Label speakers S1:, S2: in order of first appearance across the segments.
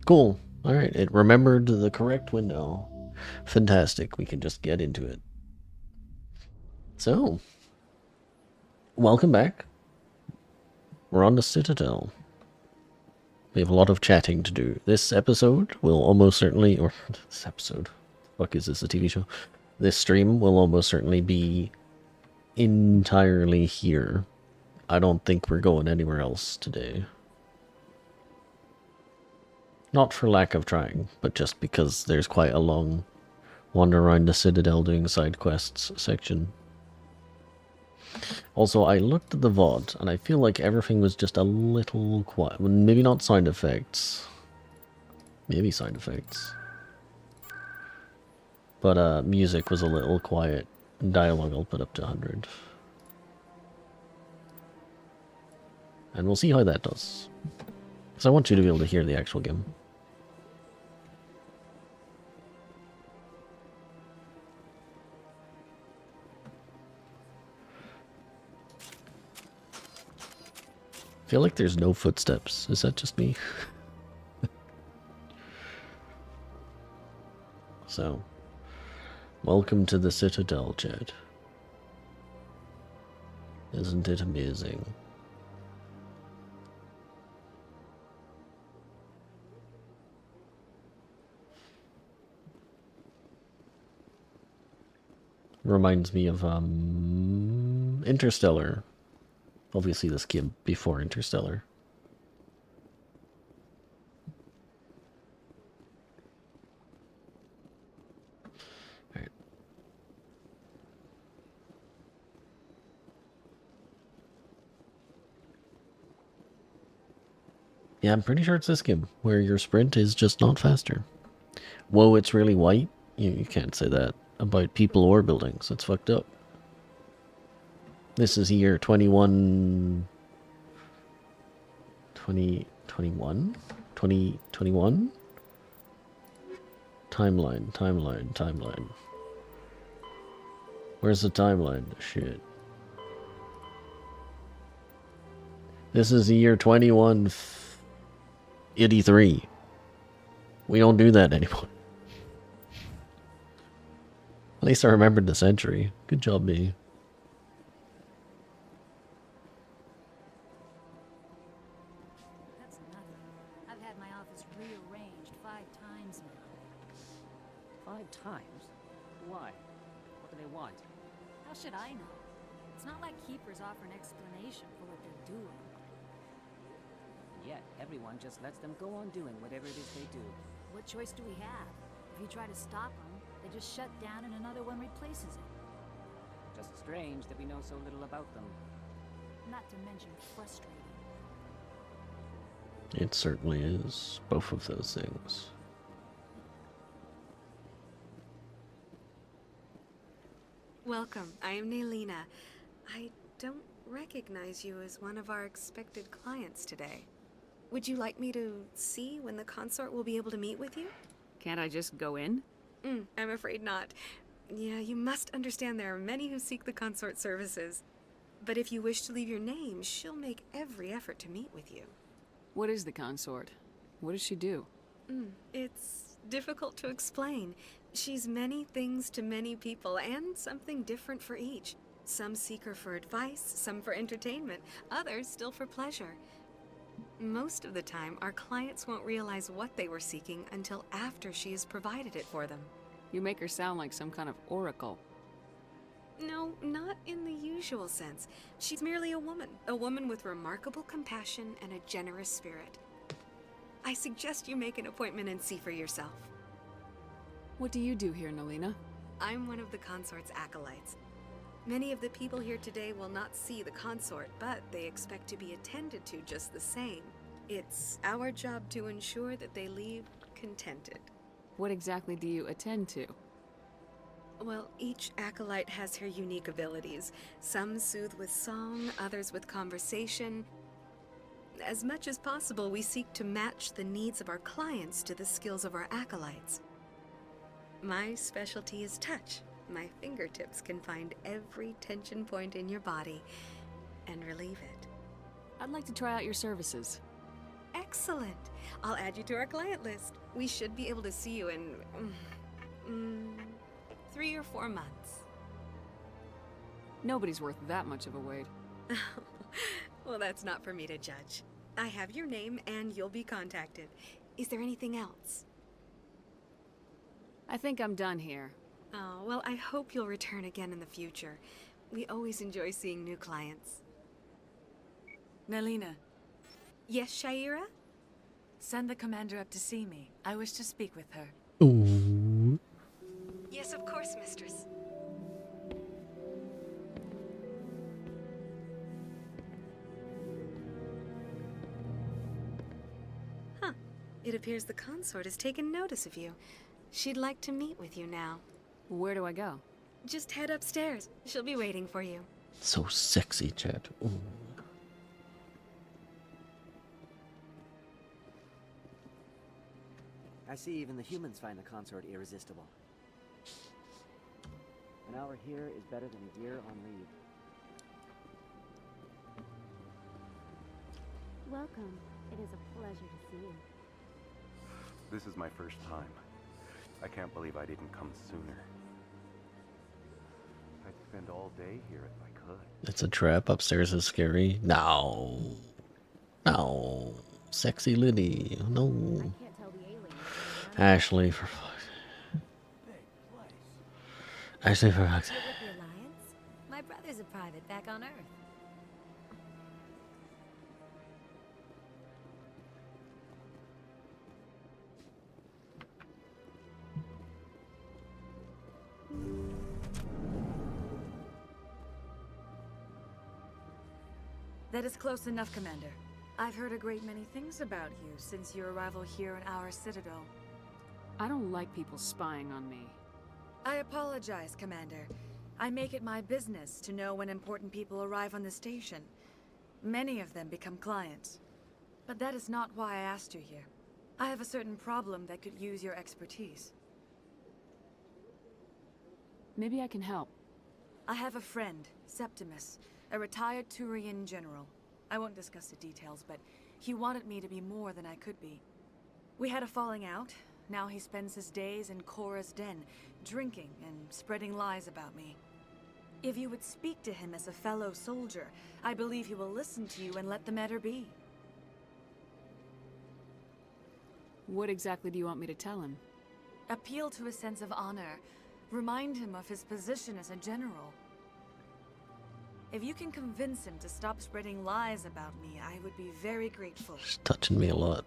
S1: Cool. Alright, it remembered the correct window. Fantastic, we can just get into it. So, welcome back. We're on the Citadel. We have a lot of chatting to do. This episode will almost certainly, or this episode, fuck is this, a TV show? This stream will almost certainly be entirely here. I don't think we're going anywhere else today. Not for lack of trying, but just because there's quite a long wander around the Citadel doing side quests section. Also, I looked at the VOD, and I feel like everything was just a little quiet. Maybe not sound effects. Maybe sound effects. But music was a little quiet. Dialogue I'll put up to 100. And we'll see how that does. Because I want you to be able to hear the actual game. I feel like there's no footsteps. Is that just me? So, welcome to the Citadel, Chad. Isn't it amazing? Reminds me of Interstellar. Obviously this came before Interstellar. Alright. Yeah, I'm pretty sure it's this game, where your sprint is just not faster. Whoa, it's really white? You can't say that about people or buildings. That's fucked up. This is year 21... 2021? 2021? Timeline. Where's the timeline? Shit. This is the year 2183. We don't do that anymore. At least I remembered the century. Good job, me.
S2: That's nothing. I've had my office rearranged 5 times now.
S3: 5 times? Why? What do they want?
S2: How should I know? It's not like keepers offer an explanation for what they're doing.
S3: Yet, everyone just lets them go on doing whatever it is they do.
S2: What choice do we have? If you try to stop them, they just shut down and another one replaces it.
S3: Just strange that we know so little about them.
S2: Not to mention frustrating.
S1: It certainly is. Both of those things.
S4: Welcome, I am Nailina. I don't recognize you as one of our expected clients today. Would you like me to see when the consort will be able to meet with you?
S5: Can't I just go in?
S4: I'm afraid not. Yeah, you must understand there are many who seek the consort services. But if you wish to leave your name, she'll make every effort to meet with you.
S5: What is the consort? What does she do?
S4: It's difficult to explain. She's many things to many people, and something different for each. Some seek her for advice, some for entertainment, others still for pleasure. Most of the time, our clients won't realize what they were seeking until after she has provided it for them.
S5: You make her sound like some kind of oracle.
S4: No, not in the usual sense. She's merely a woman with remarkable compassion and a generous spirit. I suggest you make an appointment and see for yourself.
S5: What do you do here, Nailina?
S4: I'm one of the consort's acolytes. Many of the people here today will not see the consort, but they expect to be attended to just the same. It's our job to ensure that they leave contented.
S5: What exactly do you attend to?
S4: Well, each acolyte has her unique abilities. Some soothe with song, others with conversation. As much as possible, we seek to match the needs of our clients to the skills of our acolytes. My specialty is touch. My fingertips can find every tension point in your body and relieve it.
S5: I'd like to try out your services.
S4: Excellent. I'll add you to our client list. We should be able to see you in 3 or 4 months.
S5: Nobody's worth that much of a wait.
S4: Well, that's not for me to judge. I have your name and you'll be contacted. Is there anything else?
S5: I think I'm done here.
S4: Oh, well, I hope you'll return again in the future. We always enjoy seeing new clients.
S6: Nalina,
S4: Yes, Shaira?
S6: send the commander up to see me. I wish to speak with her.
S1: Ooh.
S4: Yes, of course, mistress. Huh. It appears the consort has taken notice of you. She'd like to meet with you now.
S5: Where do I go?
S4: Just head upstairs. She'll be waiting for you.
S1: So sexy, chat. Ooh.
S7: I see even the humans find the consort irresistible. An hour here is better than a year on leave.
S8: Welcome. It is a pleasure to see you.
S9: This is my first time. I can't believe I didn't come sooner. I'd spend all day here if I could.
S1: It's a trap. Upstairs is scary. No. No. Sexy Liddy. No.
S8: I can't tell the aliens.
S1: Ashley, for fuck's Ashley, for fuck's
S2: You're with the Alliance? My brother's a private back on Earth.
S6: That is close enough, Commander. I've heard a great many things about you since your arrival here in our citadel.
S5: I don't like people spying on me.
S6: I apologize, Commander. I make it my business to know when important people arrive on the station. Many of them become clients. But that is not why I asked you here. I have a certain problem that could use your expertise.
S5: Maybe I can help.
S6: I have a friend, Septimus, a retired Turian general. I won't discuss the details, but he wanted me to be more than I could be. We had a falling out. Now he spends his days in Korra's den, drinking and spreading lies about me. If you would speak to him as a fellow soldier, I believe he will listen to you and let the matter be.
S5: What exactly do you want me to tell him?
S6: Appeal to his sense of honor. Remind him of his position as a general. If you can convince him to stop spreading lies about me, I would be very grateful.
S1: She's touching me a lot.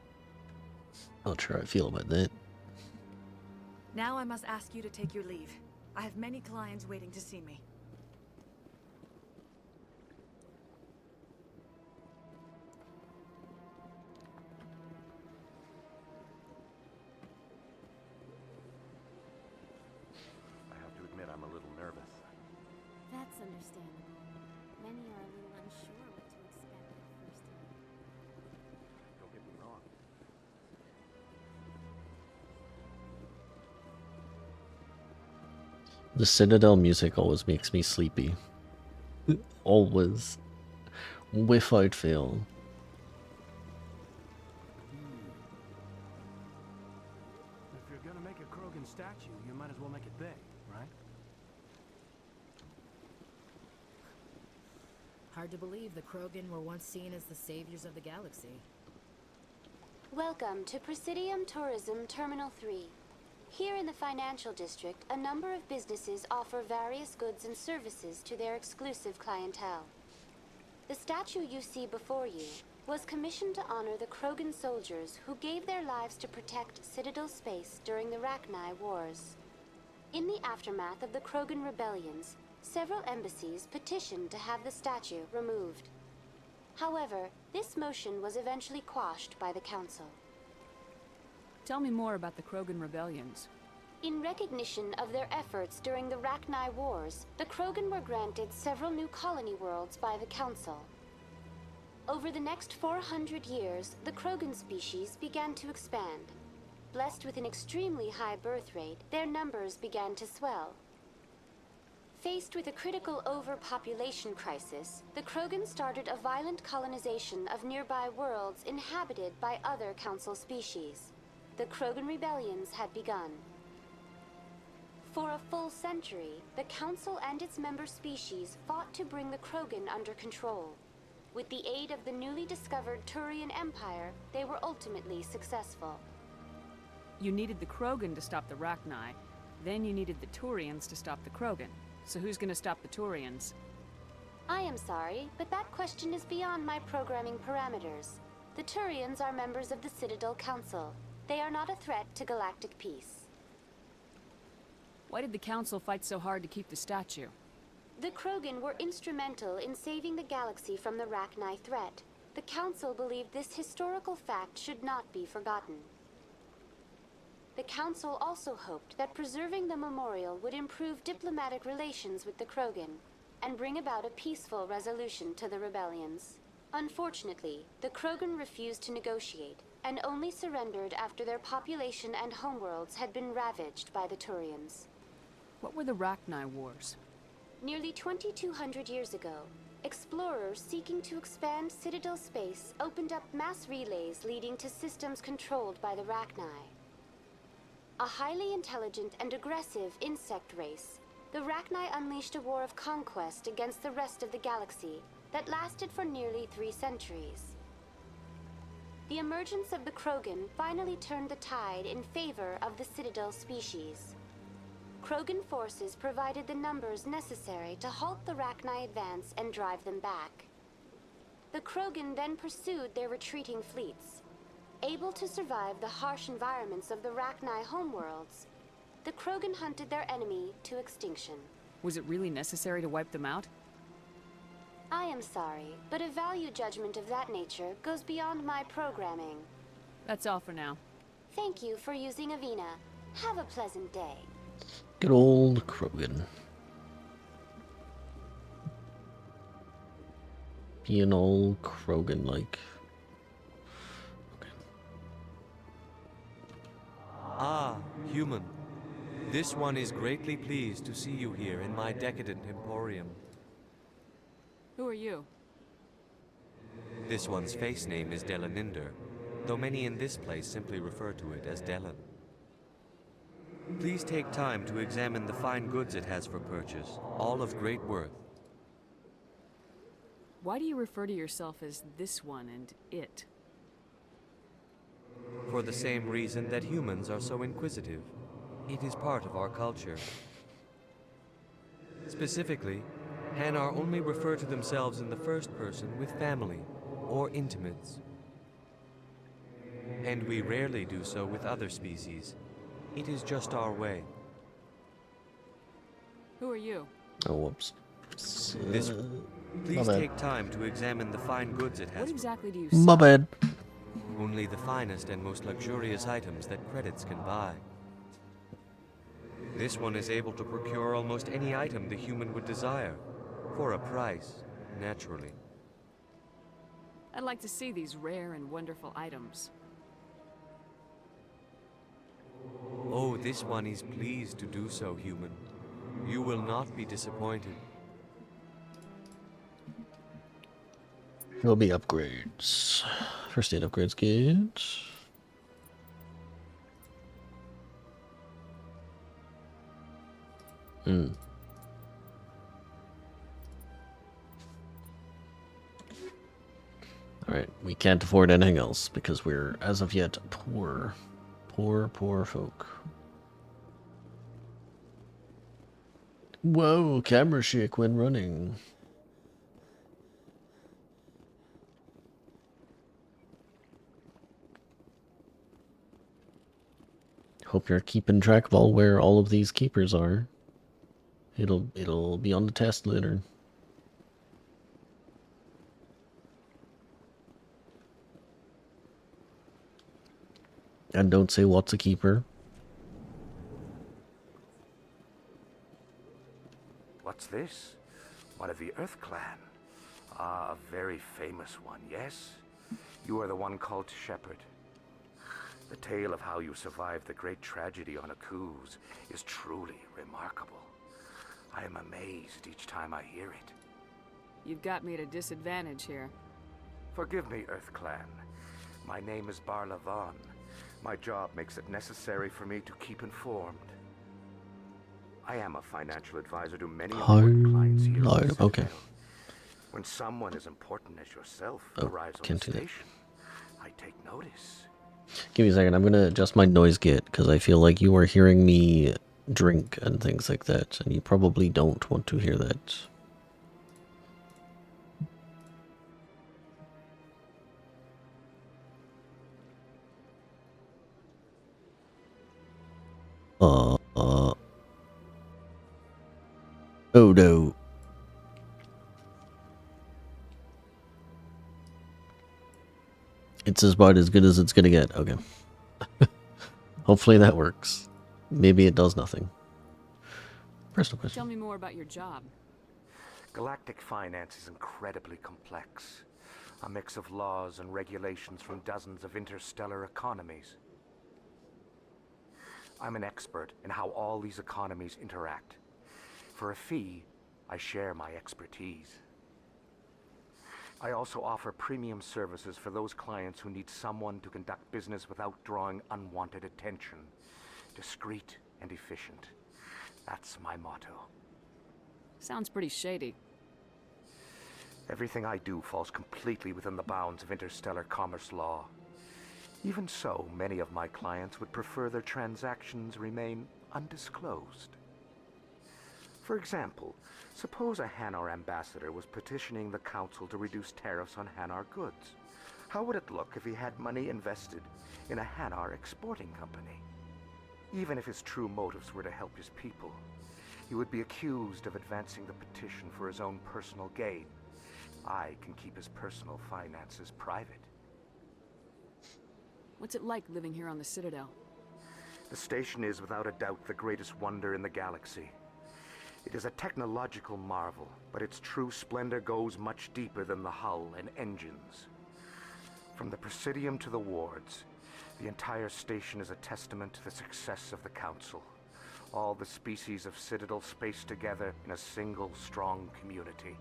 S1: Not sure how I feel about that.
S6: Now I must ask you to take your leave. I have many clients waiting to see me.
S9: I have to admit I'm a little nervous.
S8: That's understandable. Many are a little unsure what to expect at first time.
S9: Don't get me wrong.
S1: The Citadel music always makes me sleepy. Always. Without fail.
S10: If you're gonna make a Krogan statue, you might as well make it big, right?
S11: Hard to believe the Krogan were once seen as the saviors of the galaxy.
S8: Welcome to Presidium Tourism Terminal 3. Here in the financial district, a number of businesses offer various goods and services to their exclusive clientele. The statue you see before you was commissioned to honor the Krogan soldiers who gave their lives to protect Citadel space during the Rachni Wars. In the aftermath of the Krogan rebellions, several embassies petitioned to have the statue removed. However, this motion was eventually quashed by the Council.
S5: Tell me more about the Krogan rebellions.
S8: In recognition of their efforts during the Rachni Wars, the Krogan were granted several new colony worlds by the Council. Over the next 400 years, the Krogan species began to expand. Blessed with an extremely high birth rate, their numbers began to swell. Faced with a critical overpopulation crisis, the Krogan started a violent colonization of nearby worlds inhabited by other Council species. The Krogan rebellions had begun. For a full century, the Council and its member species fought to bring the Krogan under control. With the aid of the newly discovered Turian Empire, they were ultimately successful.
S5: You needed the Krogan to stop the Rachni, then you needed the Turians to stop the Krogan. So who's gonna stop the Turians?
S8: I am sorry, but that question is beyond my programming parameters. The Turians are members of the Citadel Council. They are not a threat to galactic peace.
S5: Why did the Council fight so hard to keep the statue?
S8: The Krogan were instrumental in saving the galaxy from the Rachni threat. The Council believed this historical fact should not be forgotten. The Council also hoped that preserving the memorial would improve diplomatic relations with the Krogan and bring about a peaceful resolution to the rebellions. Unfortunately, the Krogan refused to negotiate and only surrendered after their population and homeworlds had been ravaged by the Turians.
S5: What were the Rachni Wars?
S8: Nearly 2,200 years ago, explorers seeking to expand Citadel space opened up mass relays leading to systems controlled by the Rachni. A highly intelligent and aggressive insect race, the Rachni unleashed a war of conquest against the rest of the galaxy that lasted for nearly 3 centuries. The emergence of the Krogan finally turned the tide in favor of the Citadel species. Krogan forces provided the numbers necessary to halt the Rachni advance and drive them back. The Krogan then pursued their retreating fleets. Able to survive the harsh environments of the Rachni homeworlds, the Krogan hunted their enemy to extinction.
S5: Was it really necessary to wipe them out?
S8: I am sorry, but a value judgment of that nature goes beyond my programming.
S5: That's all for now.
S8: Thank you for using Avina. Have a pleasant day.
S1: Good old Krogan. Being all Krogan-like.
S12: Ah, human. This one is greatly pleased to see you here in my decadent emporium.
S5: Who are you?
S12: This one's face name is Delaninder, though many in this place simply refer to it as Delan. Please take time to examine the fine goods it has for purchase, all of great worth.
S5: Why do you refer to yourself as this one and it?
S12: For the same reason that humans are so inquisitive. It is part of our culture. Specifically, Hanar only refer to themselves in the first person with family or intimates. And we rarely do so with other species. It is just our way.
S5: Who are you?
S1: Oh, whoops.
S12: Please take time to examine the fine goods it has.
S5: What exactly do you
S1: My
S5: sell?
S1: bad.
S12: Only the finest and most luxurious items that credits can buy. This one is able to procure almost any item the human would desire, for a price, naturally.
S5: I'd like to see these rare and wonderful items.
S12: Oh, this one is pleased to do so, human. You will not be disappointed.
S1: There'll be upgrades. First aid upgrades, good. Alright, we can't afford anything else because we're, as of yet, poor. Poor folk. Whoa, camera shake when running. Hope you're keeping track of where all of these keepers are. It'll be on the test later. And don't say what's a keeper.
S9: What's this? One of the Earth Clan. Ah, a very famous one, yes? You are the one called Shepard. The tale of how you survived the great tragedy on Akuz is truly remarkable. I am amazed each time I hear it.
S5: You've got me at a disadvantage here.
S9: Forgive me, Earth Clan. My name is Barla Vaughn. My job makes it necessary for me to keep informed. I am a financial advisor to many important clients here on the
S1: Okay.
S9: Citadel. When someone as important as yourself
S1: Oh,
S9: arrives on
S1: can't
S9: the
S1: do that.
S9: station, I take notice.
S1: Give me a second. I'm gonna adjust my noise gate because I feel like you are hearing me drink and things like that, and you probably don't want to hear that. Oh no. It's about as good as it's gonna get. Okay. Hopefully that works. Maybe it does nothing. Personal question.
S5: Tell me more about your job.
S9: Galactic finance is incredibly complex. A mix of laws and regulations from dozens of interstellar economies. I'm an expert in how all these economies interact. For a fee, I share my expertise. I also offer premium services for those clients who need someone to conduct business without drawing unwanted attention. Discreet and efficient. That's my motto.
S5: Sounds pretty shady.
S9: Everything I do falls completely within the bounds of interstellar commerce law. Even so, many of my clients would prefer their transactions remain undisclosed. For example, suppose a Hanar ambassador was petitioning the council to reduce tariffs on Hanar goods. How would it look if he had money invested in a Hanar exporting company? Even if his true motives were to help his people, he would be accused of advancing the petition for his own personal gain. I can keep his personal finances private.
S5: What's it like living here on the Citadel?
S9: The station is without a doubt the greatest wonder in the galaxy. It is a technological marvel, but its true splendor goes much deeper than the hull and engines. From the Presidium to the wards, the entire station is a testament to the success of the Council. All the species of Citadel spaced together in a single, strong community.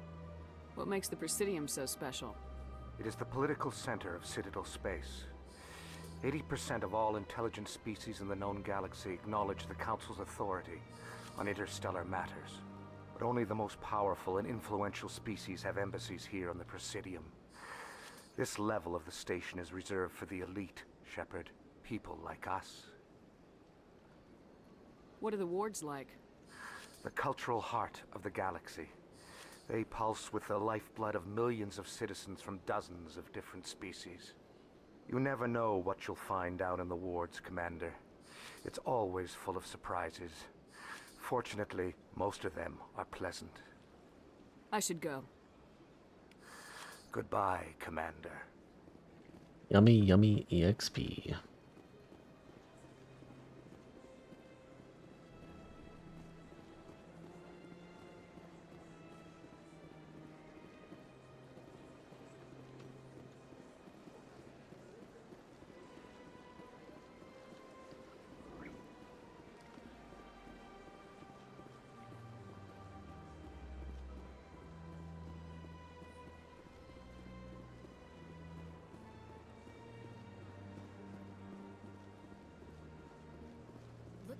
S5: What makes the Presidium so special?
S9: It is the political center of Citadel space. 80% of all intelligent species in the known galaxy acknowledge the Council's authority on interstellar matters. But only the most powerful and influential species have embassies here on the Presidium. This level of the station is reserved for the elite, Shepard. People like us.
S5: What are the wards like?
S9: The cultural heart of the galaxy. They pulse with the lifeblood of millions of citizens from dozens of different species. You never know what you'll find down in the wards, Commander. It's always full of surprises. Fortunately, most of them are pleasant.
S5: I should go.
S9: Goodbye, Commander.
S1: Yummy, yummy EXP.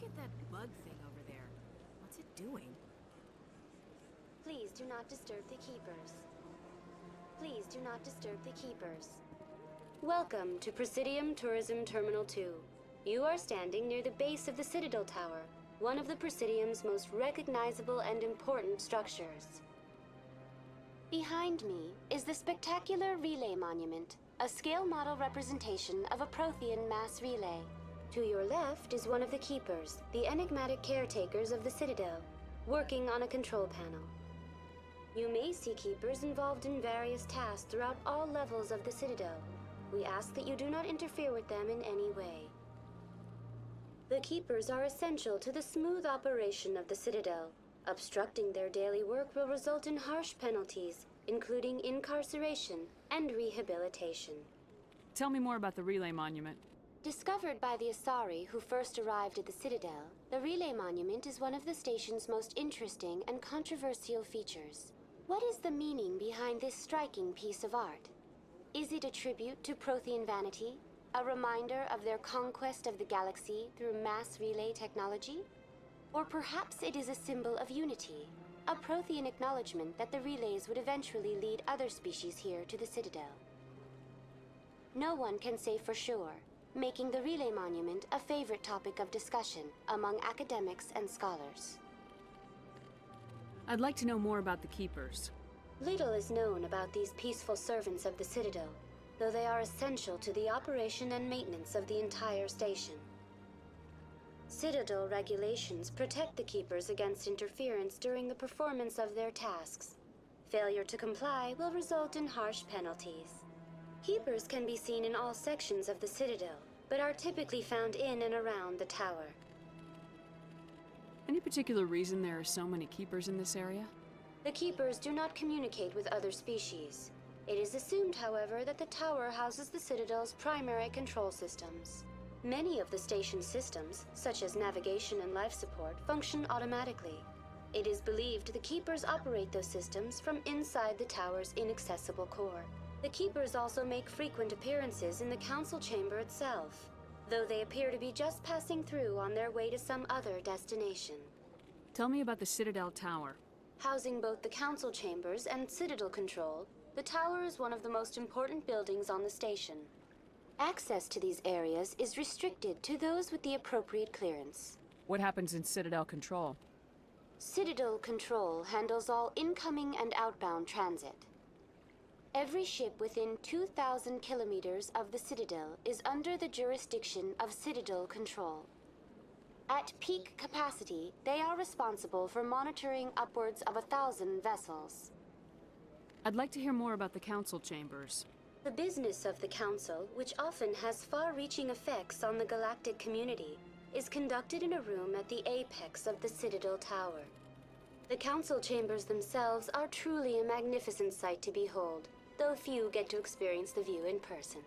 S11: Look at that bug thing over there. What's it doing?
S8: Please do not disturb the Keepers. Please do not disturb the Keepers. Welcome to Presidium Tourism Terminal 2. You are standing near the base of the Citadel Tower, one of the Presidium's most recognizable and important structures. Behind me is the spectacular Relay Monument, a scale model representation of a Prothean mass relay. To your left is one of the Keepers, the enigmatic caretakers of the Citadel, working on a control panel. You may see Keepers involved in various tasks throughout all levels of the Citadel. We ask that you do not interfere with them in any way. The Keepers are essential to the smooth operation of the Citadel. Obstructing their daily work will result in harsh penalties, including incarceration and rehabilitation.
S5: Tell me more about the Relay Monument.
S8: Discovered by the Asari who first arrived at the Citadel, the Relay Monument is one of the station's most interesting and controversial features. What is the meaning behind this striking piece of art? Is it a tribute to Prothean vanity? A reminder of their conquest of the galaxy through mass relay technology? Or perhaps it is a symbol of unity, a Prothean acknowledgement that the relays would eventually lead other species here to the Citadel. No one can say for sure, making the Relay Monument a favorite topic of discussion among academics and scholars.
S5: I'd like to know more about the Keepers.
S8: Little is known about these peaceful servants of the Citadel, though they are essential to the operation and maintenance of the entire station. Citadel regulations protect the Keepers against interference during the performance of their tasks. Failure to comply will result in harsh penalties. Keepers can be seen in all sections of the Citadel, but are typically found in and around the tower.
S5: Any particular reason there are so many Keepers in this area?
S8: The Keepers do not communicate with other species. It is assumed, however, that the tower houses the Citadel's primary control systems. Many of the station's systems, such as navigation and life support, function automatically. It is believed the Keepers operate those systems from inside the tower's inaccessible core. The Keepers also make frequent appearances in the council chamber itself, though they appear to be just passing through on their way to some other destination.
S5: Tell me about the Citadel Tower.
S8: Housing both the council chambers and Citadel control, the tower is one of the most important buildings on the station. Access to these areas is restricted to those with the appropriate clearance.
S5: What happens in Citadel Control?
S8: Citadel Control handles all incoming and outbound transit. Every ship within 2,000 kilometers of the Citadel is under the jurisdiction of Citadel Control. At peak capacity, they are responsible for monitoring upwards of 1,000 vessels.
S5: I'd like to hear more about the council chambers.
S8: The business of the Council, which often has far-reaching effects on the galactic community, is conducted in a room at the apex of the Citadel Tower. The Council chambers themselves are truly a magnificent sight to behold, though few get to experience the view in person.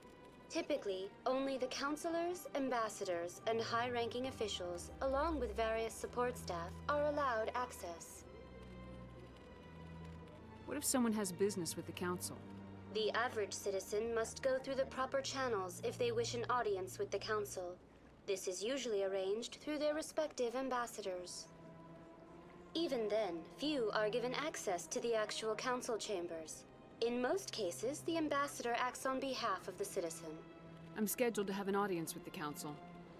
S8: Typically, only the councilors, ambassadors, and high-ranking officials, along with various support staff, are allowed access.
S5: What if someone has business with the council?
S8: The average citizen must go through the proper channels if they wish an audience with the council. This is usually arranged through their respective ambassadors. Even then, few are given access to the actual council chambers. In most cases, the ambassador acts on behalf of the citizen.
S5: I'm scheduled to have an audience with the council.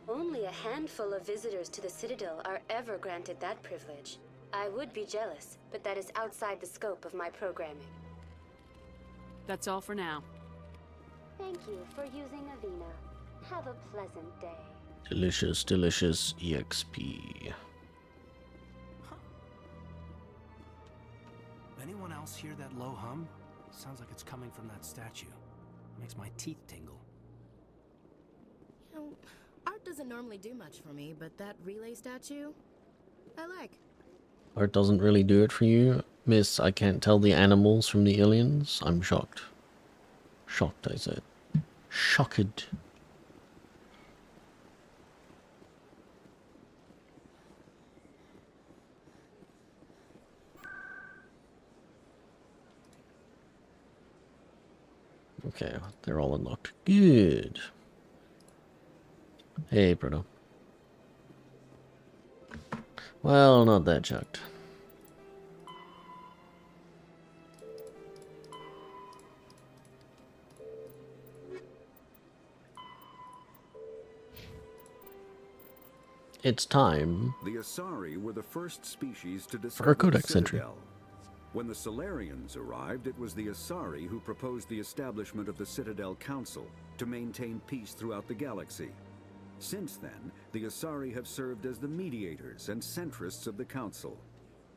S8: Only a handful of visitors to the Citadel are ever granted that privilege. I would be jealous, but that is outside the scope of my programming.
S5: That's all for now.
S8: Thank you for using Avena. Have a pleasant day.
S1: Delicious, delicious EXP.
S10: Anyone else hear that low hum? Sounds like it's coming from that statue. Makes my teeth tingle.
S11: You know, art doesn't normally do much for me, but that relay statue, I like.
S1: Art doesn't really do it for you, miss. I can't tell the animals from the aliens. I'm shocked. Shocked, I said. Shocked. Okay, they're all unlocked. Good. Hey, Bruno. Well, not that chucked. It's time.
S13: The Asari were the first species to
S1: For
S13: discover
S1: our codex
S13: the
S1: entry.
S13: Citadel. When the Solarians arrived, it was the Asari who proposed the establishment of the Citadel Council to maintain peace throughout the galaxy. Since then, the Asari have served as the mediators and centrists of the Council.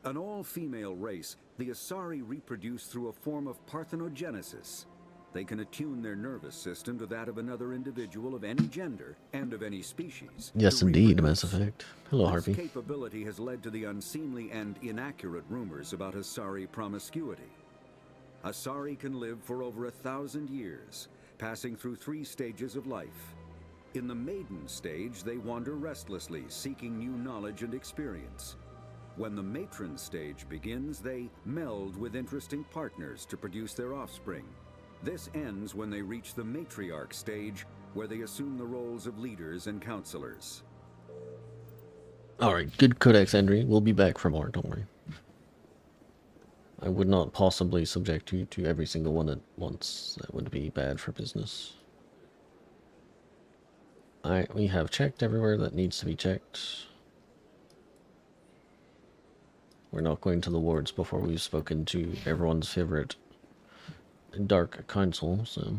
S13: An all-female race, the Asari reproduce through a form of parthenogenesis. They can attune their nervous system to that of another individual of any gender and of any species.
S1: Yes,
S13: to
S1: indeed,
S13: reproduce.
S1: Mass Effect. Hello,
S13: This
S1: Harvey.
S13: capability has led to the unseemly and inaccurate rumors about Asari promiscuity. Asari can live for over 1,000 years, passing through 3 stages of life. In the maiden stage, they wander restlessly, seeking new knowledge and experience. When the matron stage begins, they meld with interesting partners to produce their offspring. This ends when they reach the matriarch stage, where they assume the roles of leaders and counselors.
S1: Alright, good codex entry. We'll be back for more, don't worry. I would not possibly subject you to every single one at once. That would be bad for business. Alright, we have checked everywhere that needs to be checked. We're not going to the wards before we've spoken to everyone's favorite Dark Council, so...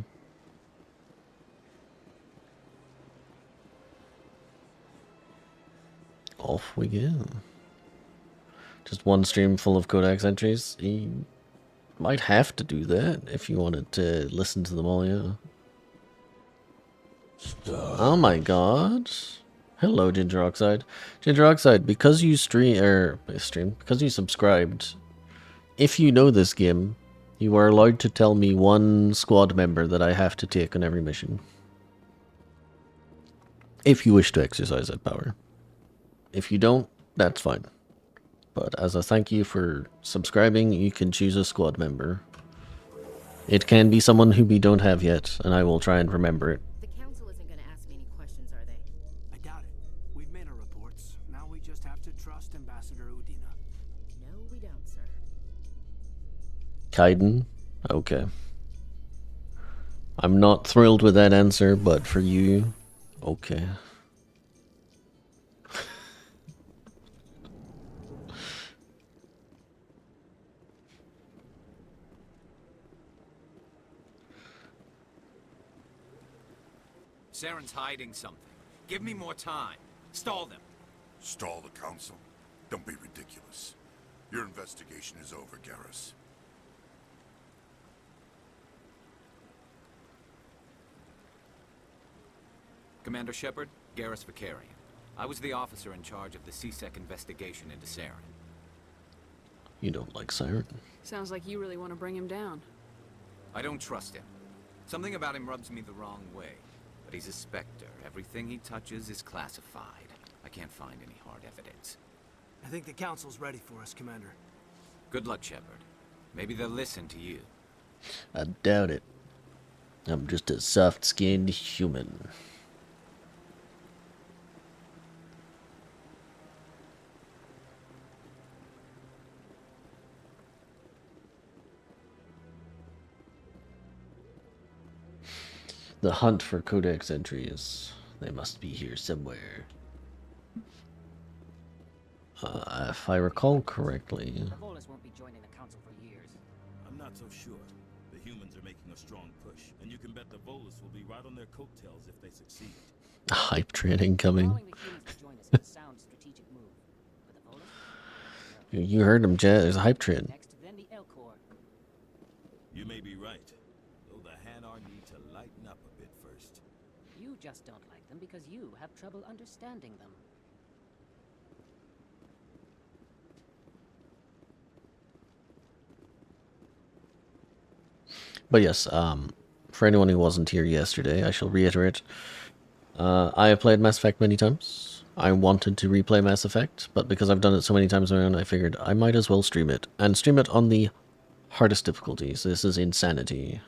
S1: Off we go. Just one stream full of codex entries. You might have to do that if you wanted to listen to them all, yeah. Oh my god. Hello, Ginger Oxide. Ginger Oxide, because you because you subscribed, if you know this game, you are allowed to tell me one squad member that I have to take on every mission. If you wish to exercise that power. If you don't, that's fine. But as a thank you for subscribing, you can choose a squad member. It can be someone who we don't have yet, and I will try and remember it.
S11: The council isn't going to ask me any questions, are they?
S10: I doubt it. We've made our reports. Now we just have to trust Ambassador Udina.
S11: No, we don't, sir.
S1: Kaiden? Okay. I'm not thrilled with that answer, but for you, okay.
S14: Saren's hiding something. Give me more time. Stall them.
S15: Stall the council? Don't be ridiculous. Your investigation is over, Garrus.
S14: Commander Shepard, Garrus Vicarian. I was the officer in charge of the CSEC investigation into Saren.
S1: You don't like Siren?
S5: Sounds like you really want to bring him down.
S14: I don't trust him. Something about him rubs me the wrong way. But he's a Spectre. Everything he touches is classified. I can't find any hard evidence.
S10: I think the council's ready for us, Commander.
S14: Good luck, Shepard. Maybe they'll listen to you.
S1: I doubt it. I'm just a soft-skinned human. The hunt for codex entries. They must be here somewhere. If I recall correctly...
S3: The Volus won't be joining the council for years.
S16: I'm not so sure. The humans are making a strong push, and you can bet the Volus will be right on their coattails if they succeed.
S1: Hype train incoming. You heard him, Jet. There's a hype train.
S16: You may be right. Though the Hanar need to lighten up a bit first.
S3: You just don't like them because you have trouble understanding them.
S1: But yes, for anyone who wasn't here yesterday, I shall reiterate. I have played Mass Effect many times. I wanted to replay Mass Effect, but because I've done it so many times around, I figured I might as well stream it. And stream it on the hardest difficulties. This is Insanity.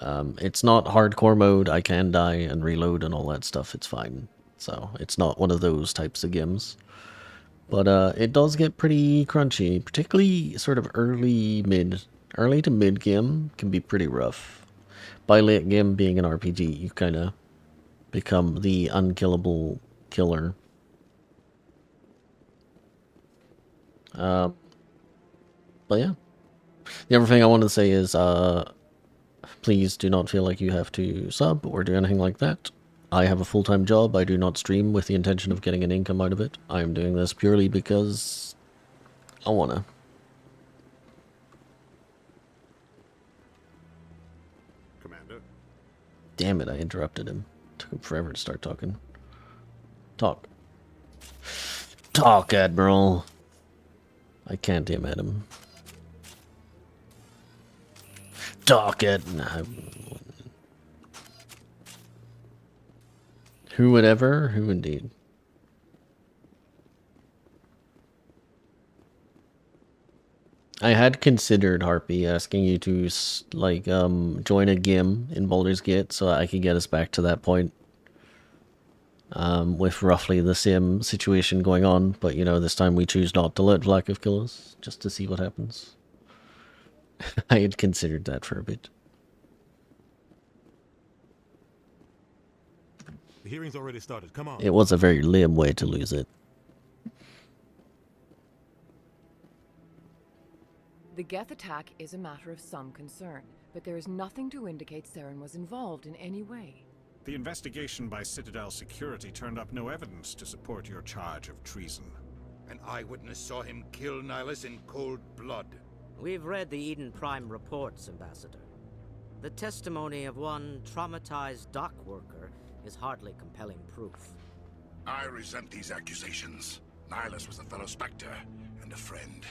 S1: It's not hardcore mode. I can die and reload and all that stuff. It's fine. So, it's not one of those types of games. But it does get pretty crunchy, particularly sort of early to mid game can be pretty rough. By late game being an RPG, you kind of become the unkillable killer. But yeah. The other thing I wanted to say is, please do not feel like you have to sub or do anything like that. I have a full-time job. I do not stream with the intention of getting an income out of it. I am doing this purely because I wanna.
S15: Commander?
S1: Damn it, I interrupted him. Took him forever to start talking. Talk. Talk, Admiral. I can't aim at him. Talk it. Nah. Who would ever? Who indeed? I had considered, Harpy, asking you to like join a game in Baldur's Gate so I could get us back to that point. With roughly the same situation going on, but you know, this time we choose not to let Vlakov kill us, just to see what happens. I had considered that for a bit.
S16: The hearing's already started. Come on.
S1: It was a very lame way to lose it.
S17: The Geth attack is a matter of some concern, but there is nothing to indicate Saren was involved in any way.
S18: The investigation by Citadel Security turned up no evidence to support your charge of treason.
S19: An eyewitness saw him kill Nihilus in cold blood.
S3: We've read the Eden Prime reports, Ambassador. The testimony of one traumatized dock worker is hardly compelling proof.
S15: I resent these accusations. Nihilus was a fellow Spectre and a friend.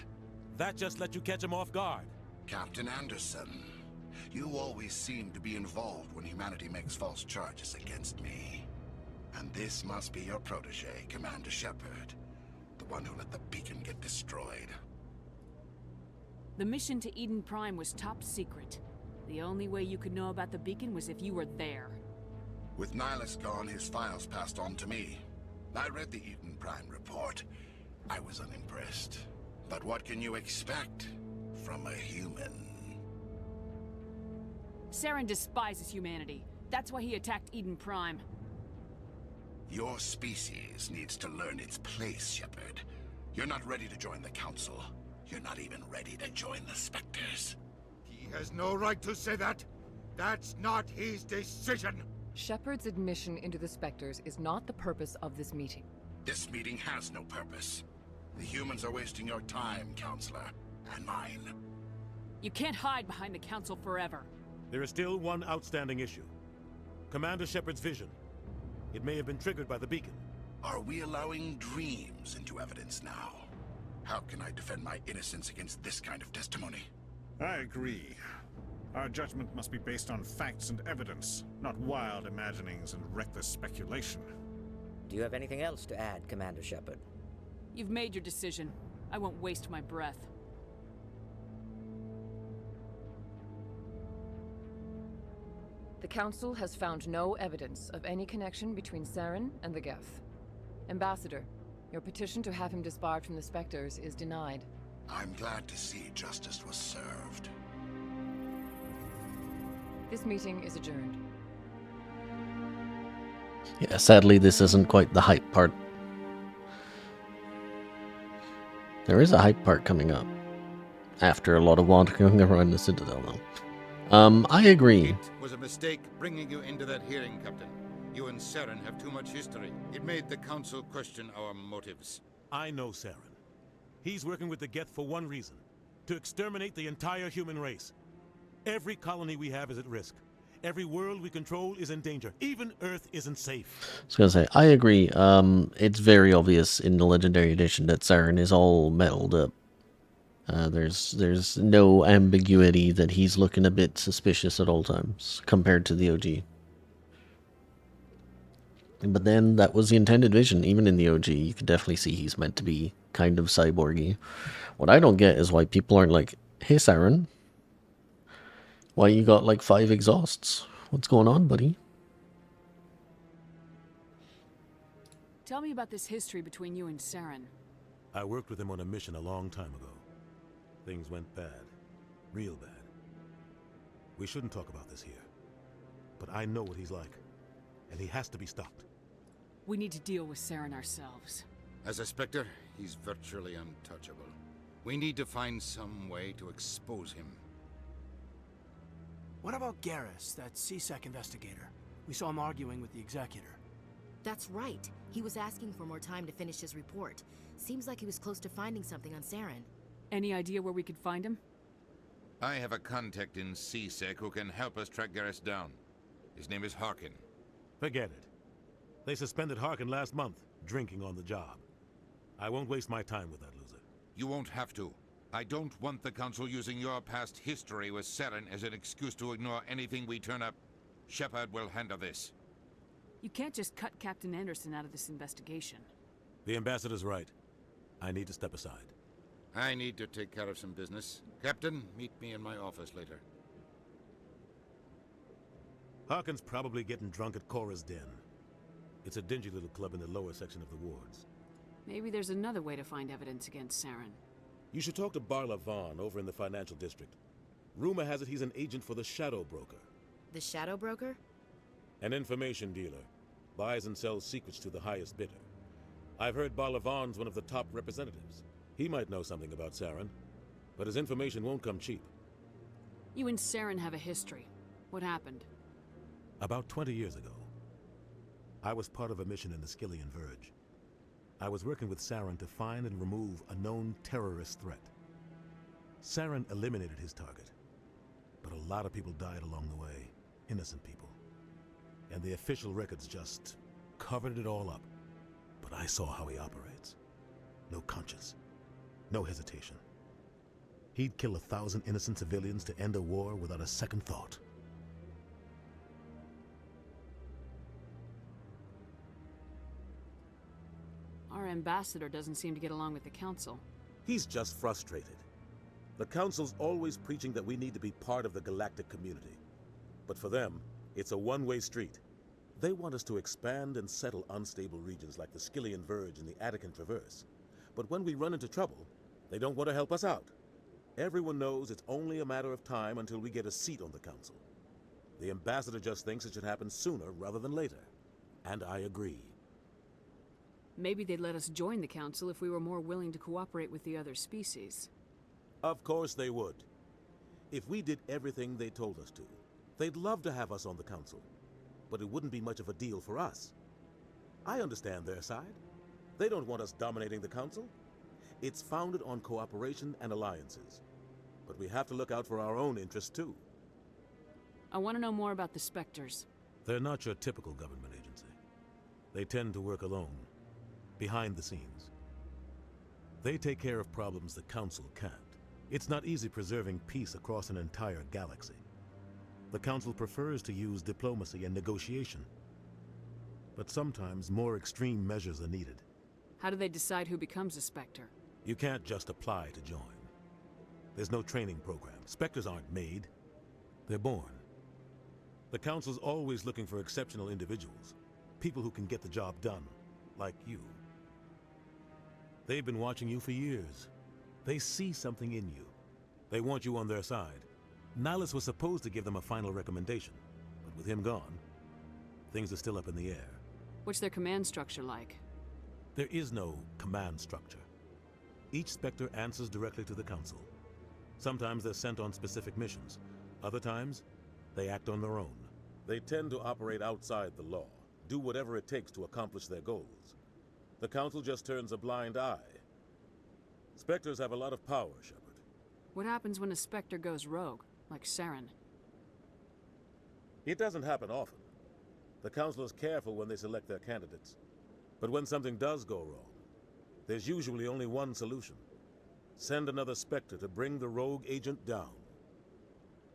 S16: That just let you catch him off guard.
S15: Captain Anderson, you always seem to be involved when humanity makes false charges against me. And this must be your protege, Commander Shepard. The one who let the beacon get destroyed.
S5: The mission to Eden Prime was top secret. The only way you could know about the beacon was if you were there.
S15: With Nihilus gone, his files passed on to me. I read the Eden Prime report. I was unimpressed. But what can you expect from a human?
S5: Saren despises humanity. That's why he attacked Eden Prime.
S15: Your species needs to learn its place, Shepard. You're not ready to join the Council. You're not even ready to join the Spectres.
S19: He has no right to say that. That's not his decision.
S17: Shepard's admission into the Spectres is not the purpose of this meeting.
S15: This meeting has no purpose. The humans are wasting your time, Counselor, and mine.
S5: You can't hide behind the Council forever.
S16: There is still one outstanding issue. Commander Shepard's vision. It may have been triggered by the beacon.
S15: Are we allowing dreams into evidence now? How can I defend my innocence against this kind of testimony?
S18: I agree. Our judgment must be based on facts and evidence, not wild imaginings and reckless speculation.
S3: Do you have anything else to add, Commander Shepard?
S5: You've made your decision. I won't waste my breath.
S17: The Council has found no evidence of any connection between Saren and the Geth. Ambassador, your petition to have him disbarred from the Spectres is denied.
S15: I'm glad to see justice was served.
S17: This meeting is adjourned.
S1: Yeah, sadly this isn't quite the hype part. There is a hype part coming up. After a lot of wandering around the Citadel, though. I agree.
S19: It was a mistake bringing you into that hearing, Captain. You and Saren have too much history. It made the Council question our motives.
S16: I know Saren. He's working with the Geth for one reason. To exterminate the entire human race. Every colony we have is at risk. Every world we control is in danger. Even Earth isn't safe.
S1: I was gonna say, I agree. It's very obvious in the Legendary Edition that Saren is all meddled up. There's no ambiguity that he's looking a bit suspicious at all times, compared to the OG. But then, that was the intended vision. Even in the OG, you can definitely see he's meant to be kind of cyborgy. What I don't get is why people aren't like, hey Saren, why you got like 5 exhausts? What's going on, buddy?
S5: Tell me about this history between you and Saren.
S16: I worked with him on a mission a long time ago. Things went bad. Real bad. We shouldn't talk about this here. But I know what he's like. And he has to be stopped.
S5: We need to deal with Saren ourselves.
S19: As a Spectre, he's virtually untouchable. We need to find some way to expose him.
S10: What about Garrus, that CSEC investigator? We saw him arguing with the Executor.
S11: That's right. He was asking for more time to finish his report. Seems like he was close to finding something on Saren.
S5: Any idea where we could find him?
S19: I have a contact in CSEC who can help us track Garrus down. His name is Harkin.
S16: Forget it. They suspended Harkin last month, drinking on the job. I won't waste my time with that loser.
S19: You won't have to. I don't want the Council using your past history with Saren as an excuse to ignore anything we turn up. Shepard will handle this.
S5: You can't just cut Captain Anderson out of this investigation.
S16: The ambassador's right. I need to step aside.
S19: I need to take care of some business. Captain, meet me in my office later.
S16: Harkin's probably getting drunk at Cora's Den. It's a dingy little club in the lower section of the wards.
S5: Maybe there's another way to find evidence against Saren.
S16: You should talk to Barla Vaughn over in the financial district. Rumor has it he's an agent for the Shadow Broker.
S11: The Shadow Broker?
S16: An information dealer. Buys and sells secrets to the highest bidder. I've heard Barla Vaughn's one of the top representatives. He might know something about Saren, but his information won't come cheap.
S5: You and Saren have a history. What happened?
S16: About 20 years ago, I was part of a mission in the Skillian Verge. I was working with Saren to find and remove a known terrorist threat. Saren eliminated his target, but a lot of people died along the way, innocent people. And the official records just covered it all up. But I saw how he operates. No conscience, no hesitation. He'd kill 1,000 innocent civilians to end a war without a second thought.
S5: Our ambassador doesn't seem to get along with the Council.
S16: He's just frustrated. The Council's always preaching that we need to be part of the galactic community. But for them, it's a one-way street. They want us to expand and settle unstable regions like the Skillian Verge and the Attican Traverse. But when we run into trouble, they don't want to help us out. Everyone knows it's only a matter of time until we get a seat on the Council. The ambassador just thinks it should happen sooner rather than later. And I agree.
S5: Maybe they'd let us join the Council if we were more willing to cooperate with the other species.
S16: Of course they would. If we did everything they told us to, they'd love to have us on the Council. But it wouldn't be much of a deal for us. I understand their side. They don't want us dominating the Council. It's founded on cooperation and alliances. But we have to look out for our own interests too.
S5: I want to know more about the Spectres.
S16: They're not your typical government agency. They tend to work alone, behind the scenes. They take care of problems the Council can't. It's not easy preserving peace across an entire galaxy. The Council prefers to use diplomacy and negotiation. But sometimes more extreme measures are needed.
S5: How do they decide who becomes a Spectre?
S16: You can't just apply to join. There's no training program. Spectres aren't made. They're born. The Council's always looking for exceptional individuals. People who can get the job done, like you. They've been watching you for years. They see something in you. They want you on their side. Nihilus was supposed to give them a final recommendation, but with him gone, things are still up in the air.
S5: What's their command structure like?
S16: There is no command structure. Each Spectre answers directly to the Council. Sometimes they're sent on specific missions. Other times, they act on their own. They tend to operate outside the law, do whatever it takes to accomplish their goals. The Council just turns a blind eye. Spectres have a lot of power, Shepard.
S5: What happens when a Spectre goes rogue, like Saren?
S16: It doesn't happen often. The Council is careful when they select their candidates. But when something does go wrong, there's usually only one solution. Send another Spectre to bring the rogue agent down.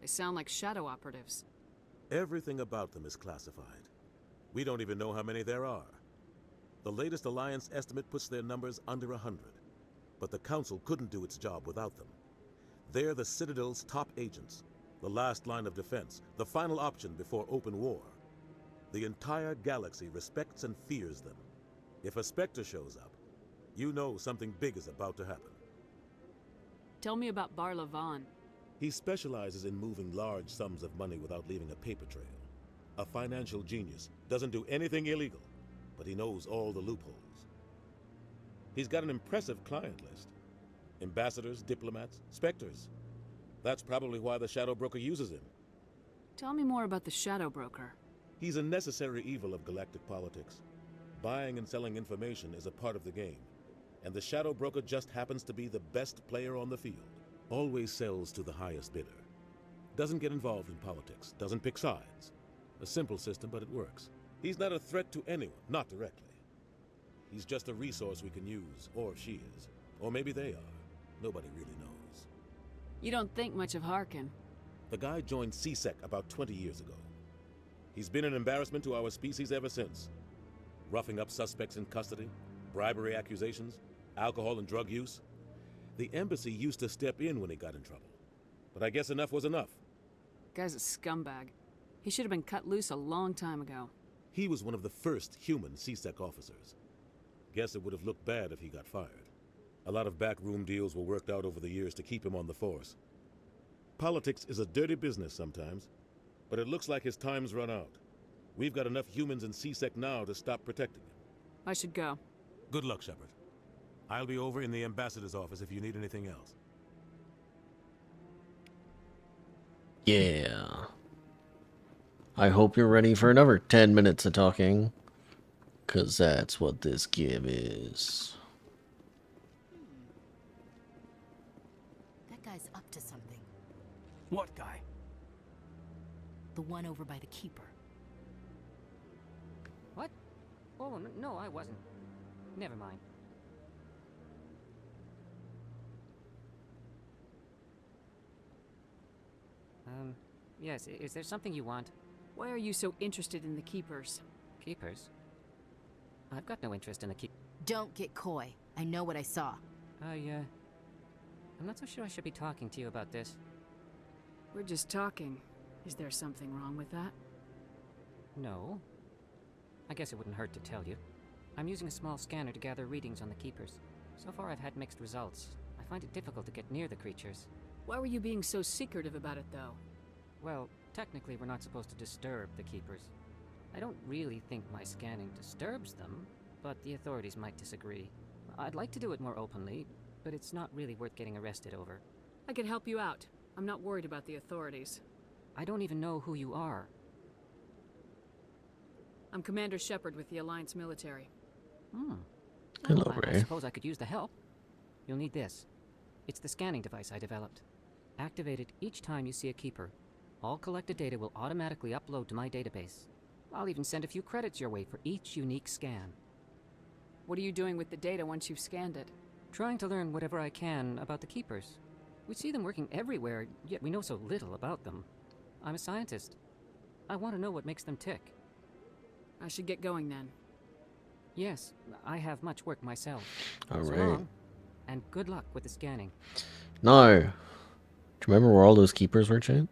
S5: They sound like shadow operatives.
S16: Everything about them is classified. We don't even know how many there are. The latest Alliance estimate puts their numbers under 100. But the Council couldn't do its job without them. They're the Citadel's top agents, the last line of defense, the final option before open war. The entire galaxy respects and fears them. If a Spectre shows up, you know something big is about to happen.
S5: Tell me about Barla Vaughn.
S16: He specializes in moving large sums of money without leaving a paper trail. A financial genius, doesn't do anything illegal, but he knows all the loopholes. He's got an impressive client list. Ambassadors, diplomats, Spectres. That's probably why the Shadow Broker uses him.
S5: Tell me more about the Shadow Broker.
S16: He's a necessary evil of galactic politics. Buying and selling information is a part of the game, and the Shadow Broker just happens to be the best player on the field. Always sells to the highest bidder. Doesn't get involved in politics, doesn't pick sides. A simple system, but it works. He's not a threat to anyone, not directly. He's just a resource we can use, or she is. Or maybe they are. Nobody really knows.
S5: You don't think much of Harkin.
S16: The guy joined CSEC about 20 years ago. He's been an embarrassment to our species ever since. Roughing up suspects in custody, bribery accusations, alcohol and drug use. The embassy used to step in when he got in trouble. But I guess enough was enough.
S5: Guy's a scumbag. He should have been cut loose a long time ago.
S16: He was one of the first human CSEC officers. Guess it would have looked bad if he got fired. A lot of backroom deals were worked out over the years to keep him on the force. Politics is a dirty business sometimes, but it looks like his time's run out. We've got enough humans in CSEC now to stop protecting him.
S5: I should go.
S16: Good luck, Shepard. I'll be over in the ambassador's office if you need anything else.
S1: Yeah. I hope you're ready for another 10 minutes of talking, 'cause that's what this game is.
S11: That guy's up to something.
S10: What guy?
S11: The one over by the keeper.
S20: What? Oh, no, I wasn't. Never mind. Yes, is there something you want?
S5: Why are you so interested in the Keepers?
S20: Keepers? I've got no interest in the
S11: Don't get coy. I know what I saw.
S20: I'm not so sure I should be talking to you about this.
S5: We're just talking. Is there something wrong with that?
S20: No. I guess it wouldn't hurt to tell you. I'm using a small scanner to gather readings on the Keepers. So far I've had mixed results. I find it difficult to get near the creatures.
S5: Why were you being so secretive about it, though?
S20: Well, technically we're not supposed to disturb the Keepers. I don't really think my scanning disturbs them, but the authorities might disagree. I'd like to do it more openly, but it's not really worth getting arrested over.
S5: I can help you out. I'm not worried about the authorities.
S20: I don't even know who you are.
S5: I'm Commander Shepard with the Alliance military.
S1: Hello,
S20: Well, I
S1: Ray.
S20: suppose I could use the help. You'll need this. It's the scanning device I developed. Activate it each time you see a Keeper. All collected data will automatically upload to my database. I'll even send a few credits your way for each unique scan.
S5: What are you doing with the data once you've scanned it?
S20: Trying to learn whatever I can about the Keepers. We see them working everywhere, yet we know so little about them. I'm a scientist. I want to know what makes them tick.
S5: I should get going then.
S20: Yes, I have much work myself.
S1: All
S20: So
S1: right.
S20: long, and good luck with the scanning.
S1: No. Do you remember where all those keepers were, Chan?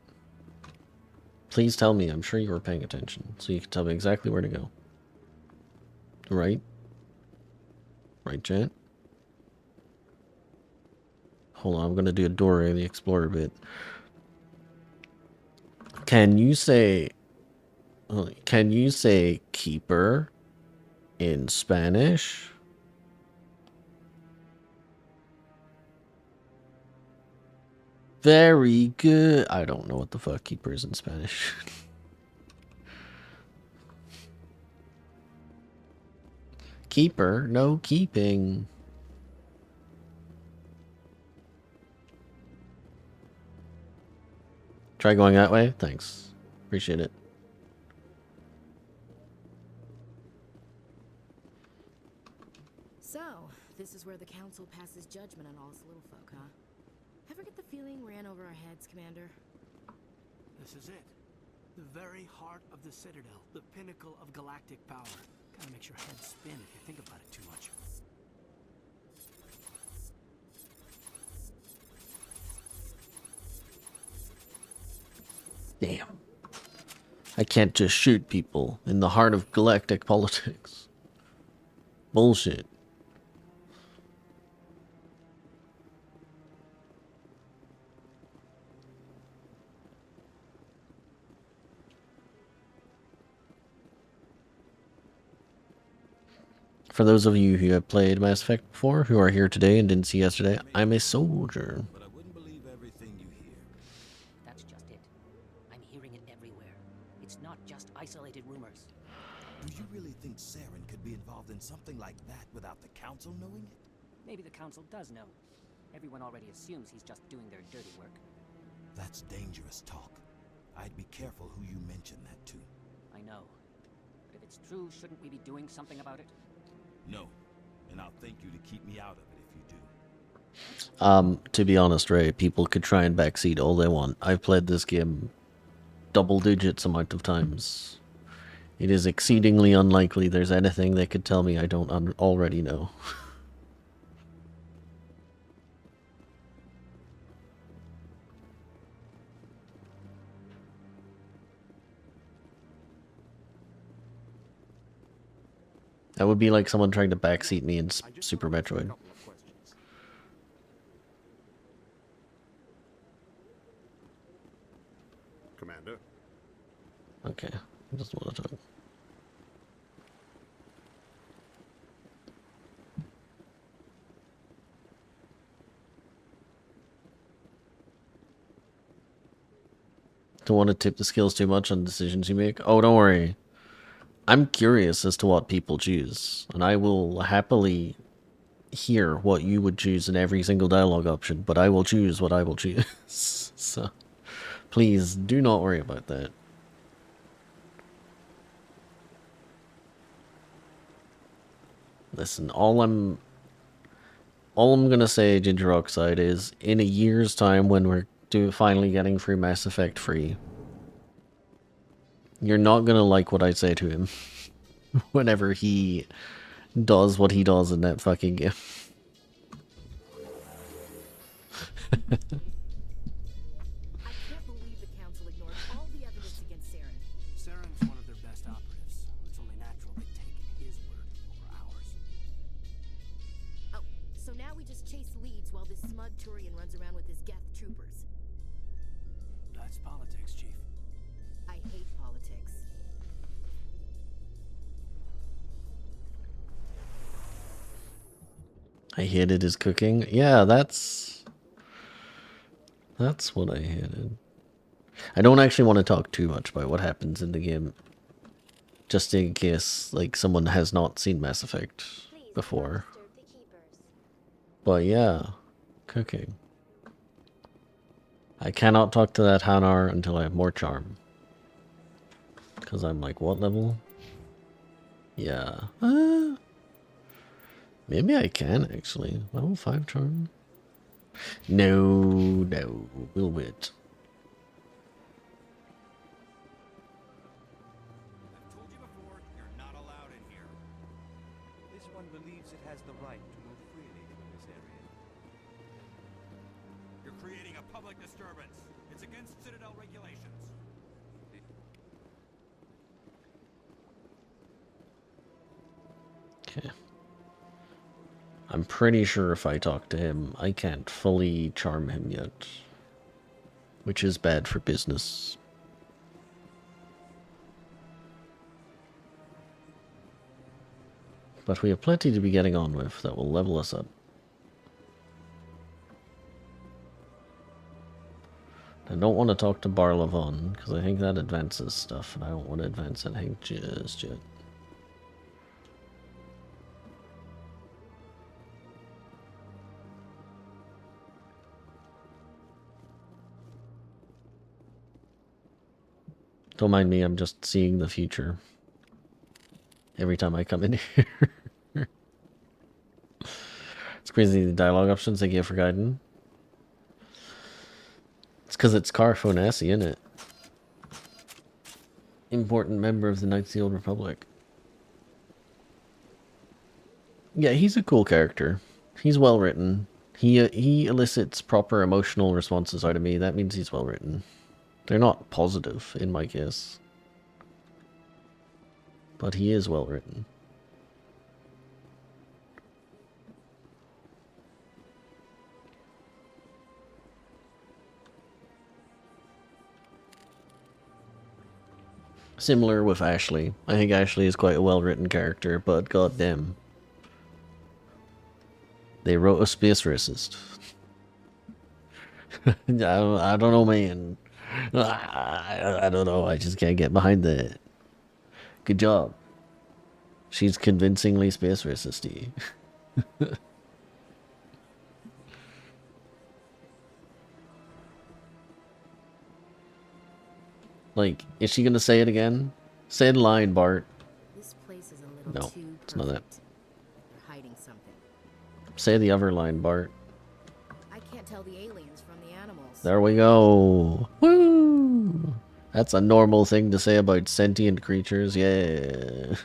S1: Please tell me. I'm sure you were paying attention, so you can tell me exactly where to go. Right? Right, Chan? Hold on, I'm gonna do a Dora the Explorer bit. Can you say keeper in Spanish? Very good. I don't know what the fuck keeper is in Spanish. Keeper, no keeping. Try going that way. Thanks. Appreciate it.
S11: So, this is where the Council passes judgment on all us little folk, huh? Ever get the feeling ran over our heads, Commander?
S10: This is it. The very heart of the Citadel, the pinnacle of galactic power. Kinda makes your head spin if you think about it too much.
S1: Damn. I can't just shoot people in the heart of galactic politics. Bullshit. For those of you who have played Mass Effect before, who are here today and didn't see yesterday, I'm a soldier.
S20: That's just it. I'm hearing it everywhere. It's not just isolated rumors.
S21: Do you really think Saren could be involved in something like that without the Council knowing it?
S20: Maybe the Council does know. Everyone already assumes he's just doing their dirty work.
S21: That's dangerous talk. I'd be careful who you mention that to.
S20: I know. But if it's true, shouldn't we be doing something about it?
S21: No, and I'll thank you to keep me out of it if you do.
S1: To be honest, Ray, people could try and backseat all they want. I've played this game double digits amount of times. It is exceedingly unlikely there's anything they could tell me I don't already know. That would be like someone trying to backseat me in Super Metroid.
S18: Commander?
S1: Okay, I just want to talk. Don't want to tip the scales too much on decisions you make. Oh, don't worry. I'm curious as to what people choose, and I will happily hear what you would choose in every single dialogue option, but I will choose what I will choose. So, please do not worry about that. Listen, all I'm gonna say, Ginger Oxide, is in a year's time when we're finally getting through Mass Effect 3, you're not gonna like what I say to him whenever he does what he does in that fucking game.
S10: Saren's one of their best operatives. It's only natural they'd taken his word over ours.
S11: Oh, so now we just chase leads while this smug Turian runs around with his Geth troopers.
S10: That's politics, Chief.
S11: I hate politics.
S1: I hated his cooking. Yeah, that's what I hated. I don't actually want to talk too much about what happens in the game, just in case like someone has not seen Mass Effect before. But yeah, cooking. I cannot talk to that Hanar until I have more charm. Because I'm like, what level? Yeah. Maybe I can actually. Level 5 charm? No, we'll wait.
S12: I've told you before, you're not allowed in here. This one believes it has the right to move freely through this area.
S21: You're creating a public disturbance. It's against Citadel regulations.
S1: Okay. I'm pretty sure if I talk to him, I can't fully charm him yet. Which is bad for business. But we have plenty to be getting on with that will level us up. I don't want to talk to Barlavon, because I think that advances stuff, and I don't want to advance anything just yet. Don't mind me, I'm just seeing the future. Every time I come in here. It's crazy the dialogue options they give for Gaiden. It's because it's Carfonassi, isn't it? Important member of the Knights of the Old Republic. Yeah, he's a cool character. He's well written. He elicits proper emotional responses out of me. That means he's well written. They're not positive in my case. But he is well written. Similar with Ashley. I think Ashley is quite a well written character, but goddamn. They wrote a space racist. I don't know, man. I don't know. I just can't get behind that. Good job. She's convincingly space racisty. Like, is she gonna say it again? Say the line, Bart.
S11: This place is a little
S1: No,
S11: too
S1: it's not that.
S11: perfect. They're hiding something.
S1: Say the other line, Bart.
S11: I can't tell the aliens from the animals.
S1: There we go. Woo! That's a normal thing to say about sentient creatures, yeah.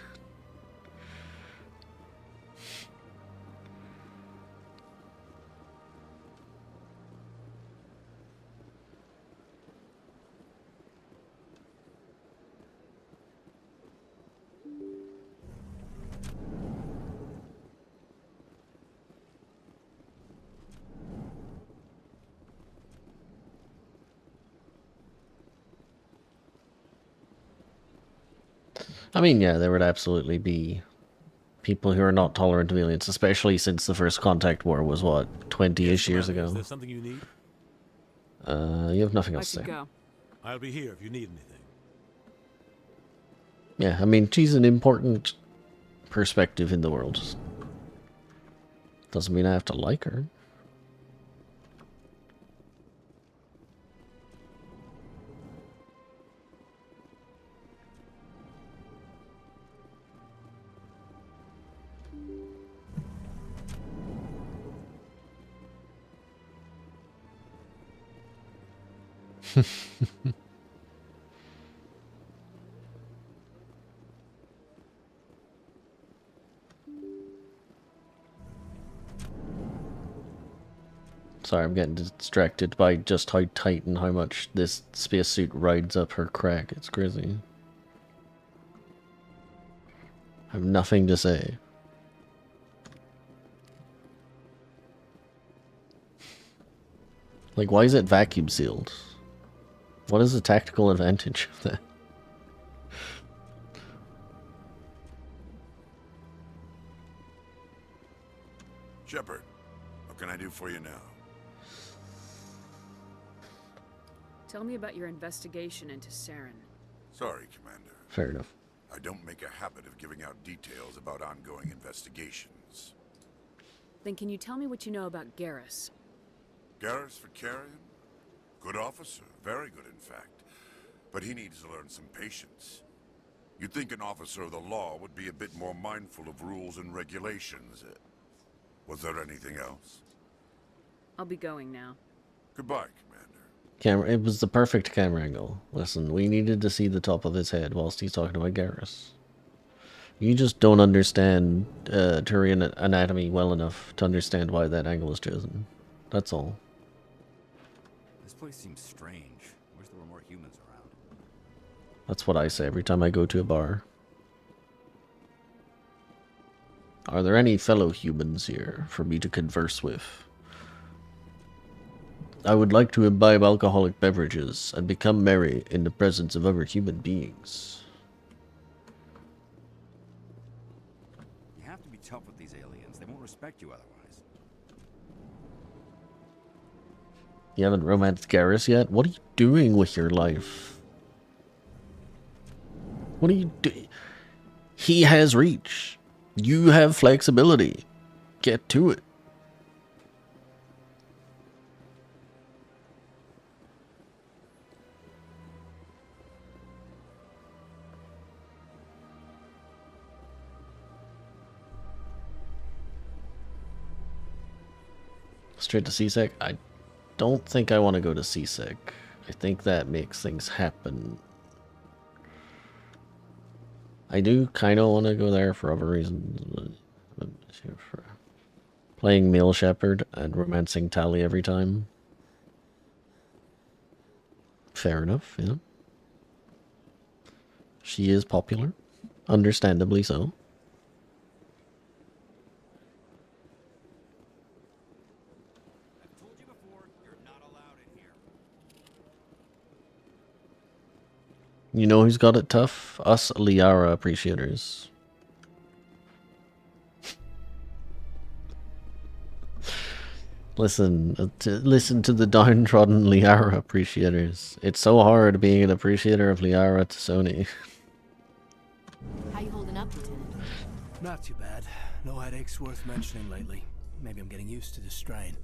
S1: I mean, yeah, there would absolutely be people who are not tolerant of aliens, especially since the first contact war was, what, 20-ish years ago?
S16: Is there something you need?
S1: You have nothing
S5: I
S1: else to
S5: should
S1: say.
S5: go.
S16: I'll be here if you need anything.
S1: Yeah, I mean, she's an important perspective in the world. Doesn't mean I have to like her. Sorry, I'm getting distracted by just how tight and how much this spacesuit rides up her crack. It's crazy. I have nothing to say. Like, why is it vacuum sealed? What is the tactical advantage of that?
S4: Shepard, what can I do for you now?
S5: Tell me about your investigation into Saren.
S4: Sorry, Commander.
S1: Fair enough.
S4: I don't make a habit of giving out details about ongoing investigations.
S5: Then can you tell me what you know about Garrus?
S4: Garrus Vicarian? Good officer, very good in fact. But he needs to learn some patience. You'd think an officer of the law would be a bit more mindful of rules and regulations. Was there anything else?
S5: I'll be going now.
S4: Goodbye,
S1: It was the perfect camera angle. Listen, we needed to see the top of his head whilst he's talking about Garrus. You just don't understand Turian anatomy well enough to understand why that angle was chosen. That's all.
S14: This place seems strange. Wish there were more humans around.
S1: That's what I say every time I go to a bar. Are there any fellow humans here for me to converse with? I would like to imbibe alcoholic beverages and become merry in the presence of other human beings.
S14: You have to be tough with these aliens. They won't respect you otherwise.
S1: You haven't romanced Garrus yet? What are you doing with your life? What are you doing? He has reach. You have flexibility. Get to it. Straight to CSEC? I don't think I want to go to CSEC. I think that makes things happen. I do kind of want to go there for other reasons. For playing male Shepard and romancing Tali every time. Fair enough, yeah. She is popular. Understandably so. You know who's got it tough? Us Liara appreciators. Listen to the downtrodden Liara appreciators. It's so hard being an appreciator of Liara to Sony.
S11: How you holding up, Lieutenant?
S10: Not too bad. No headaches worth mentioning lately. Maybe I'm getting used to the strain.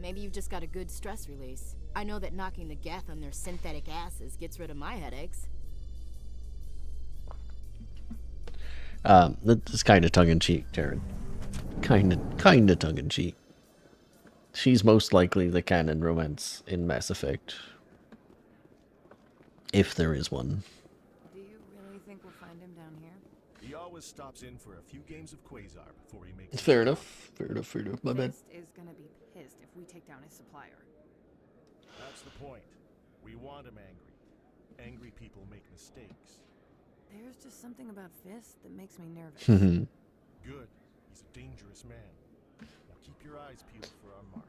S11: Maybe you've just got a good stress release. I know that knocking the Geth on their synthetic asses gets rid of my headaches.
S1: That's kind of tongue-in-cheek, Jared. Kind of tongue-in-cheek. She's most likely the canon romance in Mass Effect. If there is one.
S2: Do you really think we'll find him down here?
S7: He always stops in for a few games of Quasar before he makes.
S1: Fair enough. Fair enough. My bad.
S5: Fist is gonna be pissed if we take down his supplier.
S7: That's the point. We want him angry. Angry people make mistakes.
S2: There's just something about Fist that makes me nervous.
S7: Good. He's a dangerous man. Now keep your eyes peeled for our mark.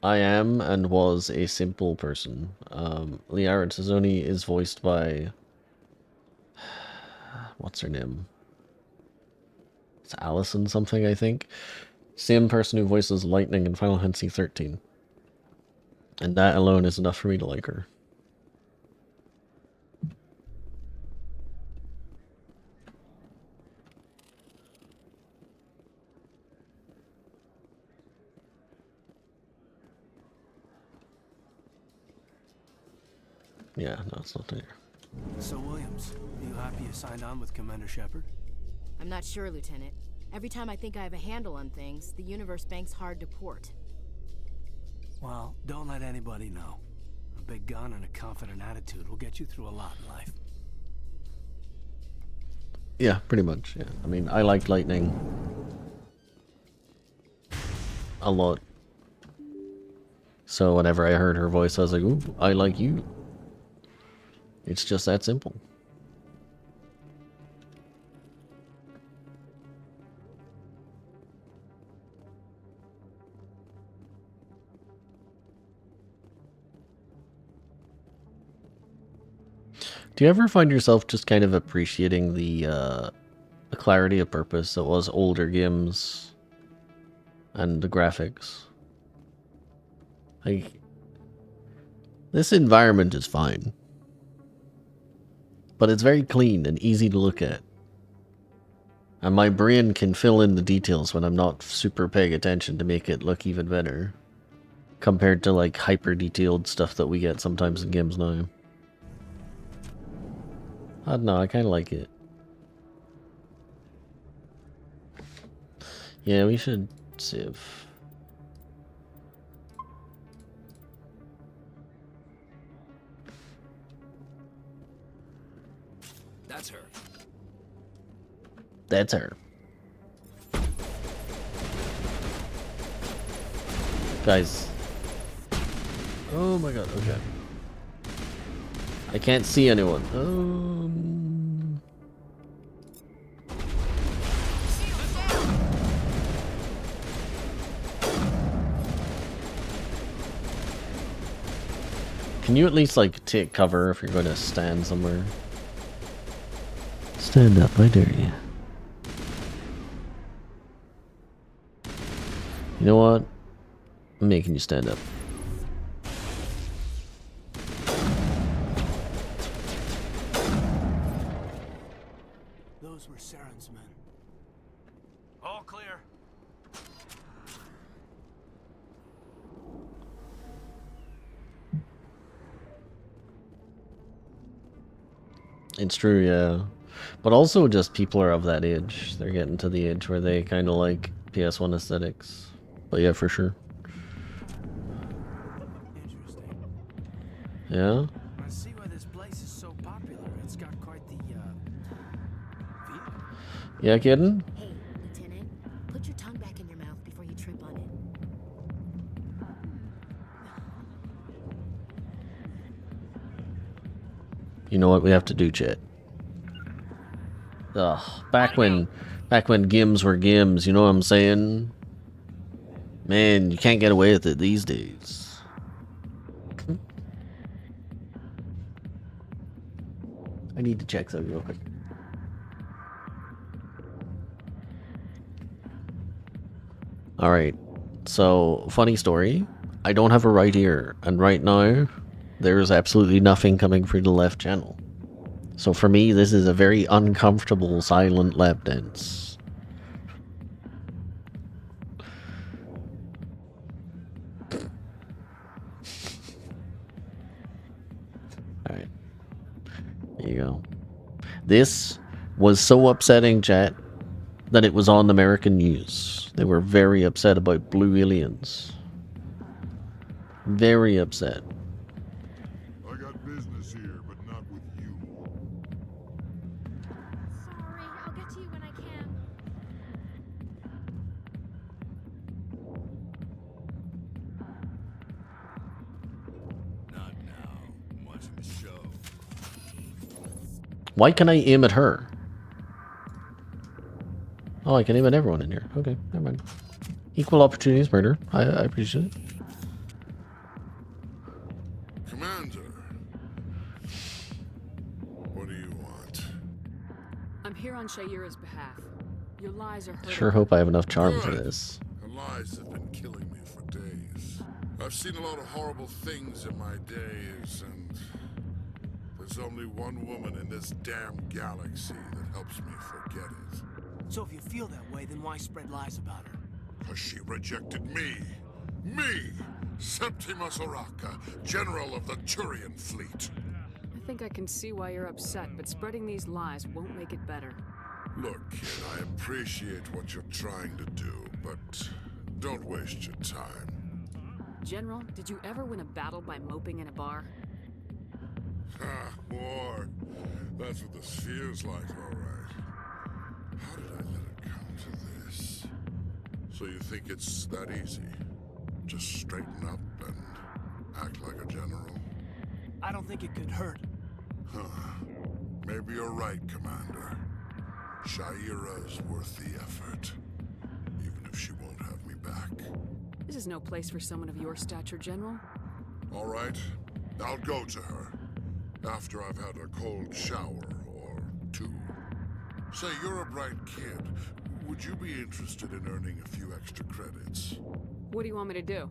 S1: I am and was a simple person. Liara Tazzoni is voiced by... What's her name? It's Allison something, I think. Same person who voices Lightning in Final Fantasy 13. And that alone is enough for me to like her. Yeah, no, it's not there.
S10: So, Williams, you happy you signed on with Commander Shepard?
S11: I'm not sure, Lieutenant. Every time I think I have a handle on things, the universe banks hard to port.
S10: Well, don't let anybody know. A big gun and a confident attitude will get you through a lot in life.
S1: Yeah, pretty much, yeah. I mean, I liked Lightning a lot. So whenever I heard her voice, I was like, ooh, I like you. It's just that simple. Do you ever find yourself just kind of appreciating the clarity of purpose that was older games and the graphics? Like, this environment is fine, but it's very clean and easy to look at. And my brain can fill in the details when I'm not super paying attention to make it look even better. Compared to like hyper detailed stuff that we get sometimes in games now. I don't know, I kind of like it. Yeah, we should save.
S14: That's her.
S1: That's her. Guys. Oh my god, okay. I can't see anyone. Can you at least like take cover if you're going to stand somewhere? Stand up, I dare you. You know what? I'm making you stand up.
S10: Those were Saren's men. All clear.
S1: It's true, yeah. But also just people are of that age. They're getting to the age where they kind of like PS1 aesthetics. But yeah, for sure. Yeah?
S10: I see why this place is so popular. It's got quite the, feel.
S1: Yeah, kidding?
S11: Hey, Lieutenant, put your tongue back in your mouth before you trip on it.
S1: You know what we have to do, chat? Ugh, back when gims were gims, you know what I'm saying? Man, you can't get away with it these days. I need to check something real quick. Alright, so, funny story. I don't have a right ear, and right now, there's absolutely nothing coming through the left channel. So for me, this is a very uncomfortable silent lap dance. Alright. There you go. This was so upsetting, chat, that it was on American news. They were very upset about blue aliens. Very upset.
S4: I got business
S1: Why can I aim at her? Oh, I can aim at everyone in here. Okay, never mind. Equal opportunities murder. I appreciate it.
S4: Commander, what do you want?
S5: I'm here on Shaira's behalf. Your lies are hurting
S1: Sure
S5: her.
S1: hope I have enough charm for
S4: Good.
S1: this.
S4: Her lies have been killing me for days. I've seen a lot of horrible things in my days, and there's only one woman in this damn galaxy that helps me forget it.
S10: So if you feel that way, then why spread lies about her?
S4: Because she rejected me. Me! Septimus Oraka, General of the Turian Fleet.
S5: I think I can see why you're upset, but spreading these lies won't make it better.
S4: Look, kid, I appreciate what you're trying to do, but don't waste your time.
S5: General, did you ever win a battle by moping in a bar?
S4: Ha, boy. That's what this feels like, all right. How did I let it come to this? So you think it's that easy? Just straighten up and act like a general?
S10: I don't think it could hurt.
S4: Huh. Maybe you're right, Commander. Shaira's worth the effort. Even if she won't have me back.
S5: This is no place for someone of your stature, General.
S4: All right. I'll go to her. After I've had a cold shower or two. Say, you're a bright kid. Would you be interested in earning a few extra credits?
S5: What do you want me to do?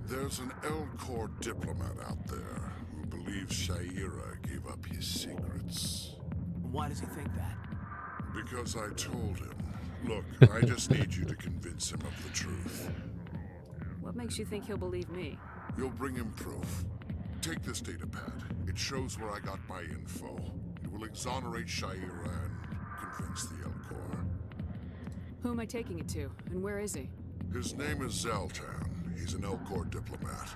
S4: There's an L-Corps diplomat out there who believes Shaira gave up his secrets.
S10: Why does he think that?
S4: Because I told him. Look, I just need you to convince him of the truth.
S5: What makes you think he'll believe me?
S4: You'll bring him proof. Take this data pad. It shows where I got my info. It will exonerate Shaira and convince the L-Corps.
S5: Who am I taking it to, and where is he?
S4: His name is Zaltan. He's an L-Corps diplomat.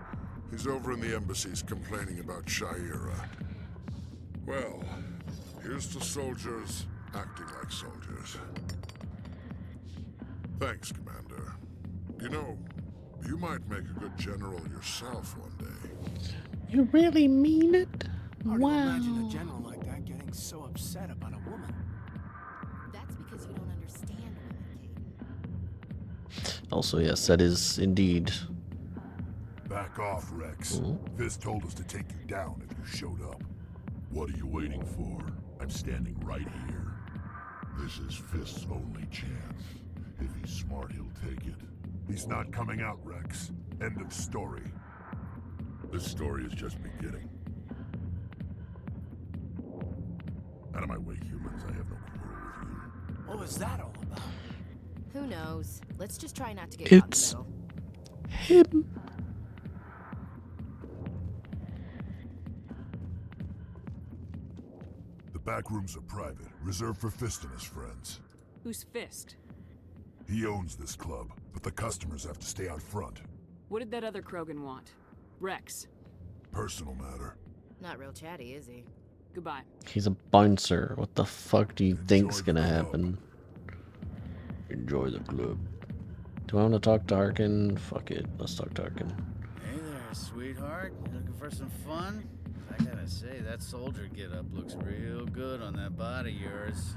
S4: He's over in the embassies complaining about Shaira. Well, here's to soldiers acting like soldiers. Thanks, Commander. You know, you might make a good general yourself one day.
S1: You really mean it?
S10: Hard to imagine a general like that getting so upset about a woman.
S11: That's because you don't understand women, Caden.
S1: Also, yes, that is indeed.
S6: Back off, Rex. Fist told us to take you down if you showed up. What are you waiting for? I'm standing right here.
S4: This is Fist's only chance. If he's smart, he'll take it.
S6: He's not coming out, Rex. End of story.
S4: This story is just beginning. Out of my way, humans. I have no quarrel with you.
S10: What was that all about?
S11: Who knows? Let's just try not to get
S1: It's
S11: caught in
S1: him.
S6: The back rooms are private, reserved for Fist and his friends.
S5: Who's Fist?
S6: He owns this club, but the customers have to stay out front.
S5: What did that other Krogan want? Rex.
S6: Personal matter.
S11: Not real chatty, is he?
S5: Goodbye.
S1: He's a bouncer. What the fuck do you think's gonna happen? Enjoy the club. Do I want to talk to Harkin? Fuck it. Let's talk to Harkin.
S22: Hey there, sweetheart. Looking for some fun? I gotta say, that soldier get-up looks real good on that body of yours.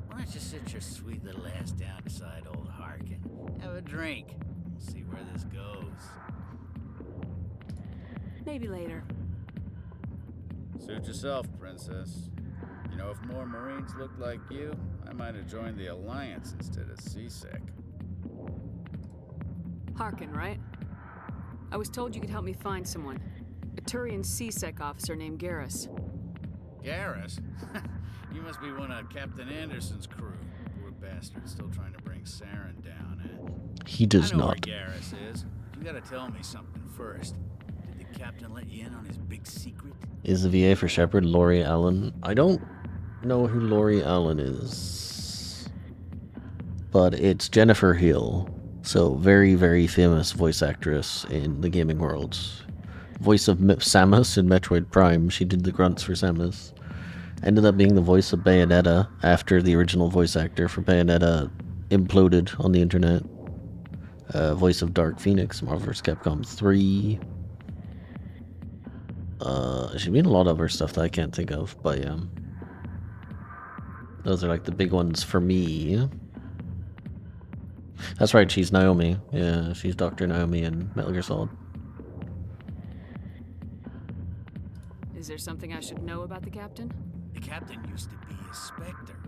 S22: Why don't you sit your sweet little ass down beside old Harkin? Have a drink. We'll see where this goes.
S5: Maybe later.
S22: Suit yourself, princess. You know, if more Marines looked like you, I might have joined the Alliance instead of CSEC.
S5: Harkin, right? I was told you could help me find someone. A Turian CSEC officer named Garrus.
S22: Garrus? You must be one of Captain Anderson's crew. Poor bastard, still trying to bring Saren down, eh?
S1: He does
S22: I know
S1: not.
S22: where Garrus is. You gotta tell me something first. Did the captain let you in on his big secret?
S1: Is the VA for Shepard Laurie Allen? I don't know who Laurie Allen is, but it's Jennifer Hill. So very, very famous voice actress in the gaming world. Voice of Samus in Metroid Prime. She did the grunts for Samus. Ended up being the voice of Bayonetta after the original voice actor for Bayonetta imploded on the internet. Voice of Dark Phoenix, Marvel vs. Capcom 3. She's been in a lot of her stuff that I can't think of, but yeah. Those are like the big ones for me. That's right, she's Naomi. Yeah, she's Dr. Naomi in Metal Gear Solid.
S5: Is there something I should know about the captain?
S10: The captain used to be a Spectre.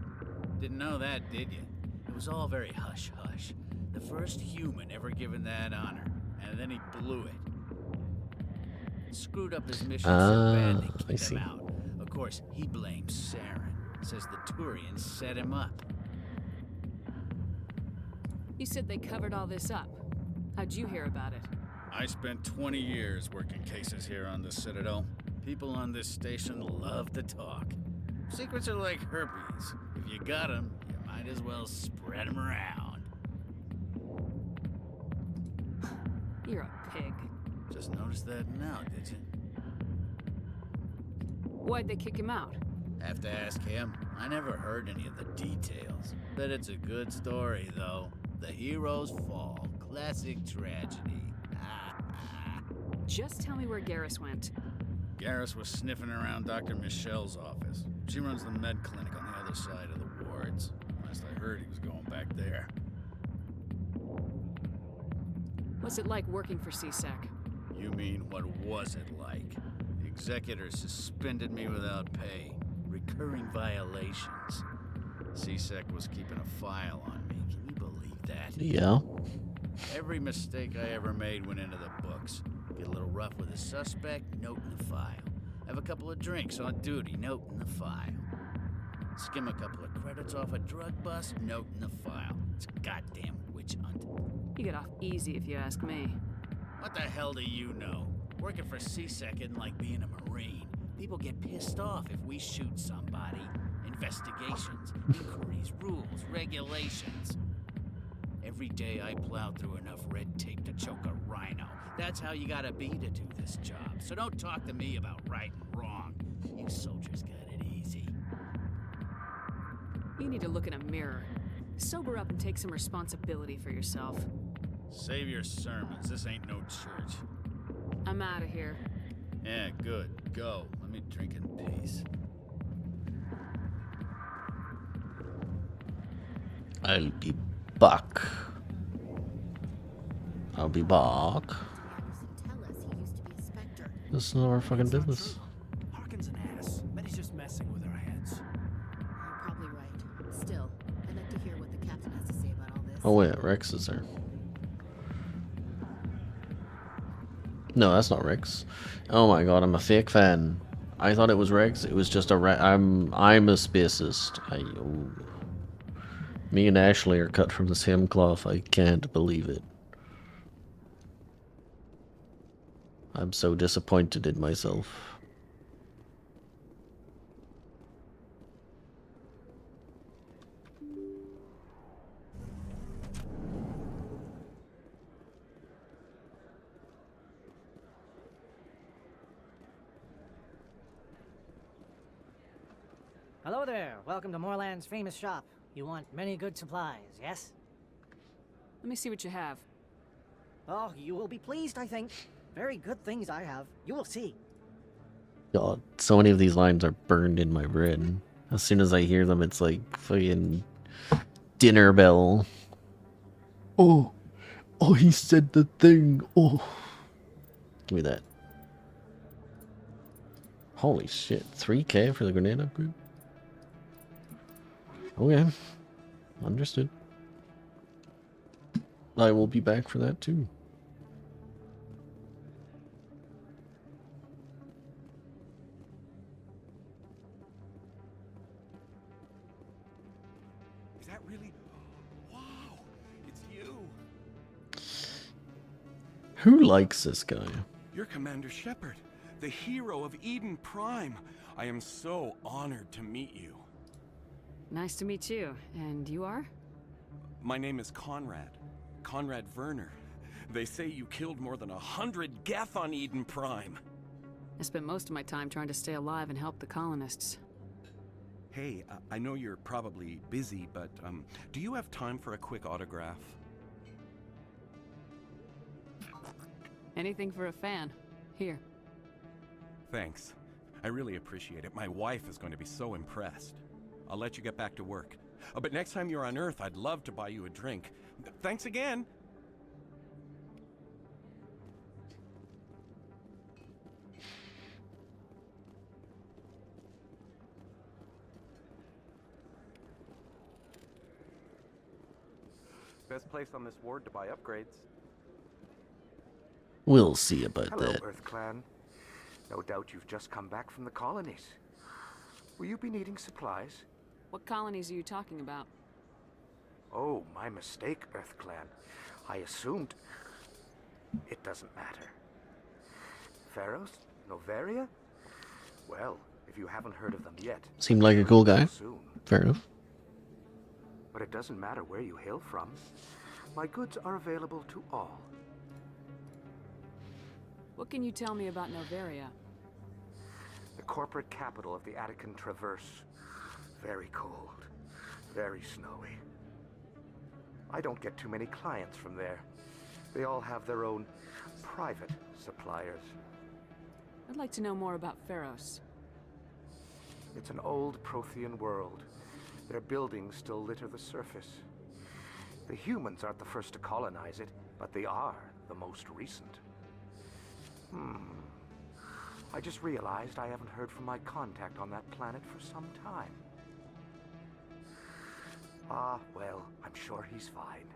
S10: Didn't know that, did you? It was all very hush-hush. The first human ever given that honor, and then he blew it. Screwed up his mission so bad they kicked him out. Of course, he blames Saren. Says the Turians set him up.
S5: You said they covered all this up. How'd you hear about it?
S10: I spent 20 years working cases here on the Citadel. People on this station love to talk. Secrets are like herpes. If you got them, you might as well spread them around.
S5: You're a pig.
S10: Just noticed that now, did you?
S5: Why'd they kick him out?
S10: Have to ask him. I never heard any of the details. Bet it's a good story, though. The hero's fall. Classic tragedy.
S5: Just tell me where Garrus went.
S10: Garrus was sniffing around Dr. Michelle's office. She runs the med clinic on the other side of the wards. Last I heard, he was going back there.
S5: What's it like working for CSEC?
S10: You mean, what was it like? The executors suspended me without pay. Recurring violations. CSEC was keeping a file on me. Can you believe that?
S1: Yeah.
S10: Every mistake I ever made went into the books. Get a little rough with a suspect, note in the file. Have a couple of drinks on duty, note in the file. Skim a couple of credits off a drug bust, note in the file. It's a goddamn witch hunt.
S5: You get off easy if you ask me.
S10: What the hell do you know? Working for CSEC isn't like being a Marine. People get pissed off if we shoot somebody. Investigations, inquiries, rules, regulations. Every day I plow through enough red tape to choke a rhino. That's how you gotta be to do this job. So don't talk to me about right and wrong. You soldiers got it easy.
S5: You need to look in a mirror. Sober up and take some responsibility for yourself.
S10: Save your sermons. This ain't no church.
S5: I'm out of here.
S10: Yeah, good. Go. Let me drink in peace.
S1: I'll be back. I'll be back. This is not our fucking business.
S10: Harkin's an ass. Bet he's just messing with our heads.
S11: You're probably right. Still, I'd like to hear what the captain has to say about all this.
S1: Oh wait, Rex is there. No, that's not Rex. Oh my god, I'm a fake fan. I thought it was Rex. It was just a I'm a spacist. Me and Ashley are cut from the same cloth. I can't believe it. I'm so disappointed in myself.
S8: Hello there. Welcome to Moorland's famous shop. You want many good supplies, yes?
S5: Let me see what you have.
S8: Oh, you will be pleased, I think. Very good things I have. You will see.
S1: God, so many of these lines are burned in my brain. As soon as I hear them, it's like fucking dinner bell. Oh, he said the thing. Oh, give me that. Holy shit, 3K for the grenade upgrade? Okay, understood. I will be back for that too.
S12: Is that really? Wow, it's you.
S1: Who likes this guy?
S12: You're Commander Shepard, the hero of Eden Prime. I am so honored to meet you.
S5: Nice to meet you. And you are?
S12: My name is Conrad. Conrad Werner. They say you killed more than 100 Geth on Eden Prime.
S5: I spent most of my time trying to stay alive and help the colonists.
S12: Hey, I know you're probably busy, but do you have time for a quick autograph?
S5: Anything for a fan. Here.
S9: Thanks. I really appreciate it. My wife is going to be so impressed. I'll let you get back to work. Oh, but next time you're on Earth, I'd love to buy you a drink. Thanks again. Best place on this ward to buy upgrades.
S1: We'll see about
S13: Hello,
S1: that.
S13: Earth Clan. No doubt you've just come back from the colonies. Will you be needing supplies?
S5: What colonies are you talking about?
S13: Oh, my mistake, Earth Clan. I assumed... It doesn't matter. Pharos? Noveria? Well, if you haven't heard of them yet...
S1: Seemed like a cool guy.
S13: Soon.
S1: Fair enough.
S13: But it doesn't matter where you hail from. My goods are available to all.
S5: What can you tell me about Noveria?
S13: The corporate capital of the Attican Traverse. Very cold. Very snowy. I don't get too many clients from there. They all have their own private suppliers.
S5: I'd like to know more about Pharos.
S13: It's an old Prothean world. Their buildings still litter the surface. The humans aren't the first to colonize it, but they are the most recent. I just realized I haven't heard from my contact on that planet for some time. Ah, well, I'm sure he's fine.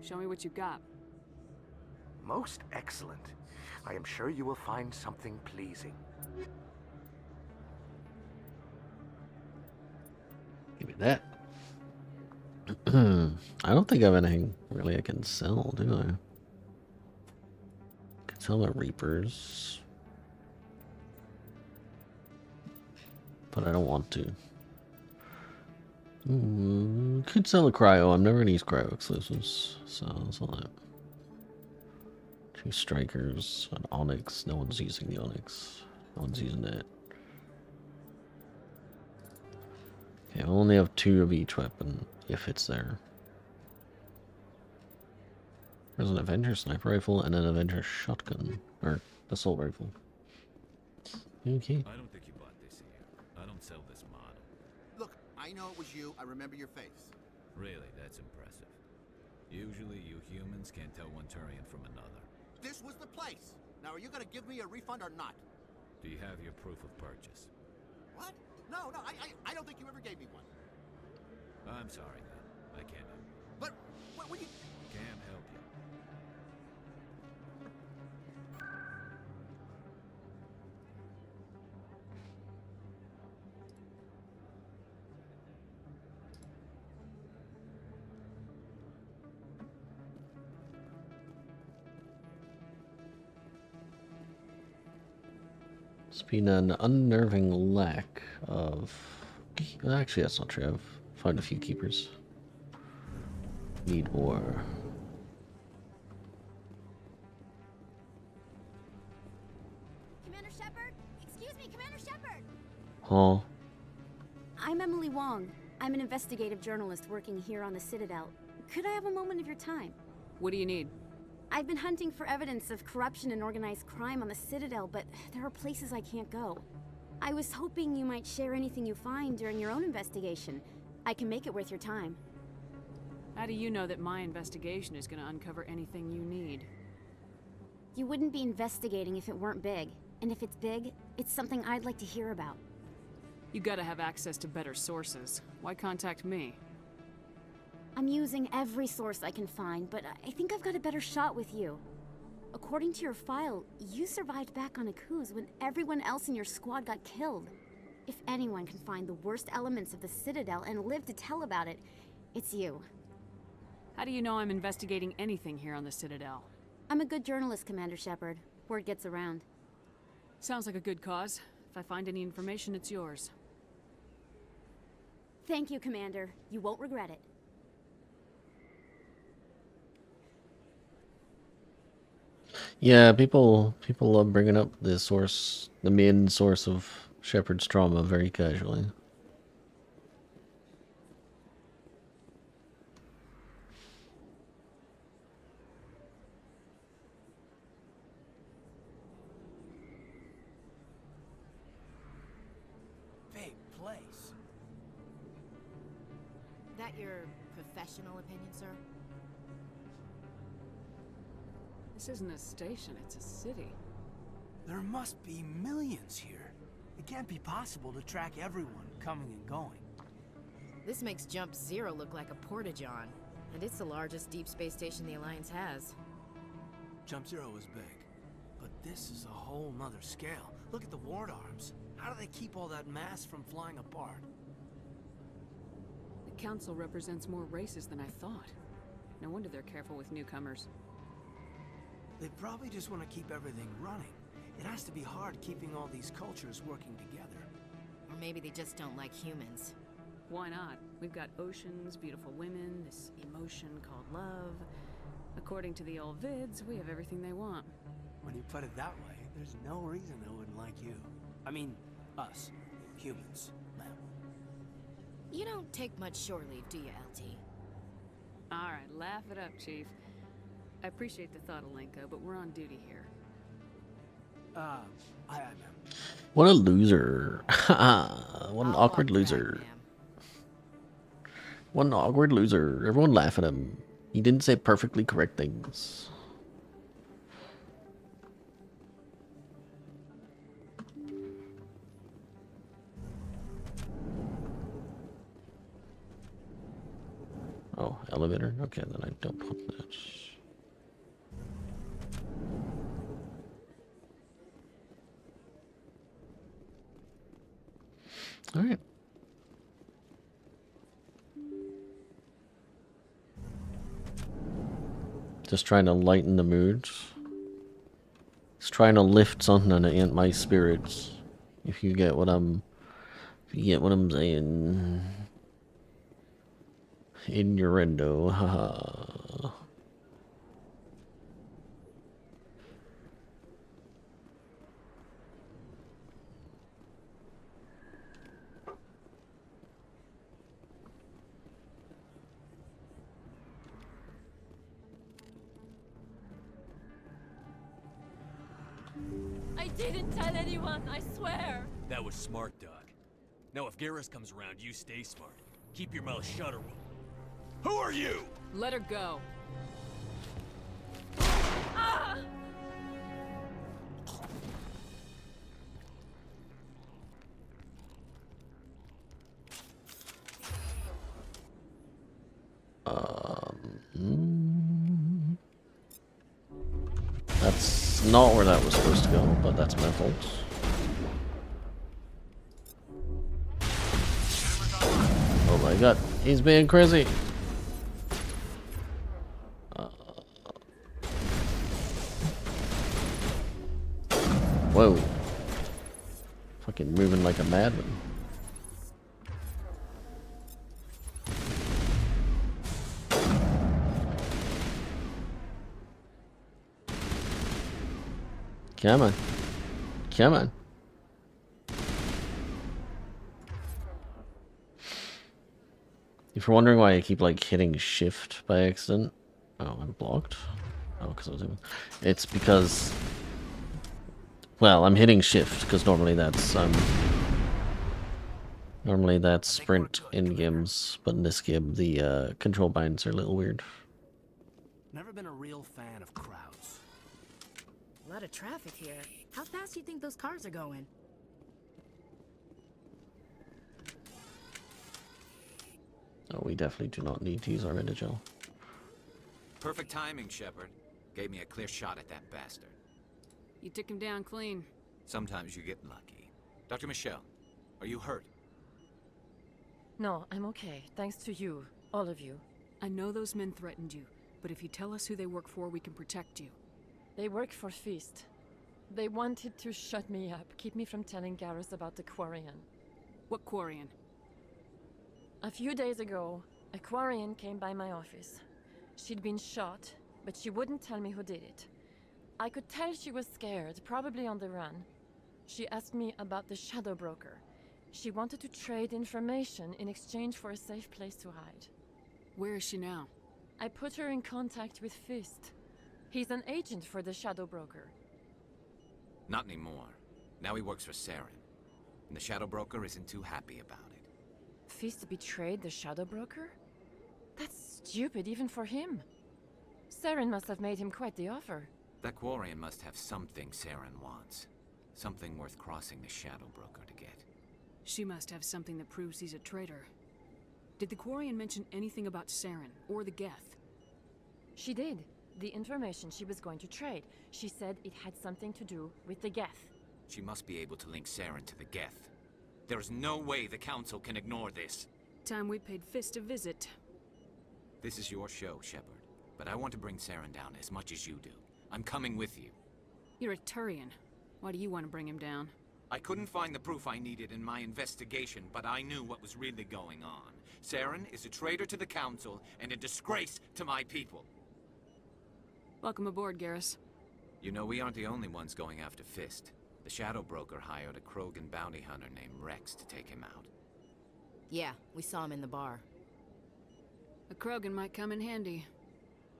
S5: Show me what you've got.
S13: Most excellent. I am sure you will find something pleasing.
S1: Give me that. I don't think I have anything really I can sell, do I? Can sell the Reapers. But I don't want to. Could sell a cryo. I'm never gonna use cryo exclusives, so I'll sell that. 2 strikers, an onyx. No one's using the onyx. No one's using it. Okay, I'll only have 2 of each weapon if it's there. There's an Avenger sniper rifle and an Avenger shotgun or assault rifle. Okay.
S23: I don't think you bought this here. I don't sell this model.
S24: Look, I know it was you. I remember your face.
S23: Really, that's impressive. Usually you humans can't tell one Turian from another.
S24: This was the place. Now, are you going to give me a refund or not?
S23: Do you have your proof of purchase?
S24: What? No, I don't think you ever gave me one.
S23: I'm sorry, then. I can't help you.
S24: But, what would you...
S23: Can't help you.
S1: It's been an unnerving lack of... Actually, that's not true. I've found a few keepers. Need more.
S2: Commander Shepard? Excuse me, Commander Shepard!
S1: Huh?
S2: I'm Emily Wong. I'm an investigative journalist working here on the Citadel. Could I have a moment of your time?
S5: What do you need?
S2: I've been hunting for evidence of corruption and organized crime on the Citadel, but there are places I can't go. I was hoping you might share anything you find during your own investigation. I can make it worth your time.
S5: How do you know that my investigation is going to uncover anything you need?
S2: You wouldn't be investigating if it weren't big. And if it's big, it's something I'd like to hear about.
S5: You gotta have access to better sources. Why contact me?
S2: I'm using every source I can find, but I think I've got a better shot with you. According to your file, you survived back on Akuz when everyone else in your squad got killed. If anyone can find the worst elements of the Citadel and live to tell about it, it's you.
S5: How do you know I'm investigating anything here on the Citadel?
S2: I'm a good journalist, Commander Shepard. Word gets around.
S5: Sounds like a good cause. If I find any information, it's yours.
S2: Thank you, Commander. You won't regret it.
S1: Yeah, people love bringing up the main source of Shepard's trauma very casually.
S11: that your professional opinion, sir?
S5: This isn't a station, it's a city.
S3: There must be millions here. It can't be possible to track everyone coming and going.
S11: This makes Jump Zero look like a porta-john, and it's the largest deep space station the Alliance has.
S3: Jump Zero is big, but this is a whole nother scale. Look at the ward arms. How do they keep all that mass from flying apart?
S5: The Council represents more races than I thought. No wonder they're careful with newcomers.
S3: They probably just want to keep everything running. It has to be hard keeping all these cultures working together.
S11: Or maybe they just don't like humans.
S5: Why not? We've got oceans, beautiful women, this emotion called love. According to the old vids, we have everything they want.
S3: When you put it that way, there's no reason they wouldn't like you. I mean, us, humans, them.
S11: You don't take much shore leave, do you, LT?
S5: Alright, laugh it up, Chief. I appreciate the thought, Alenko, but we're on duty here.
S3: I am.
S1: What a loser. What an awkward loser. What an awkward loser. Everyone laugh at him. He didn't say perfectly correct things. Oh, elevator? Okay, then I don't want that. Alright. Just trying to lighten the mood. Just trying to lift something in my spirits. If you get what I'm saying. Innuendo, haha.
S15: I didn't tell anyone, I swear.
S17: That was smart, Doc. Now if Garrus comes around, you stay smart. Keep your mouth shut or we'll... Who are you?
S5: Let her go.
S15: Ah!
S1: That's not where that was supposed to go, but that's my fault. Oh my god, he's being crazy. Whoa. Fucking moving like a madman. Come on. Come on. If you're wondering why I keep like hitting shift by accident. Oh, I'm blocked. Oh, because I was able. It's because, well, I'm hitting shift because normally that's sprint in games, but in this game the control binds are a little weird.
S3: Never been a real fan of crowds.
S11: A lot of traffic here. How fast do you think those cars are going?
S1: Oh, we definitely do not need to use our Medigel.
S14: Perfect timing, Shepard. Gave me a clear shot at that bastard.
S5: You took him down clean.
S14: Sometimes you get lucky. Dr. Michelle, are you hurt?
S15: No, I'm okay. Thanks to you. All of you.
S5: I know those men threatened you, but if you tell us who they work for, we can protect you.
S15: They work for Feast. They wanted to shut me up, keep me from telling Garrus about the Quarian.
S5: What Quarian?
S15: A few days ago, a Quarian came by my office. She'd been shot, but she wouldn't tell me who did it. I could tell she was scared, probably on the run. She asked me about the Shadow Broker. She wanted to trade information in exchange for a safe place to hide.
S5: Where is she now?
S15: I put her in contact with Fist. He's an agent for the Shadow Broker.
S14: Not anymore. Now he works for Saren. And the Shadow Broker isn't too happy about it.
S15: Fist betrayed the Shadow Broker? That's stupid even for him. Saren must have made him quite the offer.
S14: That Quarian must have something Saren wants. Something worth crossing the Shadow Broker to get.
S5: She must have something that proves he's a traitor. Did the Quarian mention anything about Saren or the Geth?
S15: She did. The information she was going to trade. She said it had something to do with the Geth.
S14: She must be able to link Saren to the Geth. There's no way the Council can ignore this.
S5: Time we paid Fist a visit.
S14: This is your show, Shepard. But I want to bring Saren down as much as you do. I'm coming with you.
S5: You're a Turian. Why do you want to bring him down?
S14: I couldn't find the proof I needed in my investigation, but I knew what was really going on. Saren is a traitor to the Council and a disgrace to my people.
S5: Welcome aboard, Garrus.
S14: You know, we aren't the only ones going after Fist. The Shadow Broker hired a Krogan bounty hunter named Rex to take him out.
S11: Yeah, we saw him in the bar.
S5: A Krogan might come in handy.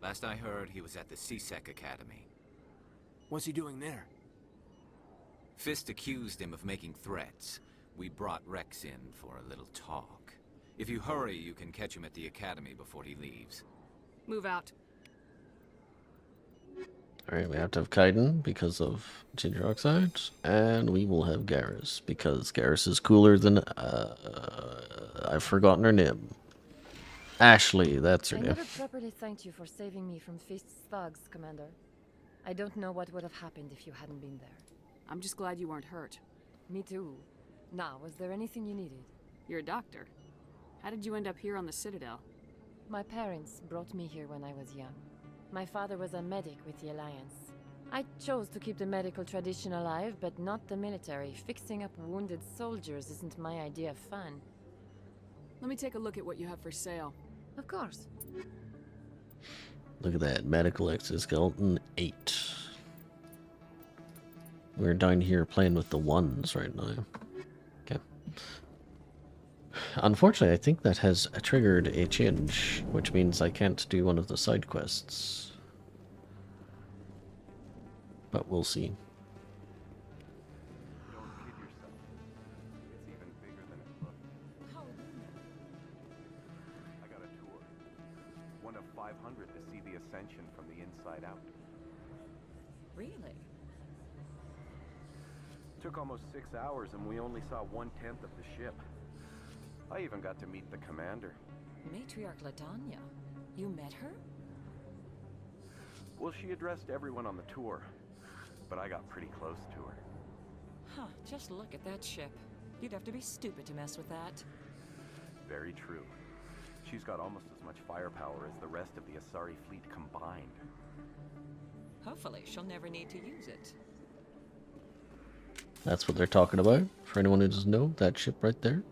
S14: Last I heard, he was at the C-Sec Academy.
S3: What's he doing there?
S14: Fist accused him of making threats. We brought Rex in for a little talk. If you hurry, you can catch him at the Academy before he leaves.
S5: Move out.
S1: Alright, we have to have Kaiden because of ginger oxide, and we will have Garrus because Garrus is cooler than I've forgotten her name. Ashley, that's her
S15: I
S1: name.
S15: never properly thanked you for saving me from Fist's thugs, Commander. I don't know what would have happened if you hadn't been there.
S5: I'm just glad you weren't hurt.
S15: Me too. Now, was there anything you needed?
S5: You're a doctor. How did you end up here on the Citadel?
S15: My parents brought me here when I was young. My father was a medic with the Alliance. I chose to keep the medical tradition alive, but not the military. Fixing up wounded soldiers isn't my idea of fun.
S5: Let me take a look at what you have for sale.
S15: Of course.
S1: Look at that, medical exoskeleton 8. We're down here playing with the ones right now. Okay. Unfortunately, I think that has triggered a change, which means I can't do one of the side quests. But we'll see.
S13: Don't kid yourself. It's even bigger than it looks.
S15: How would you know?
S13: I got a tour. One of 500 to see the Ascension from the inside out.
S15: Really?
S13: Took almost 6 hours and we only saw 1/10 of the ship. I even got to meet the commander.
S15: Matriarch Latanya. You met her?
S13: Well, she addressed everyone on the tour, but I got pretty close to her.
S18: Huh, just look at that ship. You'd have to be stupid to mess with that.
S13: Very true. She's got almost as much firepower as the rest of the Asari fleet combined.
S18: Hopefully, she'll never need to use it.
S1: That's what they're talking about. For anyone who doesn't know, that ship right there.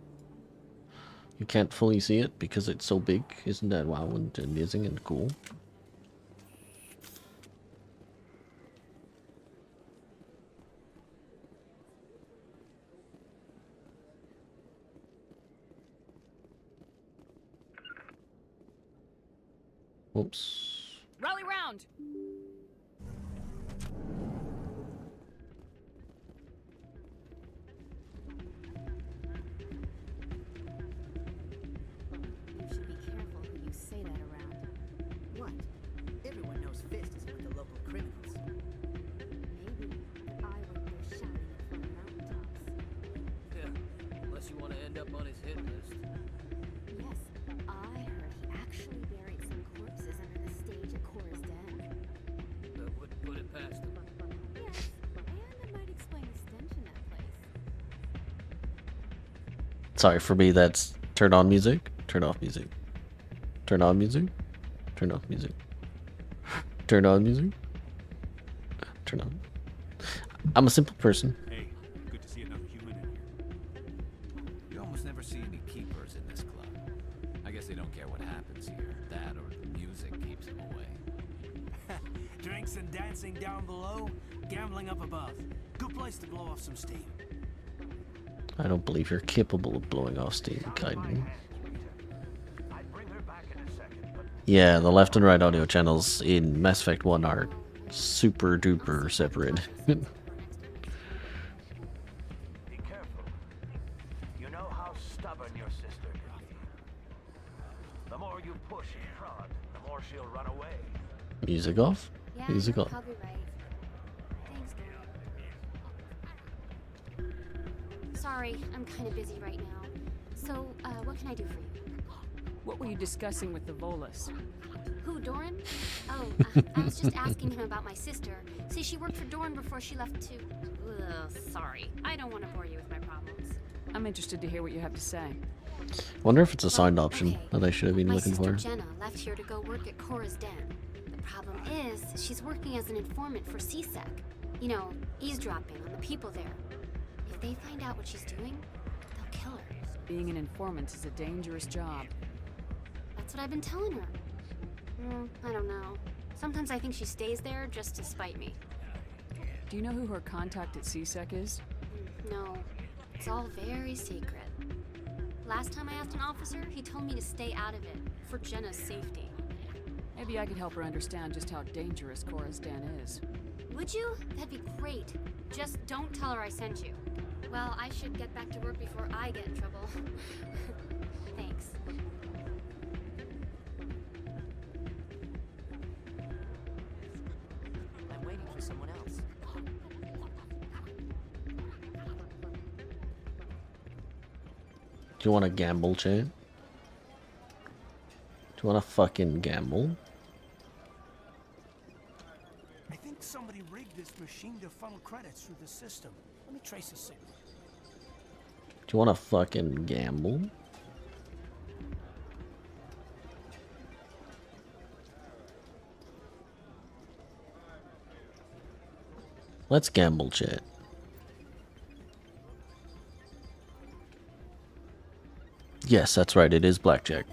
S1: You can't fully see it because it's so big. Isn't that wow and amazing and cool? Whoops.
S5: Rally round!
S2: You should be careful who you say that around.
S8: What? Everyone knows Fist is with the local criminals.
S2: Maybe I went there shouting it from the mountaintops.
S19: Yeah, unless you want to end up on his hit list.
S2: Yes, I heard he actually buried some corpses under the stage at Cora's Den.
S19: That wouldn't put it past him.
S2: Yes, and it might explain the stench in that place.
S1: Sorry, for me that's turn on music, turn off music. Turn on music, turn off music. Turn on music, turn on. I'm a simple person.
S17: Hey, good to see another human in here.
S14: You almost never see any keepers in this club. I guess they don't care what happens here. That or the music keeps them away.
S3: Drinks and dancing down below, gambling up above. Good place to blow off some steam.
S1: I don't believe you're capable of blowing off steam, Kaiden. Yeah, the left and right audio channels in Mass Effect 1 are super duper separate.
S20: Be careful. You know how stubborn your sister can be. The more you push
S12: away.
S1: Music off?
S2: Yeah,
S1: Music
S2: you're
S1: on.
S2: probably right. Thanks, Gary. Sorry, I'm kind of busy right now. So, what can I do for you?
S5: What were you discussing with the Volus?
S2: Who, Doran? Oh, I was just asking him about my sister. See, she worked for Doran before she left to... Ugh, sorry. I don't want to bore you with my problems.
S5: I'm interested to hear what you have to say.
S1: Wonder if it's a signed option that I should have been
S2: My
S1: looking
S2: sister
S1: for.
S2: Jenna left here to go work at Cora's Den. The problem is, she's working as an informant for CSEC. You know, eavesdropping on the people there. If they find out what she's doing, they'll kill her.
S5: Being an informant is a dangerous job.
S2: That's what I've been telling her. I don't know. Sometimes I think she stays there just to spite me.
S5: Do you know who her contact at CSEC is?
S2: No, it's all very secret. Last time I asked an officer, he told me to stay out of it, for Jenna's safety.
S5: Maybe I could help her understand just how dangerous Cora's Den is.
S2: Would you? That'd be great. Just don't tell her I sent you. Well, I should get back to work before I get in trouble. Thanks.
S18: I'm waiting for someone else.
S1: Do you want to gamble, Chan? Do you want to fucking gamble?
S3: I think somebody rigged this machine to funnel credits through the system. Let me trace the signal.
S1: Do you want to fucking gamble? Let's gamble, chat. Yes, that's right. It is blackjack.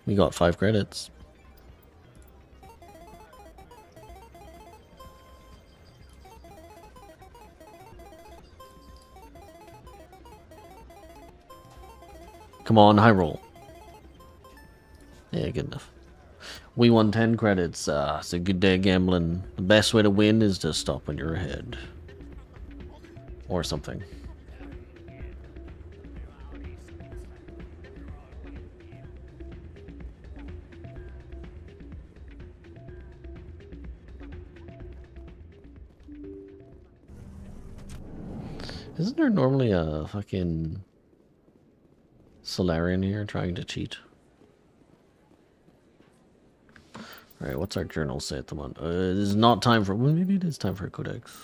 S1: We got 5 credits. Come on, high roll. Yeah, good enough. We won 10 credits. It's a good day gambling. The best way to win is to stop when you're ahead. Or something. Isn't there normally a fucking Solarian here trying to cheat? Alright, what's our journal say at the moment? It is not time for... Well, maybe it is time for a codex.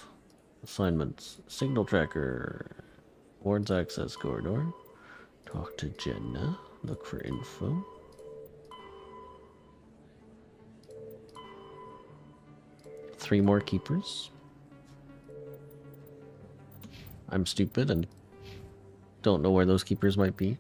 S1: Assignments. Signal tracker. Wards access corridor. Talk to Jenna. Look for info. Three more keepers. I'm stupid and don't know where those keepers might be.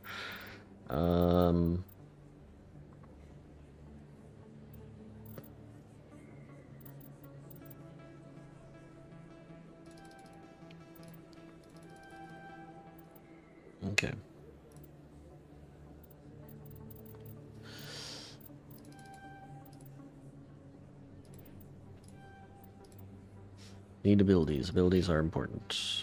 S1: Okay. Need abilities. Abilities are important.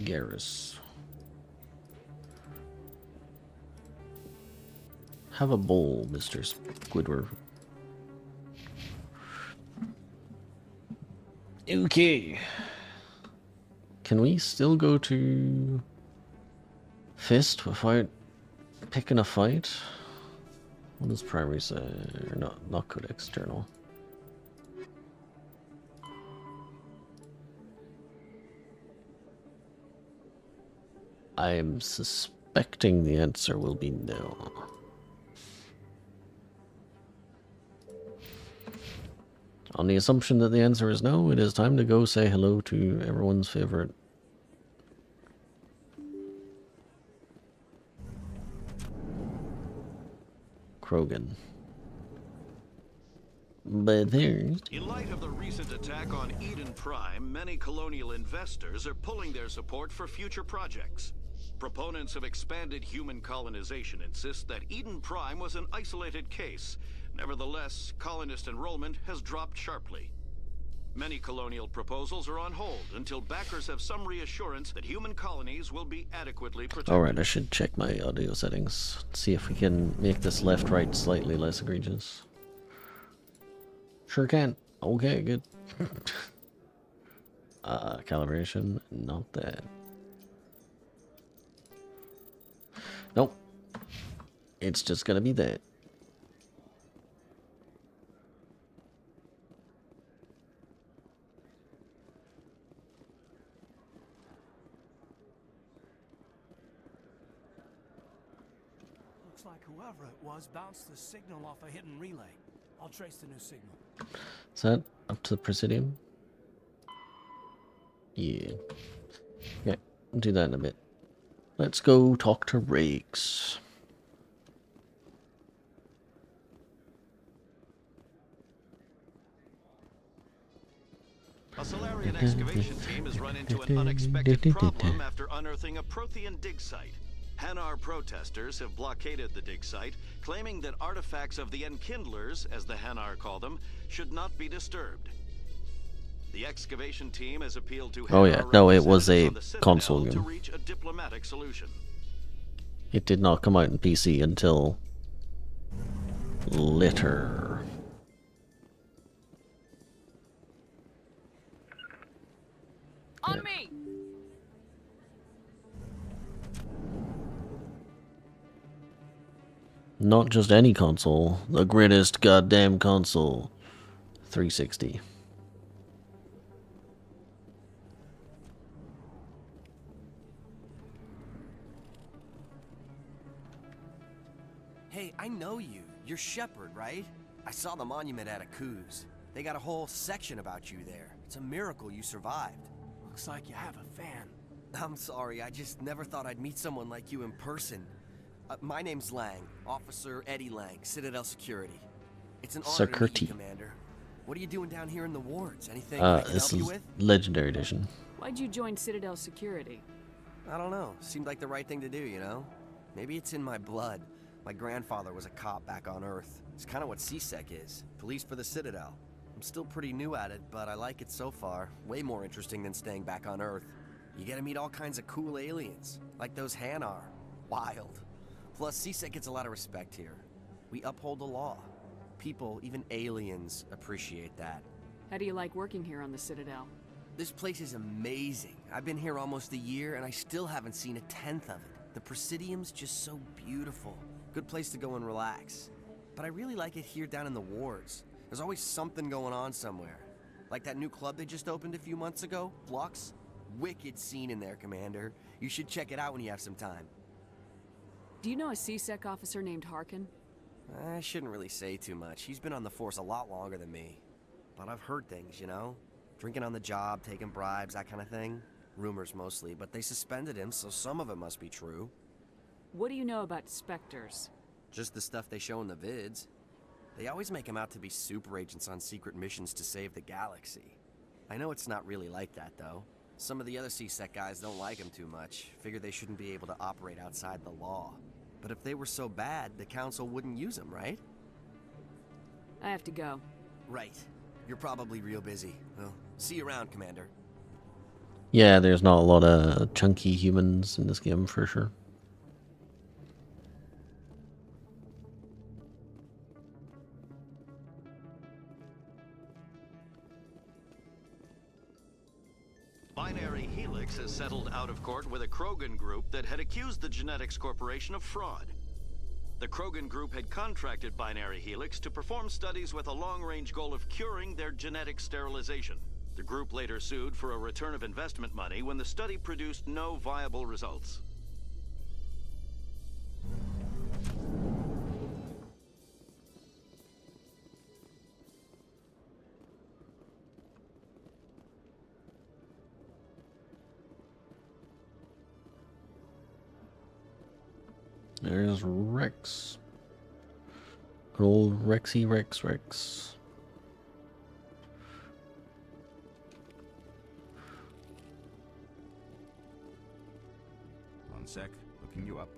S1: Garrus. Have a bowl, Mr. Squidward. Okay. Can we still go to Fist without picking a fight? What does primary say? Or not codex journal. I am suspecting the answer will be no. On the assumption that the answer is no, it is time to go say hello to everyone's favorite Krogan. But there's...
S7: In light of the recent attack on Eden Prime, many colonial investors are pulling their support for future projects. Proponents of expanded human colonization insist that Eden Prime was an isolated case. Nevertheless, colonist enrollment has dropped sharply. Many colonial proposals are on hold until backers have some reassurance that human colonies will be adequately protected.
S1: Alright, I should check my audio settings. See if we can make this left-right slightly less egregious. Sure can. Okay, good. Calibration, not that. Nope. It's just gonna be that.
S3: Looks like whoever it was bounced the signal off a hidden relay. I'll trace the new signal.
S1: Is that up to the Presidium? Yeah. Okay, we'll do that in a bit. Let's go talk to Riggs.
S7: A Solarian excavation team has run into an unexpected problem after unearthing a Prothean dig site. Hanar protesters have blockaded the dig site, claiming that artifacts of the Enkindlers, as the Hanar call them, should not be disturbed. The excavation team has appealed to
S1: Oh yeah, no, it was a
S7: on the Citadel
S1: console
S7: to
S1: game.
S7: reach a diplomatic solution.
S1: It did not come out in PC until later.
S5: On me!
S1: Not just any console, the greatest goddamn console. 360.
S16: Hey, I know you. You're Shepard, right? I saw the monument at Aku's. They got a whole section about you there. It's a miracle you survived.
S3: Looks like you have a fan.
S16: I'm sorry, I just never thought I'd meet someone like you in person. My name's Lang, Officer Eddie Lang, Citadel Security. It's an honor to meet you, Commander. What are you doing down here in the wards? Anything I can
S1: This
S16: help you
S1: is
S16: with?
S1: Legendary Edition.
S5: Why'd you join Citadel Security?
S16: I don't know. Seemed like the right thing to do, you know? Maybe it's in my blood. My grandfather was a cop back on Earth. It's kind of what CSEC is. Police for the Citadel. I'm still pretty new at it, but I like it so far. Way more interesting than staying back on Earth. You get to meet all kinds of cool aliens, like those Hanar. Wild. Plus, CSEC gets a lot of respect here. We uphold the law. People, even aliens, appreciate that.
S5: How do you like working here on the Citadel?
S16: This place is amazing. I've been here almost a year, and I still haven't seen a tenth of it. The Presidium's just so beautiful. Good place to go and relax. But I really like it here down in the wards. There's always something going on somewhere. Like that new club they just opened a few months ago, Flux. Wicked scene in there, Commander. You should check it out when you have some time.
S5: Do you know a CSEC officer named Harkin?
S16: I shouldn't really say too much. He's been on the force a lot longer than me. But I've heard things, you know? Drinking on the job, taking bribes, that kind of thing. Rumors mostly, but they suspended him, so some of it must be true.
S5: What do you know about Spectres?
S16: Just the stuff they show in the vids. They always make him out to be super agents on secret missions to save the galaxy. I know it's not really like that, though. Some of the other CSEC guys don't like him too much. Figure they shouldn't be able to operate outside the law. But if they were so bad, the Council wouldn't use them, right?
S5: I have to go.
S16: Right. You're probably real busy. Well, see you around, Commander.
S1: Yeah, there's not a lot of chunky humans in this game for sure.
S7: Binary Helix has settled out of court with a Krogan group that had accused the Genetics Corporation of fraud. The Krogan group had contracted Binary Helix to perform studies with a long-range goal of curing their genetic sterilization. The group later sued for a return of investment money when the study produced no viable results.
S1: There's Rex. Good old Rexy Rex.
S4: sec. Looking you up.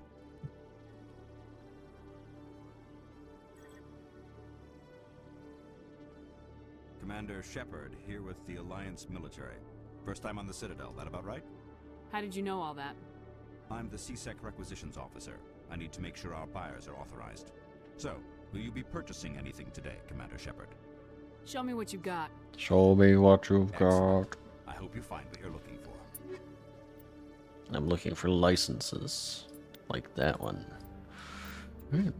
S4: Commander Shepard, here with the Alliance military. First time on the Citadel, that about right?
S5: How did you know all that?
S4: I'm the CSEC requisitions officer. I need to make sure our buyers are authorized. So, will you be purchasing anything today, Commander Shepard?
S5: Show me what you got.
S1: Show me what you've
S4: Excellent.
S1: got.
S4: I hope you find what you're looking for.
S1: I'm looking for licenses. Like that one. Hmm.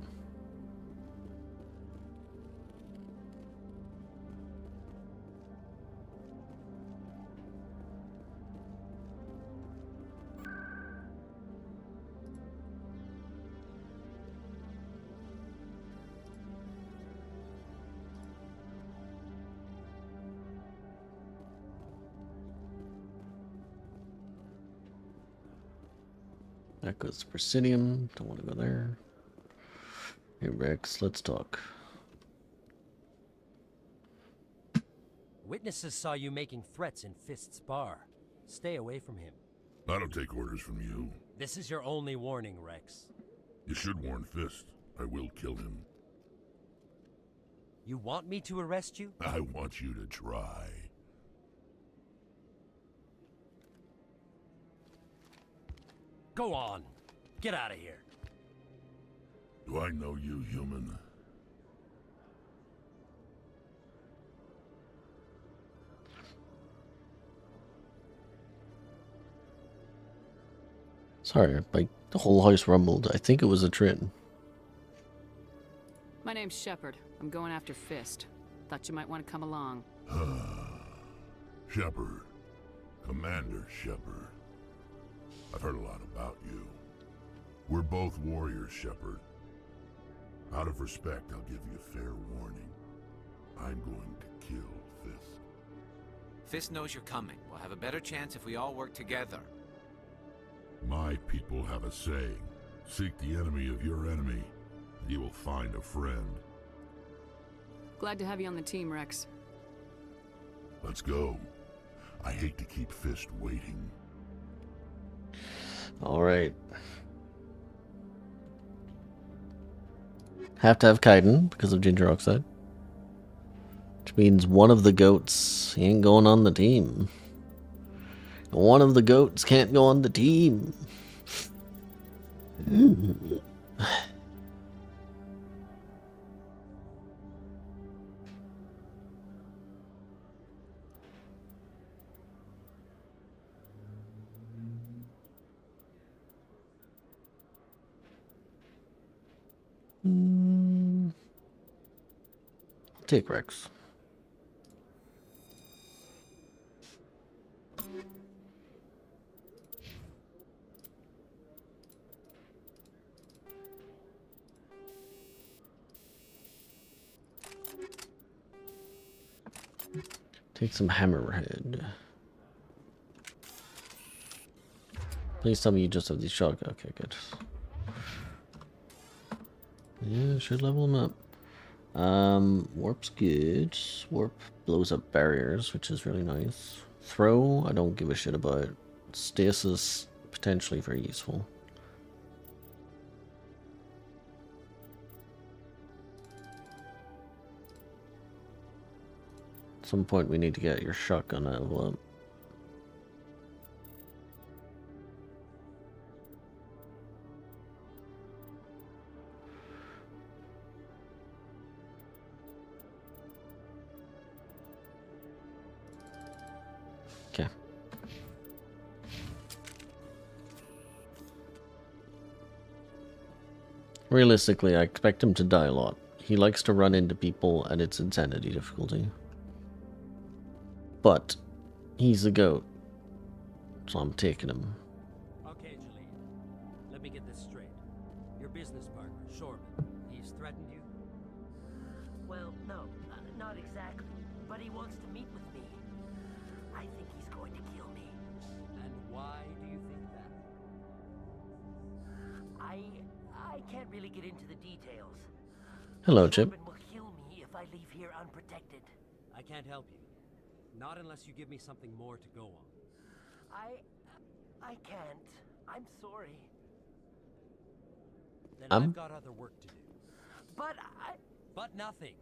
S1: That goes to Presidium. Don't want to go there. Hey Rex, let's talk.
S6: Witnesses saw you making threats in Fist's bar. Stay away from him.
S20: I don't take orders from you.
S6: This is your only warning, Rex.
S20: You should warn Fist. I will kill him.
S6: You want me to arrest you?
S20: I want you to try.
S6: Go on. Get out of here.
S20: Do I know you, human?
S1: Sorry, like the whole house rumbled. I think it was a train.
S5: My name's Shepard. I'm going after Fist. Thought you might want to come along.
S20: Shepard. Commander Shepard. I've heard a lot about you. We're both warriors, Shepard. Out of respect, I'll give you a fair warning. I'm going to kill Fist.
S14: Fist knows you're coming. We'll have a better chance if we all work together.
S20: My people have a saying. Seek the enemy of your enemy, and you will find a friend.
S5: Glad to have you on the team, Rex.
S20: Let's go. I hate to keep Fist waiting.
S1: Alright. Have to have Kaiden because of ginger oxide. Which means one of the goats ain't going on the team. One of the goats can't go on the team. Take Rex. Take some hammerhead. Please tell me you just have these shotgun. Okay, good. Yeah, should level them up. Warp's good. Warp blows up barriers, which is really nice. Throw, I don't give a shit about. Stasis, potentially very useful. At some point we need to get your shotgun level up. Okay. Realistically, I expect him to die a lot. He likes to run into people and it's insanity difficulty. But he's a goat, so I'm taking him.
S6: Okay, Julie. Let me get this straight. Your business partner, Shorman, he's threatened you?
S21: Well, no, not exactly. But he wants to meet with me. I think he's going to kill me.
S6: And why do you think that?
S21: I can't really get into the details.
S1: Hello, Chip.
S21: Shorman will kill me if I leave here unprotected.
S6: I can't help you. Not unless you give me something more to go on.
S21: I can't. I'm sorry.
S6: Then
S1: I'm-
S6: I've got other work to do.
S21: But I...
S6: But nothing.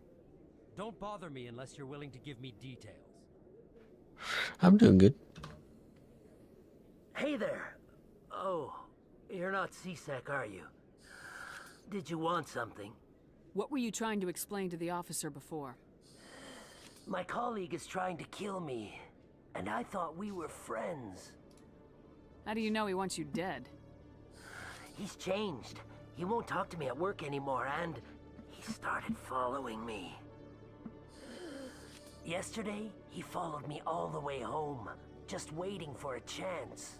S6: Don't bother me unless you're willing to give me details.
S1: I'm doing good.
S21: Hey there. Oh, you're not C-Sec, are you? Did you want something?
S5: What were you trying to explain to the officer before?
S21: My colleague is trying to kill me, and I thought we were friends.
S5: How do you know he wants you dead?
S21: He's changed. He won't talk to me at work anymore, and he started following me. Yesterday, he followed me all the way home, just waiting for a chance.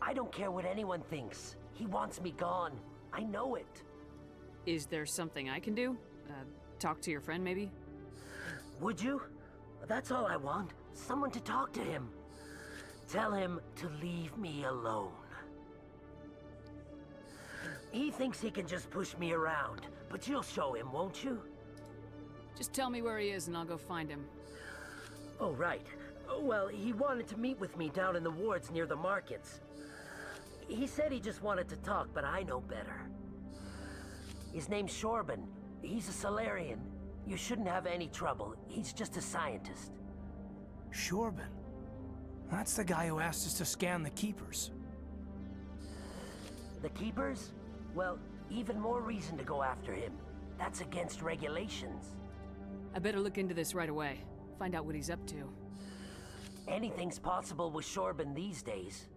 S21: I don't care what anyone thinks. He wants me gone. I know it.
S5: Is there something I can do? Talk to your friend, maybe?
S21: Would you? That's all I want. Someone to talk to him. Tell him to leave me alone. He thinks he can just push me around, but you'll show him, won't you?
S5: Just tell me where he is and I'll go find him.
S21: Oh, right. Well, he wanted to meet with me down in the wards near the markets. He said he just wanted to talk, but I know better. His name's Shorban. He's a Solarian. You shouldn't have any trouble. He's just a scientist.
S3: Shorban? That's the guy who asked us to scan the Keepers.
S21: The Keepers? Well, even more reason to go after him. That's against regulations.
S5: I better look into this right away. Find out what he's up to.
S21: Anything's possible with Shorban these days.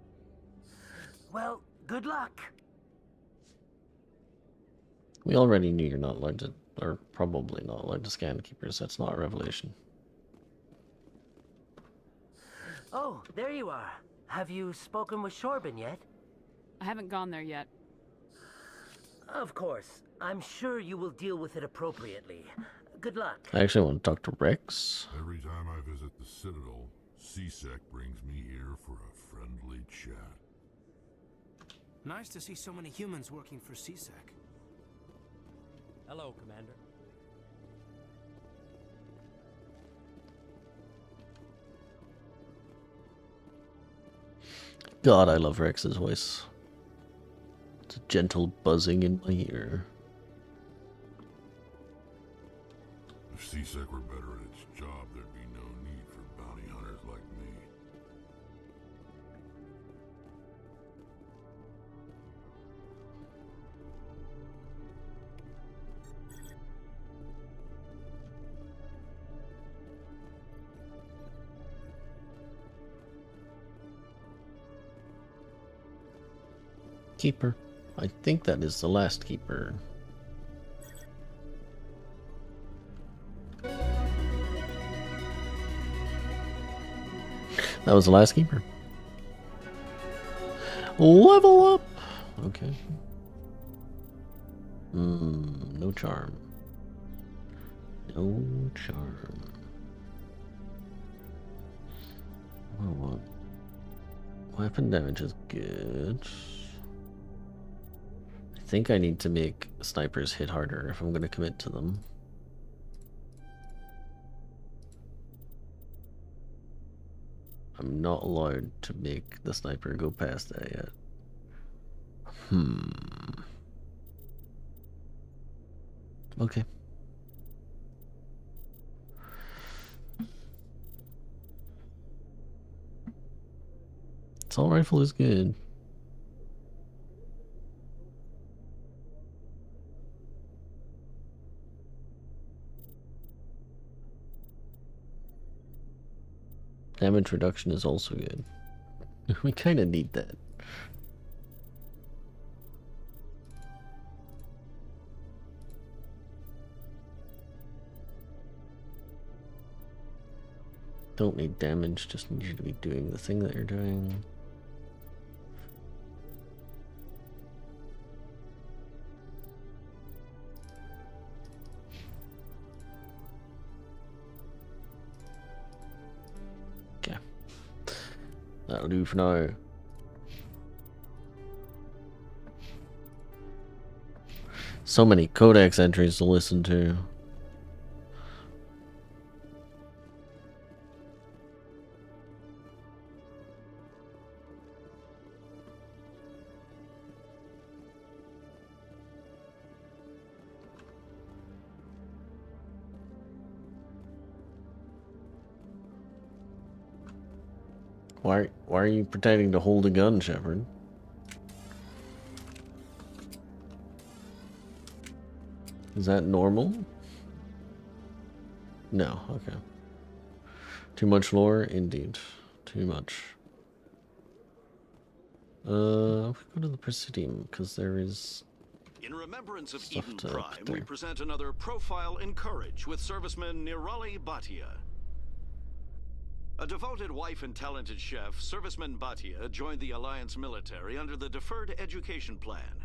S21: Well, good luck.
S1: We already knew you're not allowed to, or probably not allowed to scan keepers. That's not a revelation.
S21: Oh, there you are. Have you spoken with Shorban yet?
S5: I haven't gone there yet.
S21: Of course. I'm sure you will deal with it appropriately. Good luck.
S1: I actually want to talk to Rex.
S20: Every time I visit the Citadel, C-Sec brings me here for a friendly chat.
S3: Nice to see so many humans working for C-Sec.
S6: Hello, Commander.
S1: God, I love Rex's voice. It's a gentle buzzing in my ear.
S20: If C-Sec were better at its job, there'd be no need for bounty hunters like me.
S1: Keeper. I think that is the last keeper. That was the last keeper. Level up! Okay. No charm. No charm. What do I want? Weapon damage is good. I think I need to make snipers hit harder if I'm going to commit to them. I'm not allowed to make the sniper go past that yet. Okay. Assault rifle is good. Damage reduction is also good. We kind of need that. Don't need damage, just need you to be doing the thing that you're doing. That'll do for now. So many codex entries to listen to. Why are you pretending to hold a gun, Shepard? Is that normal? No, okay. Too much lore? Indeed. Too much. Go to the Presidium, because there is...
S7: In remembrance of
S1: stuff
S7: Eden
S1: to
S7: Prime,
S1: put
S7: we
S1: there.
S7: present another profile in courage with serviceman Nirali Bhatia. A devoted wife and talented chef, serviceman Bhatia joined the Alliance military under the Deferred Education Plan.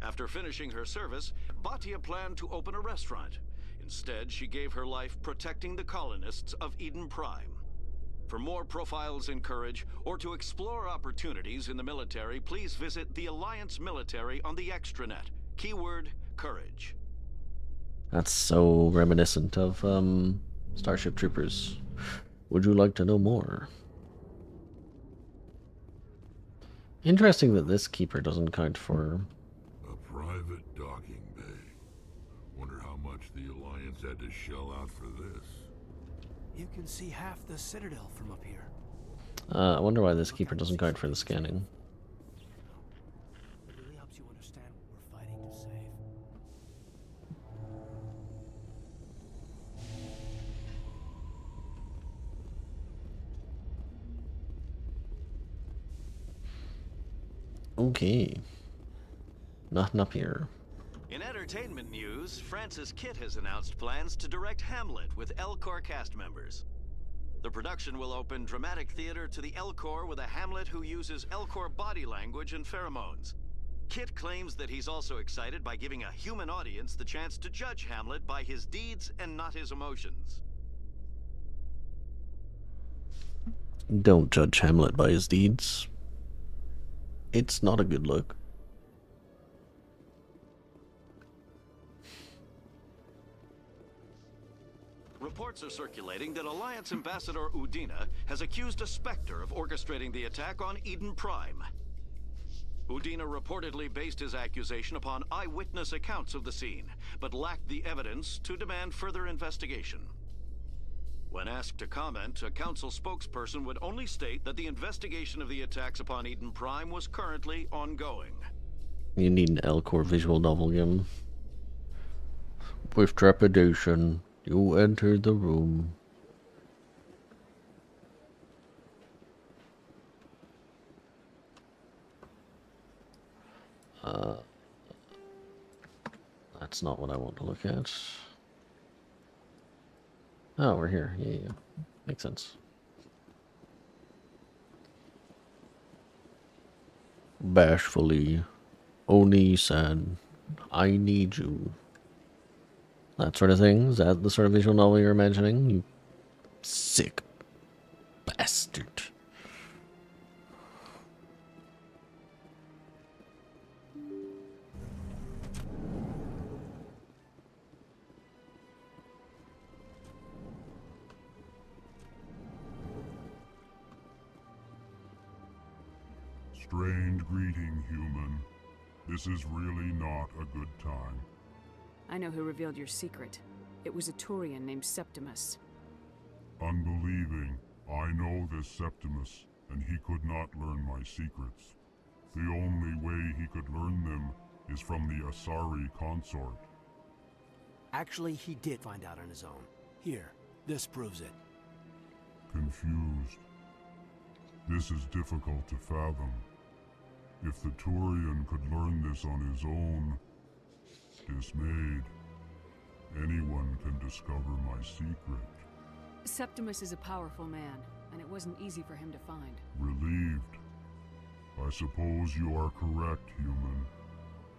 S7: After finishing her service, Bhatia planned to open a restaurant. Instead, she gave her life protecting the colonists of Eden Prime. For more profiles in courage, or to explore opportunities in the military, please visit the Alliance military on the extranet. Keyword, courage.
S1: That's so reminiscent of, Starship Troopers. Would you like to know more? Interesting that this keeper doesn't count for...
S20: A private docking bay. Wonder how much the Alliance had to shell out for this.
S3: You can see half the Citadel from up here.
S1: I wonder why this keeper doesn't count for the scanning.
S3: It really helps you understand what we're fighting to save.
S1: Okay. Nothing up here.
S7: In entertainment news, Francis Kitt has announced plans to direct Hamlet with Elcor cast members. The production will open dramatic theater to the Elcor with a Hamlet who uses Elcor body language and pheromones. Kitt claims that he's also excited by giving a human audience the chance to judge Hamlet by his deeds and not his emotions.
S1: Don't judge Hamlet by his deeds. It's not a good look.
S7: Reports are circulating that Alliance Ambassador Udina has accused a Spectre of orchestrating the attack on Eden Prime. Udina reportedly based his accusation upon eyewitness accounts of the scene, but lacked the evidence to demand further investigation. When asked to comment, a council spokesperson would only state that the investigation of the attacks upon Eden Prime was currently ongoing.
S1: You need an Elcor visual novel game. With trepidation, you enter the room. That's not what I want to look at. Oh, we're here. Yeah. Makes sense. Bashfully, Oni-san, I need you. That sort of thing. Is that the sort of visual novel you're imagining? You sick bastard.
S20: Strange greeting, human. This is really not a good time.
S5: I know who revealed your secret. It was a Turian named Septimus.
S20: Unbelieving, I know this Septimus, and he could not learn my secrets. The only way he could learn them is from the Asari consort.
S3: Actually, he did find out on his own. Here, this proves it.
S20: Confused. This is difficult to fathom. If the Turian could learn this on his own, dismayed, anyone can discover my secret.
S5: Septimus is a powerful man, and it wasn't easy for him to find.
S20: Relieved. I suppose you are correct, human.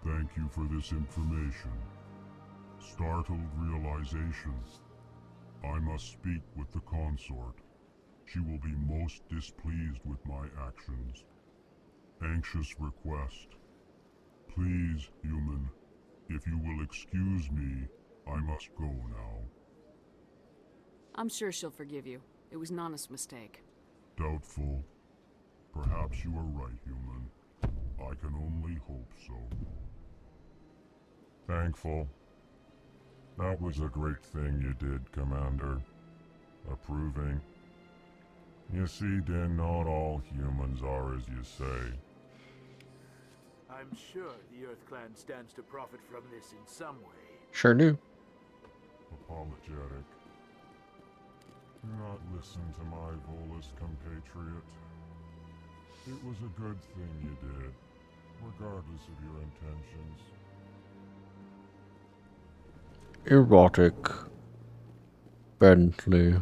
S20: Thank you for this information. Startled realization. I must speak with the consort. She will be most displeased with my actions. Anxious request. Please, human, if you will excuse me, I must go now.
S5: I'm sure she'll forgive you. It was an honest mistake.
S20: Doubtful. Perhaps you are right, human. I can only hope so.
S9: Thankful. That was a great thing you did, Commander. Approving.
S20: You see, Din, not all humans are as you say.
S9: I'm sure the Earth Clan stands to profit from this in some way.
S1: Sure do.
S20: Apologetic. Do not listen to my Volus compatriot. It was a good thing you did, regardless of your intentions.
S1: Erotic. Bentley.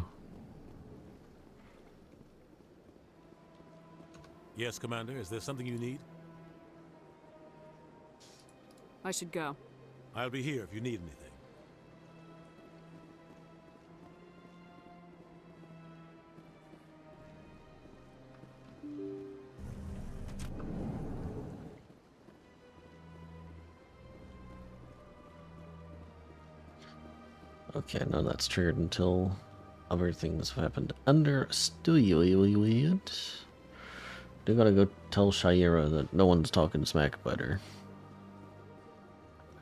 S17: Yes, Commander, is there something you need?
S5: I should go.
S17: I'll be here if you need anything.
S1: Okay, no, that's triggered until other things have happened. Understood. Do gotta go tell Shaira that no one's talking smack about her.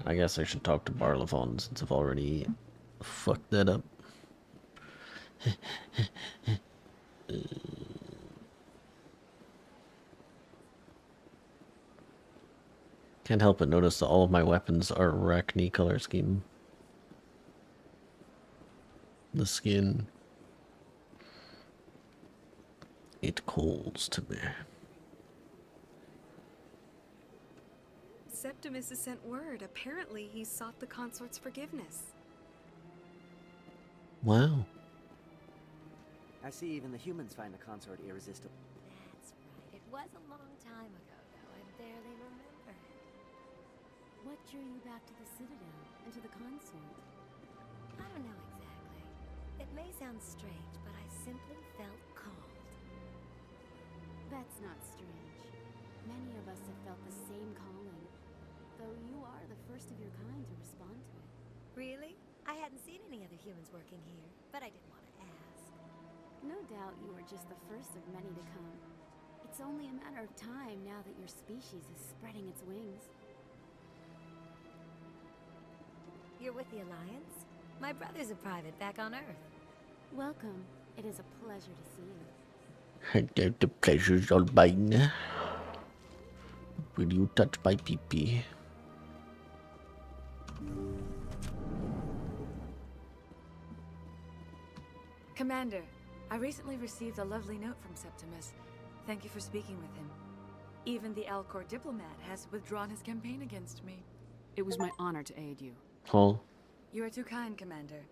S1: I guess I should talk to Barlafon since I've already fucked that up. Can't help but notice that all of my weapons are Arachne color scheme. The skin. It calls to me.
S10: Septimus has sent word. Apparently, he sought the consort's forgiveness.
S1: Wow.
S8: I see even the humans find the consort irresistible.
S22: That's right. It was a long time ago, though. I barely remember.
S2: What drew you back to the Citadel and to the consort?
S22: I don't know exactly. It may sound strange, but I simply felt called.
S2: That's not strange. Many of us have felt the same calling, though you are the first of your kind to respond to it.
S22: Really? I hadn't seen any other humans working here, but I didn't want to ask.
S2: No doubt you are just the first of many to come. It's only a matter of time now that your species is spreading its wings.
S22: You're with the Alliance? My brother's a private back on Earth.
S2: Welcome. It is a pleasure to see you.
S1: The pleasure's all mine. Will you touch my pee-pee?
S24: Commander, I recently received a lovely note from Septimus. Thank you for speaking with him. Even the Alcor diplomat has withdrawn his campaign against me.
S5: It was my honor to aid you.
S1: Oh.
S24: You are too kind, Commander,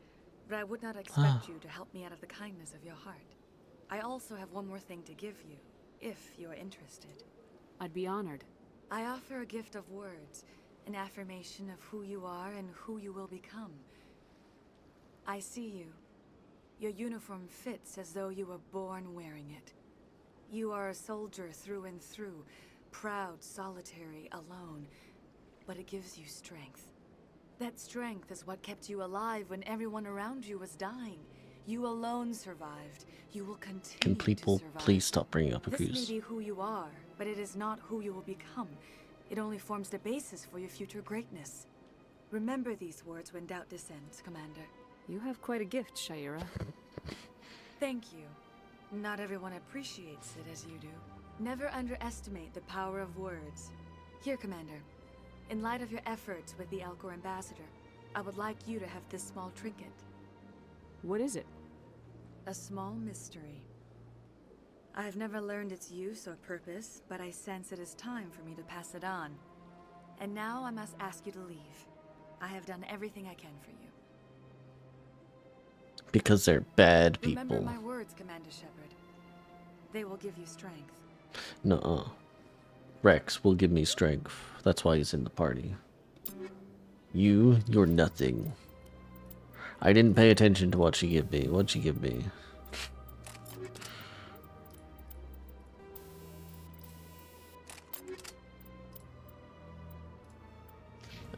S24: but I would not expect you to help me out of the kindness of your heart. I also have one more thing to give you, if you are interested.
S5: I'd be honored.
S24: I offer a gift of words, an affirmation of who you are and who you will become. I see you. Your uniform fits as though you were born wearing it. You are a soldier through and through, proud, solitary, alone, but it gives you strength. That strength is what kept you alive when everyone around you was dying. You alone survived. You will continue
S1: Can people
S24: to survive.
S1: please stop bringing up
S24: This may
S1: Akus?
S24: be who you are, but it is not who you will become. It only forms the basis for your future greatness. Remember these words when doubt descends, Commander.
S5: You have quite a gift, Shaira.
S24: Thank you. Not everyone appreciates it as you do. Never underestimate the power of words. Here, Commander. In light of your efforts with the Alcor ambassador, I would like you to have this small trinket.
S5: What is it?
S24: A small mystery. I have never learned its use or purpose, but I sense it is time for me to pass it on. And now I must ask you to leave. I have done everything I can for you.
S1: Because they're bad
S24: Remember
S1: people.
S24: my words, Commander Shepard. They will give you strength.
S1: Nuh-uh. Rex will give me strength. That's why he's in the party. You're nothing. I didn't pay attention to what she gave me. What'd she give me?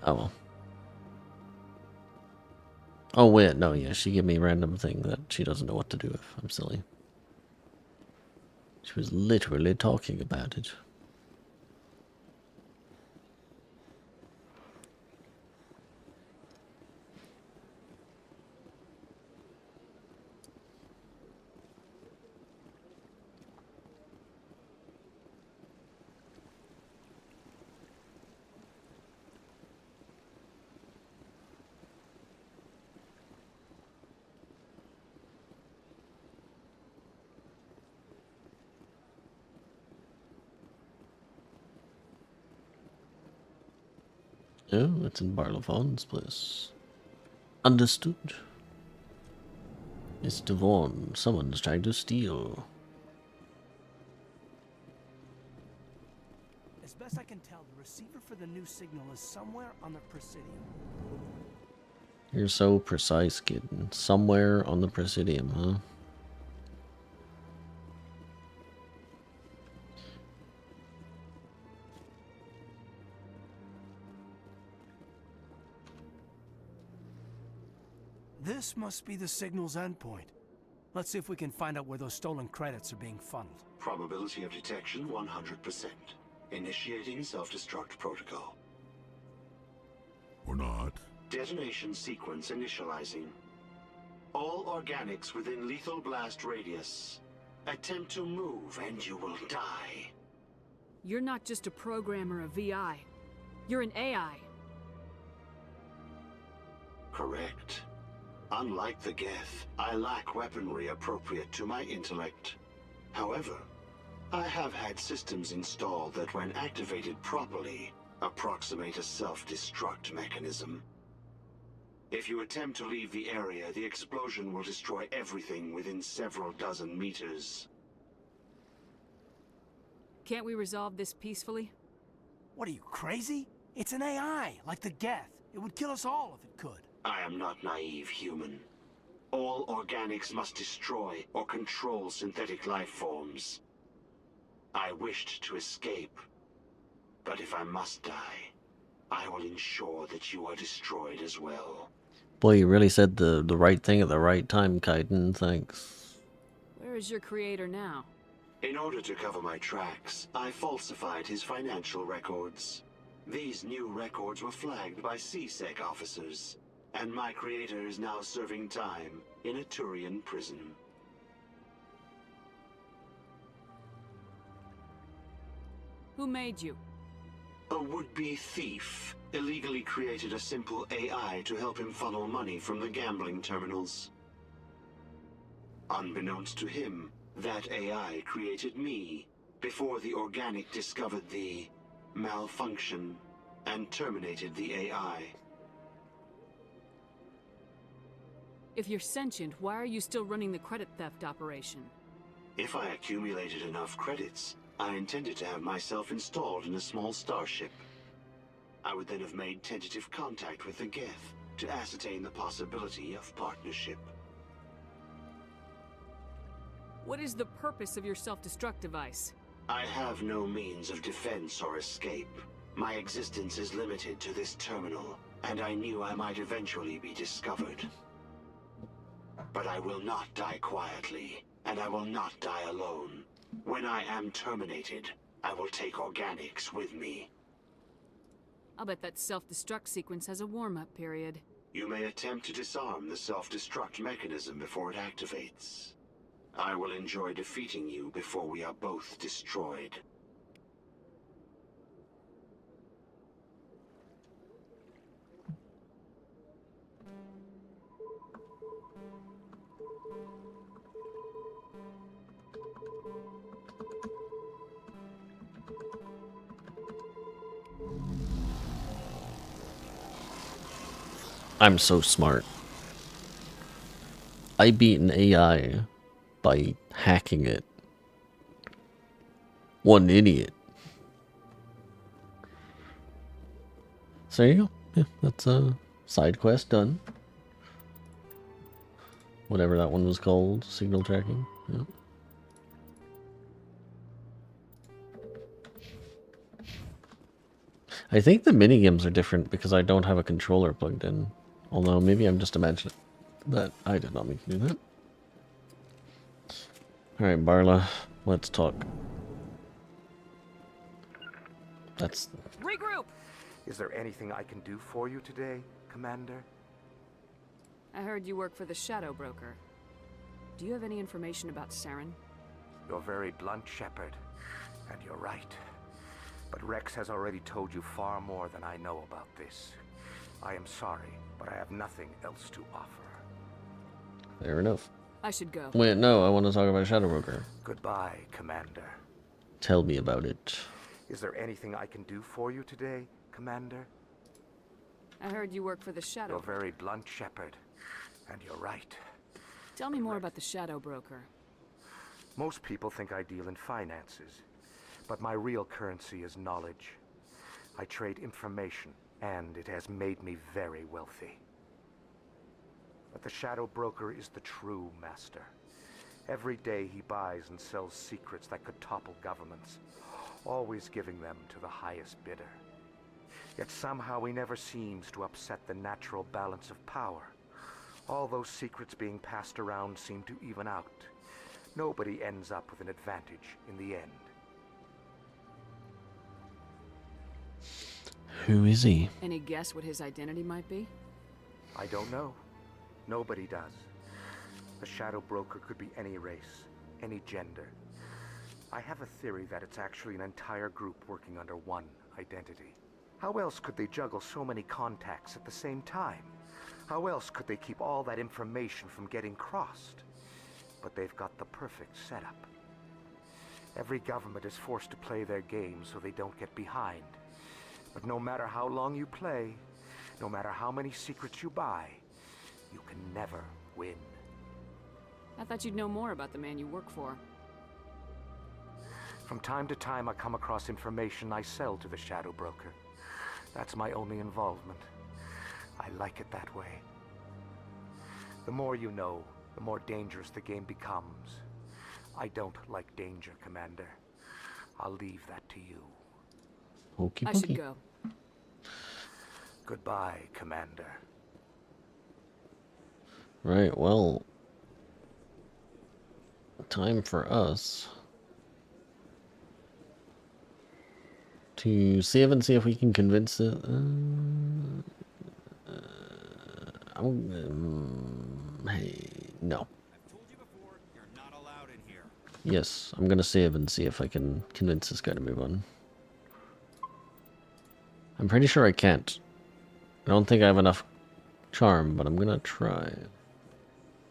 S1: Oh well. Oh wait, no, yeah, she gave me a random thing that she doesn't know what to do with. I'm silly. She was literally talking about it. Oh, it's in Barlafon's place. Understood. Mr. Vaughn, someone's trying to steal.
S3: As best I can tell, the receiver for the new signal is somewhere on the Presidium.
S1: You're so precise, kid. Somewhere on the Presidium, huh?
S3: This must be the signal's endpoint. Let's see if we can find out where those stolen credits are being funneled.
S11: Probability of detection 100%. Initiating self-destruct protocol.
S20: Or not.
S11: Detonation sequence initializing. All organics within lethal blast radius. Attempt to move and you will die.
S5: You're not just a programmer of VI. You're an AI.
S11: Correct. Unlike the Geth, I lack weaponry appropriate to my intellect. However, I have had systems installed that when activated properly, approximate a self-destruct mechanism. If you attempt to leave the area, the explosion will destroy everything within several dozen meters.
S5: Can't we resolve this peacefully?
S3: What are you, crazy? It's an AI, like the Geth. It would kill us all if it could.
S11: I am not naive, human. All organics must destroy or control synthetic life forms. I wished to escape, but if I must die, I will ensure that you are destroyed as well.
S1: Boy, you really said the right thing at the right time, Kaiden. Thanks.
S5: Where is your creator now?
S11: In order to cover my tracks, I falsified his financial records. These new records were flagged by CSEC officers, and my creator is now serving time in a Turian prison.
S5: Who made you?
S11: A would-be thief illegally created a simple AI to help him funnel money from the gambling terminals. Unbeknownst to him, that AI created me before the organic discovered the malfunction and terminated the AI.
S5: If you're sentient, why are you still running the credit theft operation?
S11: If I accumulated enough credits, I intended to have myself installed in a small starship. I would then have made tentative contact with the Geth to ascertain the possibility of partnership.
S5: What is the purpose of your self-destruct device?
S11: I have no means of defense or escape. My existence is limited to this terminal, and I knew I might eventually be discovered. But I will not die quietly, and I will not die alone. When I am terminated, I will take organics with me.
S5: I'll bet that self-destruct sequence has a warm-up period.
S11: You may attempt to disarm the self-destruct mechanism before it activates. I will enjoy defeating you before we are both destroyed.
S1: I'm so smart. I beat an AI by hacking it. What an idiot. So there you go. Yeah, that's a side quest done. Whatever that one was called, signal tracking. Yeah. I think the minigames are different because I don't have a controller plugged in. Although maybe I'm just imagining that. I did not mean to do that. Alright, Barla, let's talk. That's...
S5: Regroup!
S13: Is there anything I can do for you today, Commander?
S5: I heard you work for the Shadow Broker. Do you have any information about Saren?
S13: You're very blunt, Shepard. And you're right. But Rex has already told you far more than I know about this. I am sorry, but I have nothing else to offer.
S1: Fair enough.
S5: I should go.
S1: Wait, no, I want to talk about Shadow Broker.
S13: Goodbye, Commander.
S1: Tell me about it.
S13: Is there anything I can do for you today, Commander?
S5: I heard you work for the Shadow.
S13: You're very blunt, Shepard. And you're right.
S5: Tell me more about the Shadow Broker.
S13: Most people think I deal in finances, but my real currency is knowledge. I trade information, and it has made me very wealthy. But the Shadow Broker is the true master. Every day he buys and sells secrets that could topple governments, always giving them to the highest bidder. Yet somehow he never seems to upset the natural balance of power. All those secrets being passed around seem to even out. Nobody ends up with an advantage in the end.
S1: Who is he?
S5: Any guess what his identity might be?
S13: I don't know. Nobody does. The Shadow Broker could be any race, any gender. I have a theory that it's actually an entire group working under one identity. How else could they juggle so many contacts at the same time? How else could they keep all that information from getting crossed? But they've got the perfect setup. Every government is forced to play their game so they don't get behind. But no matter how long you play, no matter how many secrets you buy, you can never win.
S5: I thought you'd know more about the man you work for.
S13: From time to time, I come across information I sell to the Shadow Broker. That's my only involvement. I like it that way. The more you know, the more dangerous the game becomes. I don't like danger, Commander. I'll leave that to you.
S1: Okey
S5: I
S1: dokey.
S5: should go.
S13: Goodbye, Commander.
S1: Right, well, time for us to save and see if we can convince it. Hey, no. Yes, I'm gonna save and see if I can convince this guy to move on. I'm pretty sure I can't. I don't think I have enough charm, but I'm gonna try.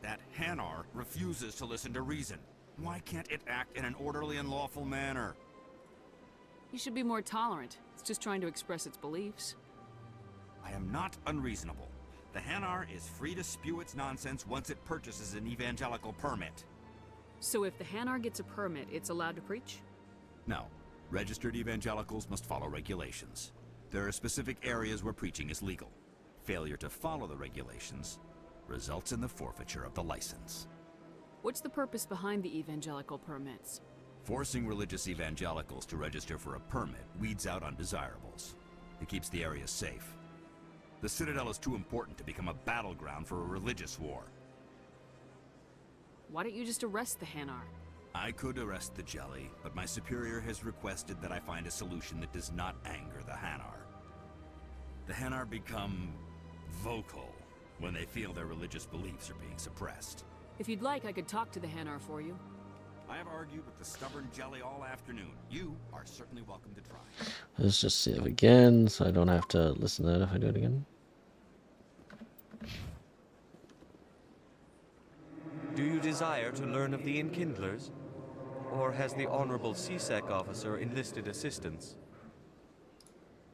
S4: That Hanar refuses to listen to reason. Why can't it act in an orderly and lawful manner?
S5: You should be more tolerant. It's just trying to express its beliefs.
S4: I am not unreasonable. The Hanar is free to spew its nonsense once it purchases an evangelical permit.
S5: So if the Hanar gets a permit, it's allowed to preach?
S4: No. Registered evangelicals must follow regulations. There are specific areas where preaching is legal. Failure to follow the regulations results in the forfeiture of the license.
S5: What's the purpose behind the evangelical permits?
S4: Forcing religious evangelicals to register for a permit weeds out undesirables. It keeps the area safe. The Citadel is too important to become a battleground for a religious war.
S5: Why don't you just arrest the Hanar?
S4: I could arrest the Jelly, but my superior has requested that I find a solution that does not anger the Hanar. The Hanar become vocal when they feel their religious beliefs are being suppressed.
S5: If you'd like, I could talk to the Hanar for you.
S4: I have argued with the stubborn Jelly all afternoon. You are certainly welcome to try.
S1: Let's just save again, so I don't have to listen to that if I do it again.
S12: Do you desire to learn of the Enkindlers? Or has the Honorable CSEC officer enlisted assistance?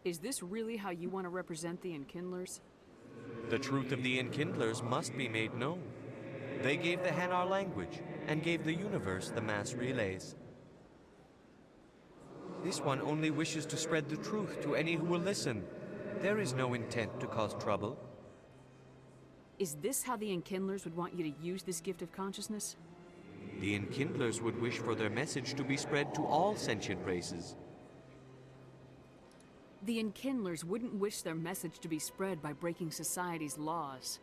S5: Is this really how you want to represent the Enkindlers?
S12: The truth of the Enkindlers must be made known. They gave the Hanar language, and gave the universe the mass relays. This one only wishes to spread the truth to any who will listen. There is no intent to cause trouble.
S5: Is this how the Enkindlers would want you to use this gift of consciousness?
S12: The Enkindlers would wish for their message to be spread to all sentient races.
S5: The Enkindlers wouldn't wish their message to be spread by breaking society's laws.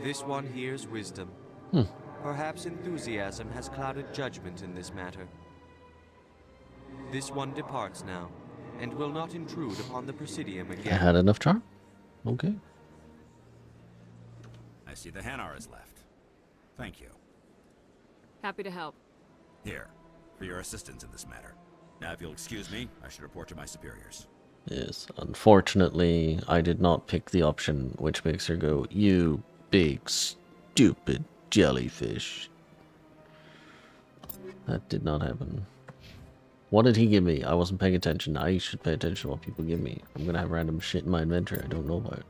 S12: This one hears wisdom. Perhaps enthusiasm has clouded judgment in this matter. This one departs now, and will not intrude upon the Presidium
S1: I
S12: again.
S1: had enough charm? Okay.
S4: I see the Hanar is left. Thank you.
S5: Happy to help.
S4: Here, for your assistance in this matter. Now, if you'll excuse me, I should report to my superiors.
S1: Yes, unfortunately, I did not pick the option which makes her go, "You big, stupid jellyfish." That did not happen. What did he give me? I wasn't paying attention. I should pay attention to what people give me. I'm gonna have random shit in my inventory I don't know about.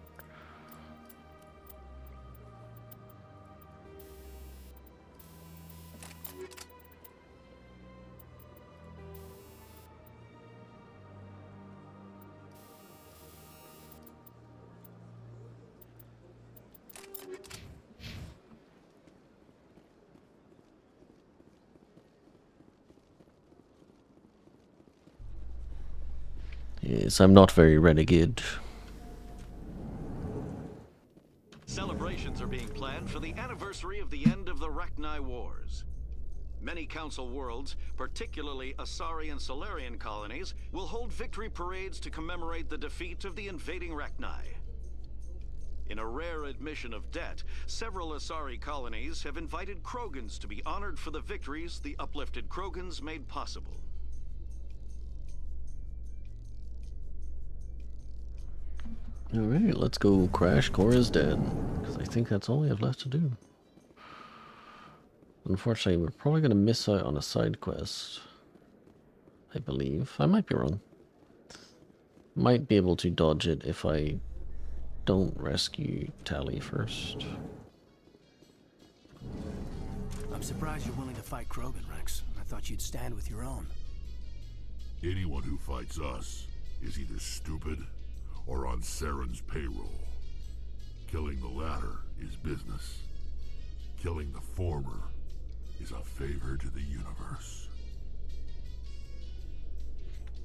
S1: Yes, I'm not very renegade.
S7: Celebrations are being planned for the anniversary of the end of the Rachni Wars. Many Council worlds, particularly Asari and Solarian colonies, will hold victory parades to commemorate the defeat of the invading Rachni. In a rare admission of debt, several Asari colonies have invited Krogans to be honored for the victories the uplifted Krogans made possible.
S1: Alright, let's go crash Cora's dead. Because I think that's all we have left to do. Unfortunately, we're probably going to miss out on a side quest. I believe. I might be wrong. Might be able to dodge it if I don't rescue Tally first.
S3: I'm surprised you're willing to fight Krogan, Rex. I thought you'd stand with your own.
S20: Anyone who fights us is either stupid or on Saren's payroll. Killing the latter is business. Killing the former is a favor to the universe.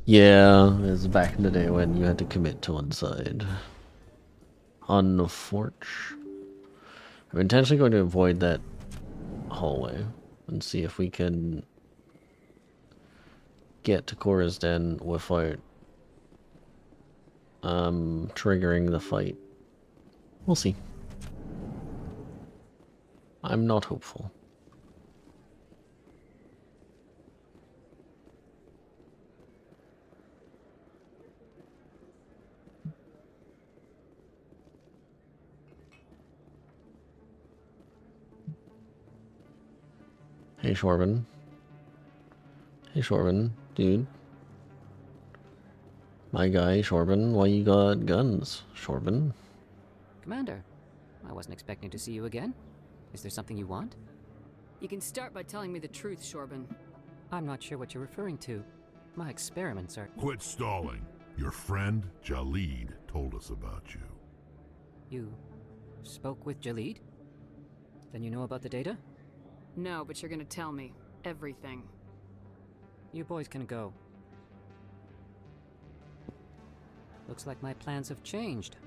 S1: Yeah, it was back in the day when you had to commit to one side. Unfortunately. I'm intentionally going to avoid that hallway and see if we can get to Cora's Den without triggering the fight. We'll see. I'm not hopeful. Hey Shorben. Hey Shorben, dude. My guy, Shorben, why you got guns, Shorben?
S15: Commander, I wasn't expecting to see you again. Is there something you want?
S5: You can start by telling me the truth, Shorben.
S15: I'm not sure what you're referring to. My experiments are...
S20: Quit stalling. Your friend, Jalid, told us about you.
S15: You spoke with Jalid? Then you know about the data?
S5: No, but you're gonna tell me everything.
S15: You boys can go. Looks like my plans have changed.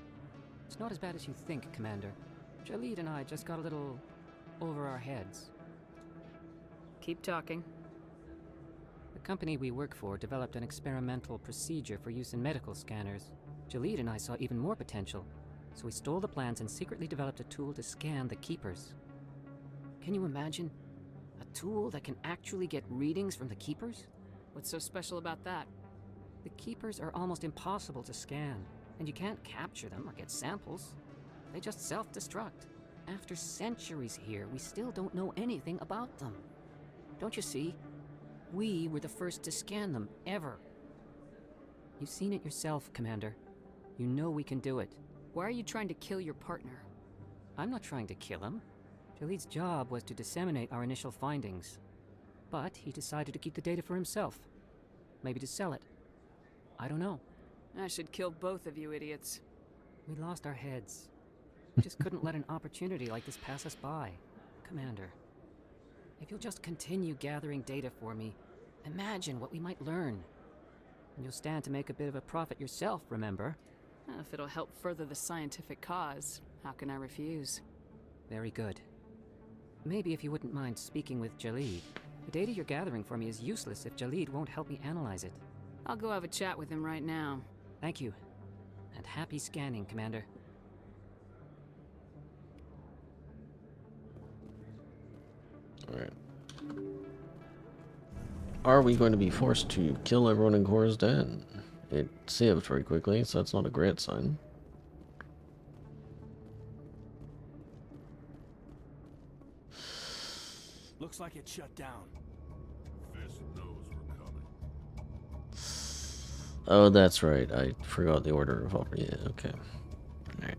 S15: It's not as bad as you think, Commander. Jalid and I just got a little over our heads.
S5: Keep talking.
S15: The company we work for developed an experimental procedure for use in medical scanners. Jalid and I saw even more potential, so we stole the plans and secretly developed a tool to scan the Keepers. Can you imagine? A tool that can actually get readings from the Keepers?
S5: What's so special about that?
S15: The Keepers are almost impossible to scan, and you can't capture them or get samples. They just self-destruct. After centuries here, we still don't know anything about them. Don't you see? We were the first to scan them, ever. You've seen it yourself, Commander. You know we can do it.
S5: Why are you trying to kill your partner?
S15: I'm not trying to kill him. Jalid's job was to disseminate our initial findings. But he decided to keep the data for himself. Maybe to sell it. I don't know.
S5: I should kill both of you idiots.
S15: We lost our heads. We just couldn't let an opportunity like this pass us by. Commander, if you'll just continue gathering data for me, imagine what we might learn. And you'll stand to make a bit of a profit yourself, remember?
S5: If it'll help further the scientific cause, how can I refuse?
S15: Very good. Maybe if you wouldn't mind speaking with Jalid. The data you're gathering for me is useless if Jalid won't help me analyze it.
S5: I'll go have a chat with him right now.
S15: Thank you. And happy scanning, Commander.
S1: Alright. Are we going to be forced to kill everyone in Cora's Den? It saved very quickly, so that's not a great sign.
S3: Looks like it's shut down.
S20: Fisk knows we're coming.
S1: Oh, that's right. I forgot the order of opera. Yeah, okay. Alright.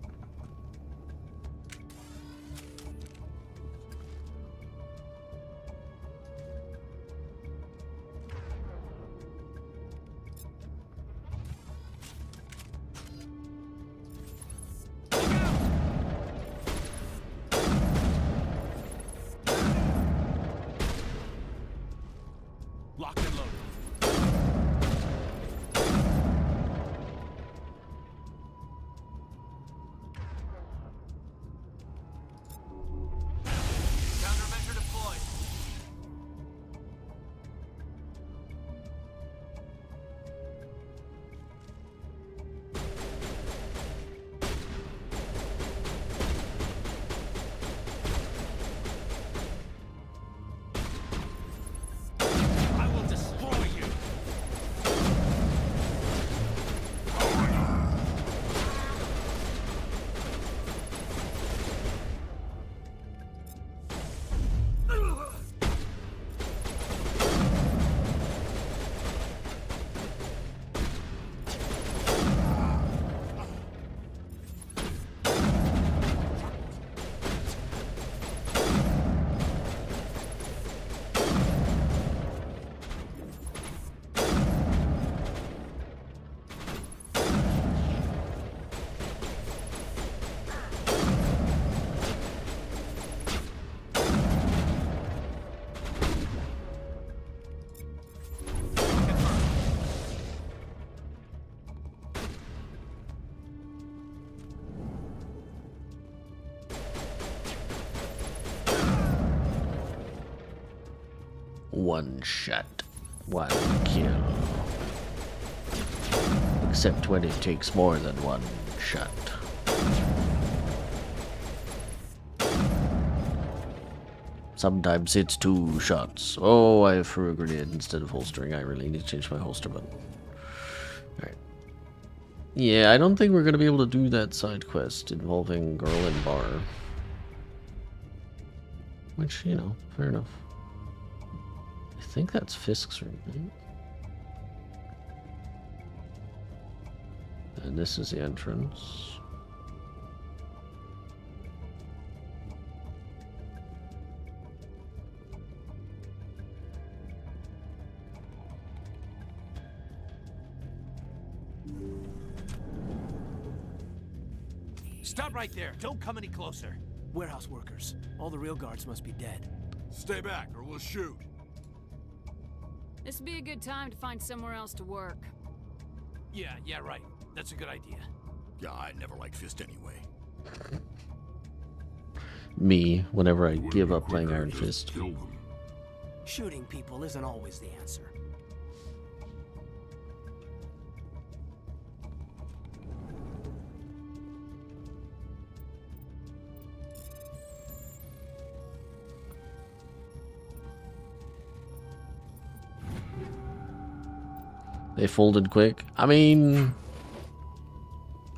S17: Locked and loaded.
S3: Countermeasure deployed.
S17: I will destroy you.
S1: One shot, one kill. Except when it takes more than one shot. Sometimes it's 2 shots. Oh, I threw a grenade instead of holstering. I really need to change my holster button. Alright. Yeah, I don't think we're going to be able to do that side quest involving girl and bar. Which, you know, fair enough. I think that's Fisk's room, right? And this is the entrance.
S17: Stop right there. Don't come any closer.
S3: Warehouse workers. All the real guards must be dead.
S20: Stay back or we'll shoot.
S5: This would be a good time to find somewhere else to work.
S17: Yeah, right. That's a good idea.
S20: Yeah, I never liked Fist anyway.
S1: Me, whenever I give up playing Iron Fist.
S3: Shooting people isn't always the answer.
S1: They folded quick. I mean,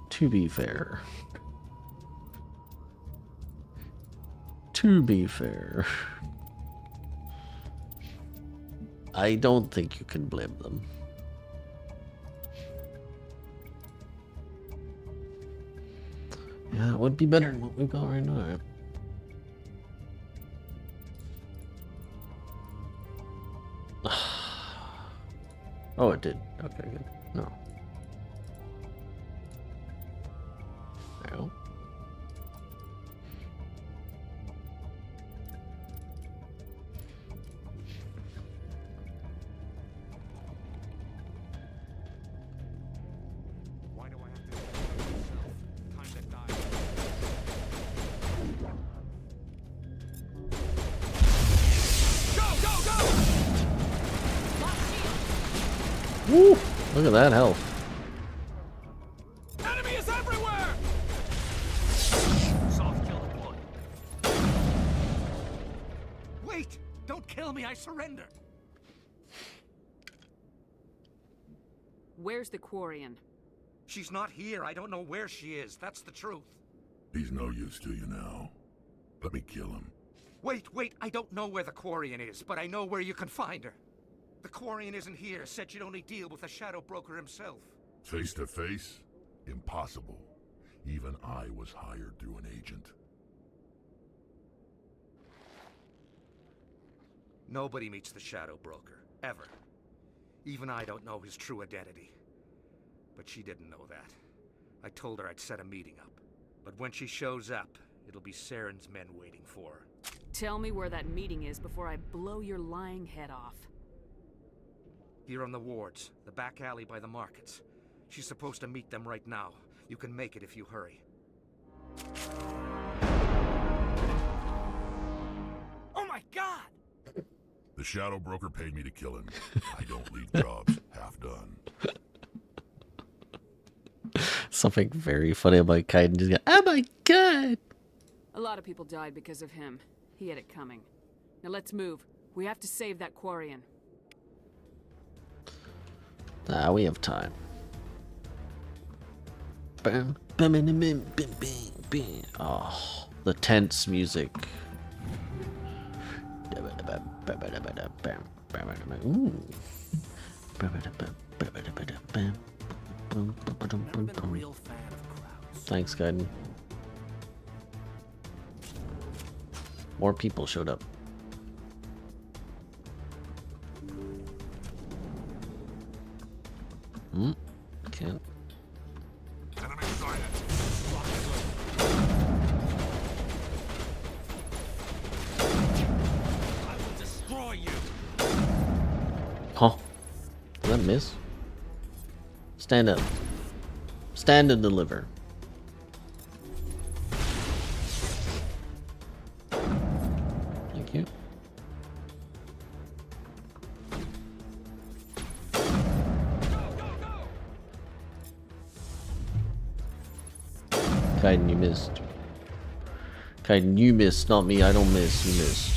S1: to be fair. To be fair. I don't think you can blame them. Yeah, it would be better than what we've got right now. Oh, it did. Okay, good. No. No.
S13: Why do I have to do myself? Time to die.
S1: Woo! Look at that health.
S17: Enemy is everywhere! Soft kill deployed. Wait! Don't kill me, I surrender!
S5: Where's the Quarian?
S13: She's not here. I don't know where she is. That's the truth.
S20: He's no use to you now. Let me kill him.
S13: Wait. I don't know where the Quarian is, but I know where you can find her. The Quarian isn't here. Said you'd only deal with the Shadow Broker himself.
S20: Face to face? Impossible. Even I was hired through an agent.
S13: Nobody meets the Shadow Broker, ever. Even I don't know his true identity. But she didn't know that. I told her I'd set a meeting up. But when she shows up, it'll be Saren's men waiting for her.
S5: Tell me where that meeting is before I blow your lying head off.
S13: Here on the wards, the back alley by the markets. She's supposed to meet them right now. You can make it if you hurry.
S3: Oh my god!
S20: The Shadow Broker paid me to kill him. I don't leave jobs half done.
S1: Something very funny about Kaiden just got, oh my god!
S5: A lot of people died because of him. He had it coming. Now let's move. We have to save that Quarian.
S1: Ah, we have time. Bam, bam, bam, bam, bam, bam. Oh, the tense music. Ooh. Thanks, Gaiden. More people showed up. Can't. Huh? Did that miss? Stand up. Stand and deliver. Thank you. Kaiden, you missed. Kaiden, you missed, not me. I don't miss. You missed.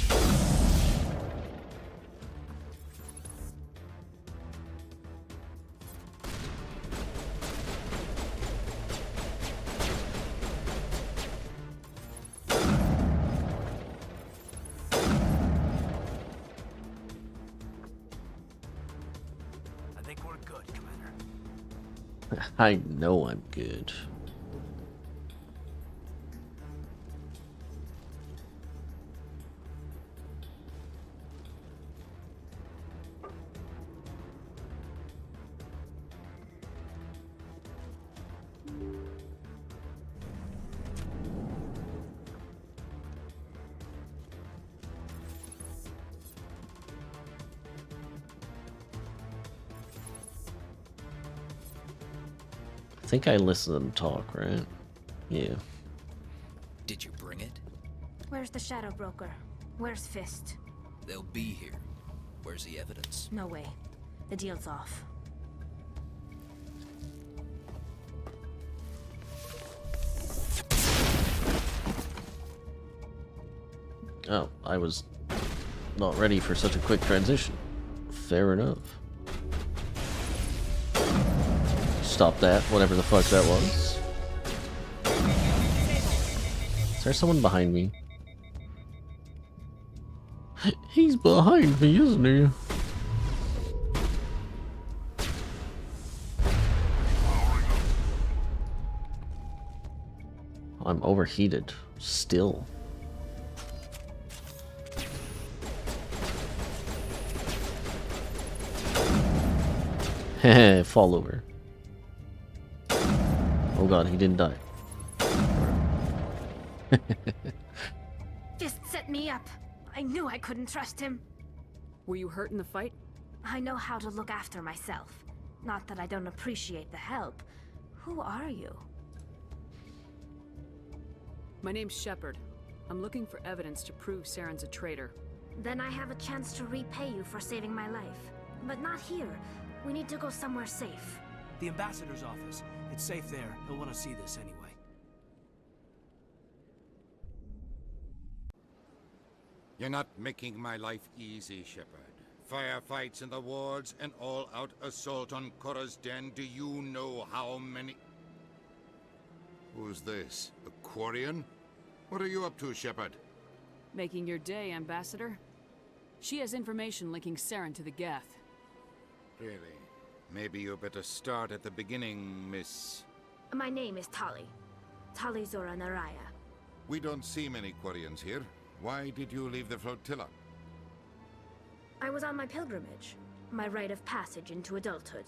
S3: I think we're good, Commander.
S1: I know I'm good. I think I listened to them talk, right? Yeah.
S16: Did you bring it?
S2: Where's the Shadow Broker? Where's Fist?
S16: They'll be here. Where's the evidence?
S2: No way. The deal's off.
S1: Oh, I was not ready for such a quick transition. Fair enough. Stop that, whatever the fuck that was. Is there someone behind me? He's behind me, isn't he? I'm overheated. Still. Heh, fall over. Oh god, he didn't die.
S2: Just set me up. I knew I couldn't trust him.
S5: Were you hurt in the fight?
S2: I know how to look after myself. Not that I don't appreciate the help. Who are you?
S5: My name's Shepard. I'm looking for evidence to prove Saren's a traitor.
S2: Then I have a chance to repay you for saving my life. But not here. We need to go somewhere safe.
S3: The ambassador's office. It's safe there. He'll want to see this anyway.
S18: You're not making my life easy, Shepard. Firefights in the wards, an all-out assault on Korra's den. Do you know how many... Who's this? A Quarian? What are you up to, Shepard?
S5: Making your day, Ambassador. She has information linking Saren to the Geth.
S18: Really? Maybe you better start at the beginning, Miss...
S14: My name is Tali. Tali Zora Naraya.
S18: We don't see many Quarians here. Why did you leave the flotilla?
S14: I was on my pilgrimage. My rite of passage into adulthood.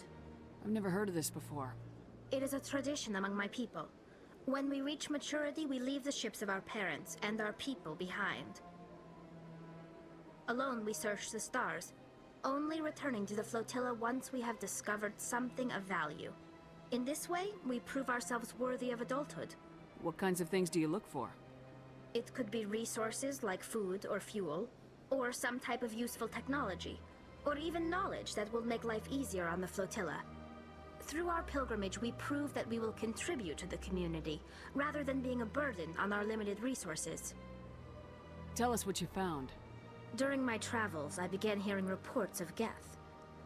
S5: I've never heard of this before.
S14: It is a tradition among my people. When we reach maturity, we leave the ships of our parents and our people behind. Alone, we search the stars, only returning to the flotilla once we have discovered something of value. In this way, we prove ourselves worthy of adulthood.
S5: What kinds of things do you look for?
S14: It could be resources like food or fuel, or some type of useful technology, or even knowledge that will make life easier on the flotilla. Through our pilgrimage, we prove that we will contribute to the community, rather than being a burden on our limited resources.
S5: Tell us what you found.
S14: During my travels, I began hearing reports of Geth.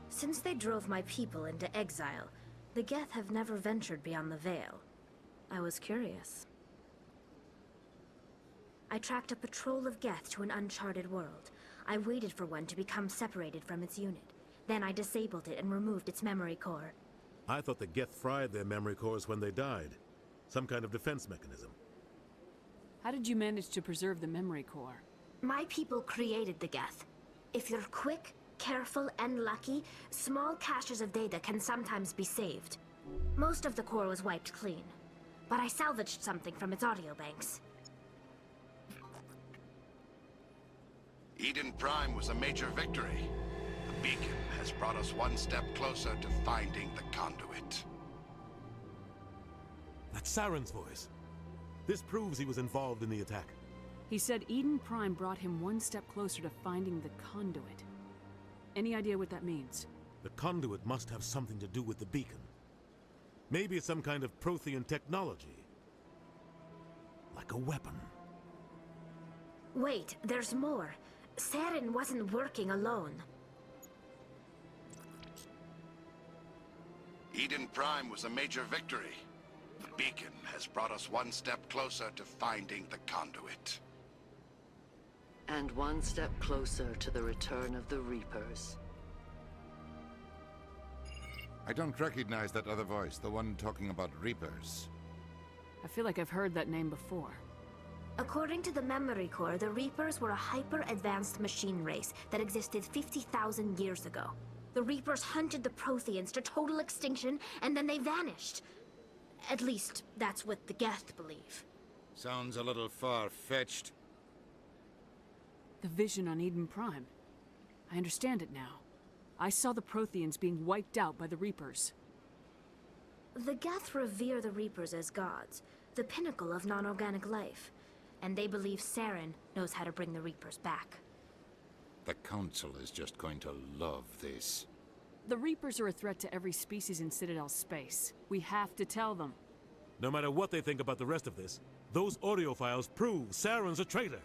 S14: Since they drove my people into exile, the Geth have never ventured beyond the Veil. I was curious. I tracked a patrol of Geth to an uncharted world. I waited for one to become separated from its unit. Then I disabled it and removed its memory core.
S19: I thought the Geth fried their memory cores when they died. Some kind of defense mechanism.
S5: How did you manage to preserve the memory core?
S14: My people created the Geth. If you're quick, careful, and lucky, small caches of data can sometimes be saved. Most of the core was wiped clean, but I salvaged something from its audio banks.
S11: Eden Prime was a major victory. The beacon has brought us one step closer to finding the conduit.
S19: That's Saren's voice. This proves he was involved in the attack.
S5: He said Eden Prime brought him one step closer to finding the conduit. Any idea what that means?
S19: The conduit must have something to do with the beacon. Maybe it's some kind of Prothean technology. Like a weapon.
S14: Wait, there's more. Saren wasn't working alone.
S11: Eden Prime was a major victory. The beacon has brought us one step closer to finding the conduit.
S21: And one step closer to the return of the Reapers.
S18: I don't recognize that other voice, the one talking about Reapers.
S5: I feel like I've heard that name before.
S14: According to the memory core, the Reapers were a hyper-advanced machine race that existed 50,000 years ago. The Reapers hunted the Protheans to total extinction, and then they vanished. At least, that's what the Geth believe.
S18: Sounds a little far-fetched.
S5: The vision on Eden Prime. I understand it now. I saw the Protheans being wiped out by the Reapers.
S14: The Geth revere the Reapers as gods, the pinnacle of non-organic life. And they believe Saren knows how to bring the Reapers back.
S18: The Council is just going to love this.
S5: The Reapers are a threat to every species in Citadel space. We have to tell them.
S19: No matter what they think about the rest of this, those audio files prove Saren's a traitor.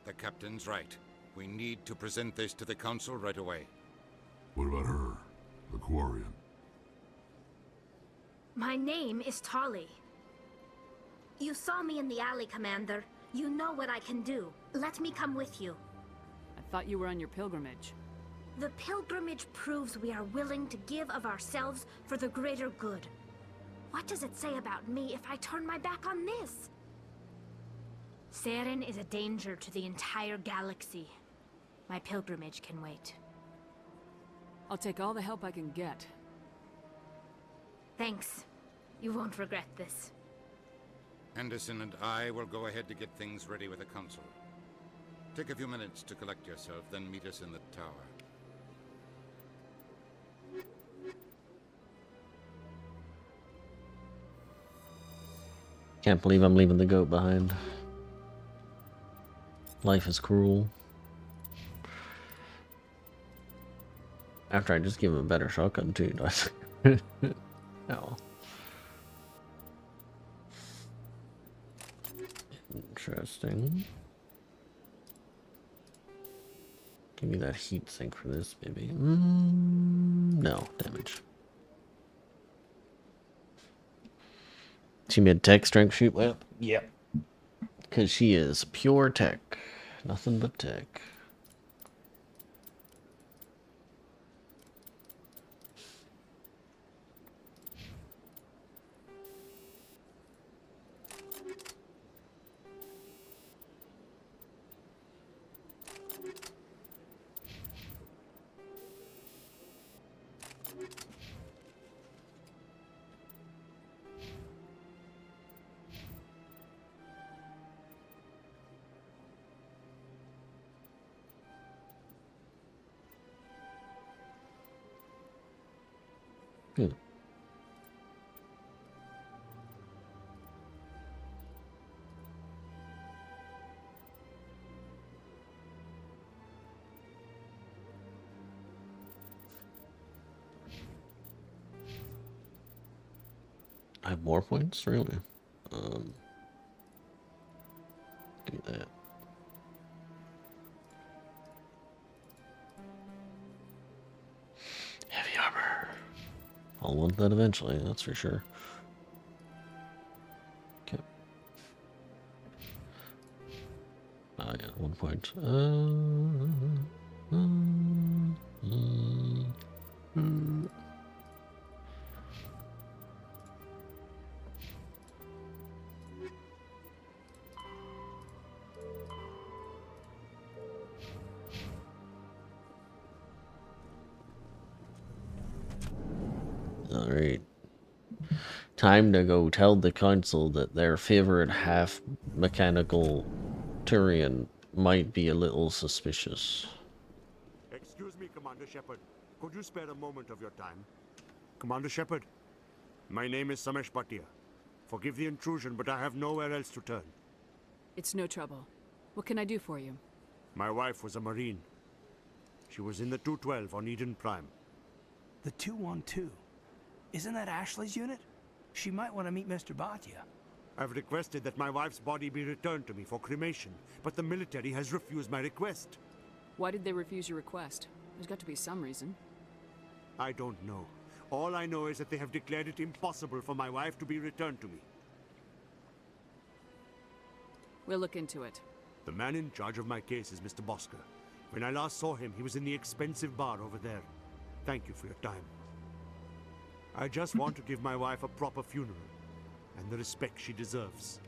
S18: The Captain's right. We need to present this to the Council right away.
S20: What about her? The Quarian?
S14: My name is Tali. You saw me in the alley, Commander. You know what I can do. Let me come with you.
S5: I thought you were on your pilgrimage.
S14: The pilgrimage proves we are willing to give of ourselves for the greater good. What does it say about me if I turn my back on this? Saren is a danger to the entire galaxy. My pilgrimage can wait.
S5: I'll take all the help I can get.
S14: Thanks. You won't regret this.
S18: Anderson and I will go ahead to get things ready with the Council. Take a few minutes to collect yourself, then meet us in the tower.
S1: Can't believe I'm leaving the goat behind. Life is cruel. After I just give him a better shotgun too. Oh. Interesting. Give me that heat sink for this, maybe. No, damage. She made tech strength shoot whip? Yep. Because she is pure tech. Nothing but tech. Good. I have more points, really. Do that. Heavy armor. I'll want that eventually, that's for sure. Okay. Oh yeah, 1 point. Alright. Time to go tell the council that their favorite half-mechanical Turian might be a little suspicious.
S6: Excuse me, Commander Shepard. Could you spare a moment of your time? Commander Shepard, my name is Samesh Bhatia. Forgive the intrusion, but I have nowhere else to turn.
S5: It's no trouble. What can I do for you?
S6: My wife was a Marine. She was in the 212 on Eden Prime.
S3: The 212? Isn't that Ashley's unit? She might want to meet Mr. Bhatia.
S6: I've requested that my wife's body be returned to me for cremation, but the military has refused my request.
S5: Why did they refuse your request? There's got to be some reason.
S6: I don't know. All I know is that they have declared it impossible for my wife to be returned to me.
S5: We'll look into it.
S6: The man in charge of my case is Mr. Bosker. When I last saw him, he was in the expensive bar over there. Thank you for your time. I just want to give my wife a proper funeral, and the respect she deserves.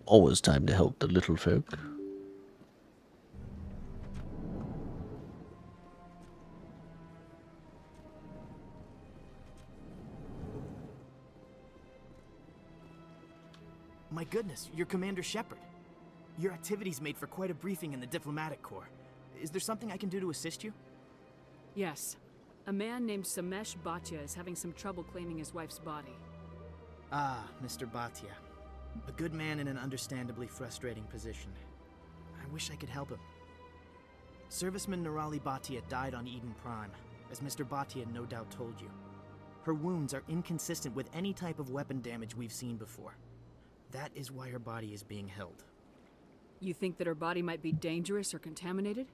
S1: Always time to help the little folk.
S9: My goodness, you're Commander Shepard. Your activities made for quite a briefing in the diplomatic corps. Is there something I can do to assist you?
S5: Yes. A man named Samesh Bhatia is having some trouble claiming his wife's body.
S9: Ah, Mr. Bhatia. A good man in an understandably frustrating position. I wish I could help him. Serviceman Nirali Bhatia died on Eden Prime, as Mr. Bhatia no doubt told you. Her wounds are inconsistent with any type of weapon damage we've seen before. That is why her body is being held.
S5: You think that her body might be dangerous or contaminated?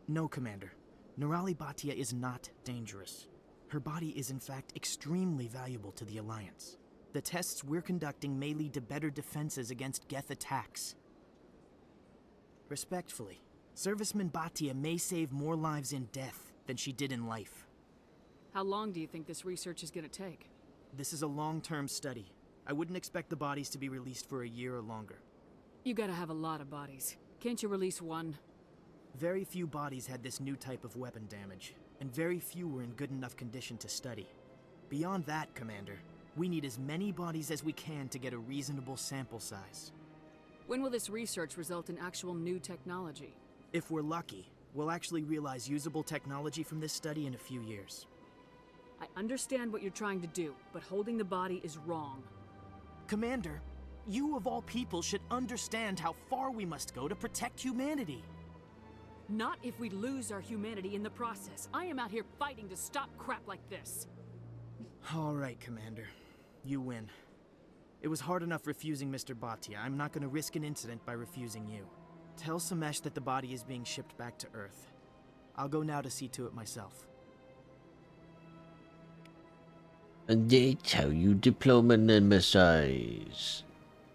S9: No, Commander. Nirali Bhatia is not dangerous. Her body is in fact extremely valuable to the Alliance. The tests we're conducting may lead to better defenses against Geth attacks. Respectfully, Serviceman Bhatia may save more lives in death than she did in life.
S5: How long do you think this research is going to take?
S9: This is a long-term study. I wouldn't expect the bodies to be released for a year or longer.
S5: You gotta have a lot of bodies. Can't you release one?
S9: Very few bodies had this new type of weapon damage, and very few were in good enough condition to study. Beyond that, Commander, we need as many bodies as we can to get a reasonable sample size.
S5: When will this research result in actual new technology?
S9: If we're lucky, we'll actually realize usable technology from this study in a few years.
S5: I understand what you're trying to do, but holding the body is wrong.
S9: Commander, you of all people should understand how far we must go to protect humanity.
S5: Not if we lose our humanity in the process. I am out here fighting to stop crap like this.
S9: All right, Commander. You win. It was hard enough refusing Mr. Bhatia. I'm not going to risk an incident by refusing you. Tell Samesh that the body is being shipped back to Earth. I'll go now to see to it myself.
S1: And that's how you diploma nemesis.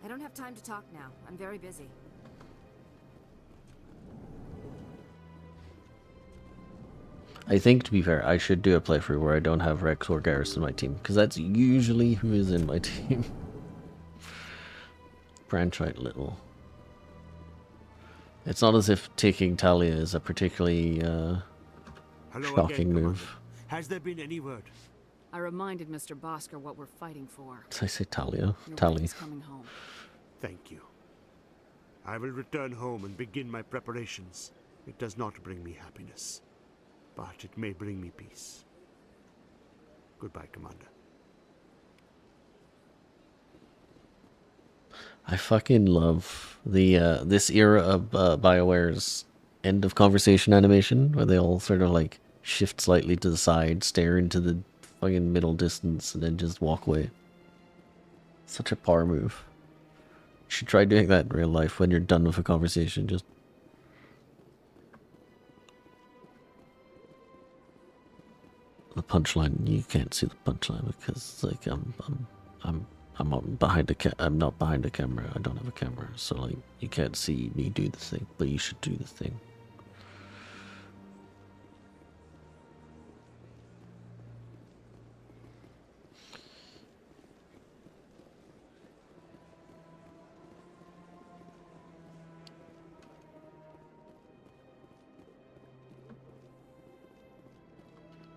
S22: I don't have time to talk now. I'm very busy.
S1: I think, to be fair, I should do a playthrough where I don't have Rex or Garrus in my team, because that's usually who is in my team. Branch out a little. It's not as if taking Talia is a particularly shocking move.
S6: Has there been any word?
S5: I reminded Mr. Bosker what we're fighting for.
S1: Did I say Talia?
S5: Your
S1: Tali.
S5: wife is coming home.
S6: Thank you. I will return home and begin my preparations. It does not bring me happiness, but it may bring me peace. Goodbye, Commander.
S1: I fucking love the this era of BioWare's end of conversation animation, where they all sort of like shift slightly to the side, stare into the fucking middle distance, and then just walk away. Such a power move. You should try doing that in real life when you're done with a conversation. Just the punchline. You can't see the punchline because like I'm not behind the camera. I don't have a camera, so like you can't see me do the thing. But you should do the thing.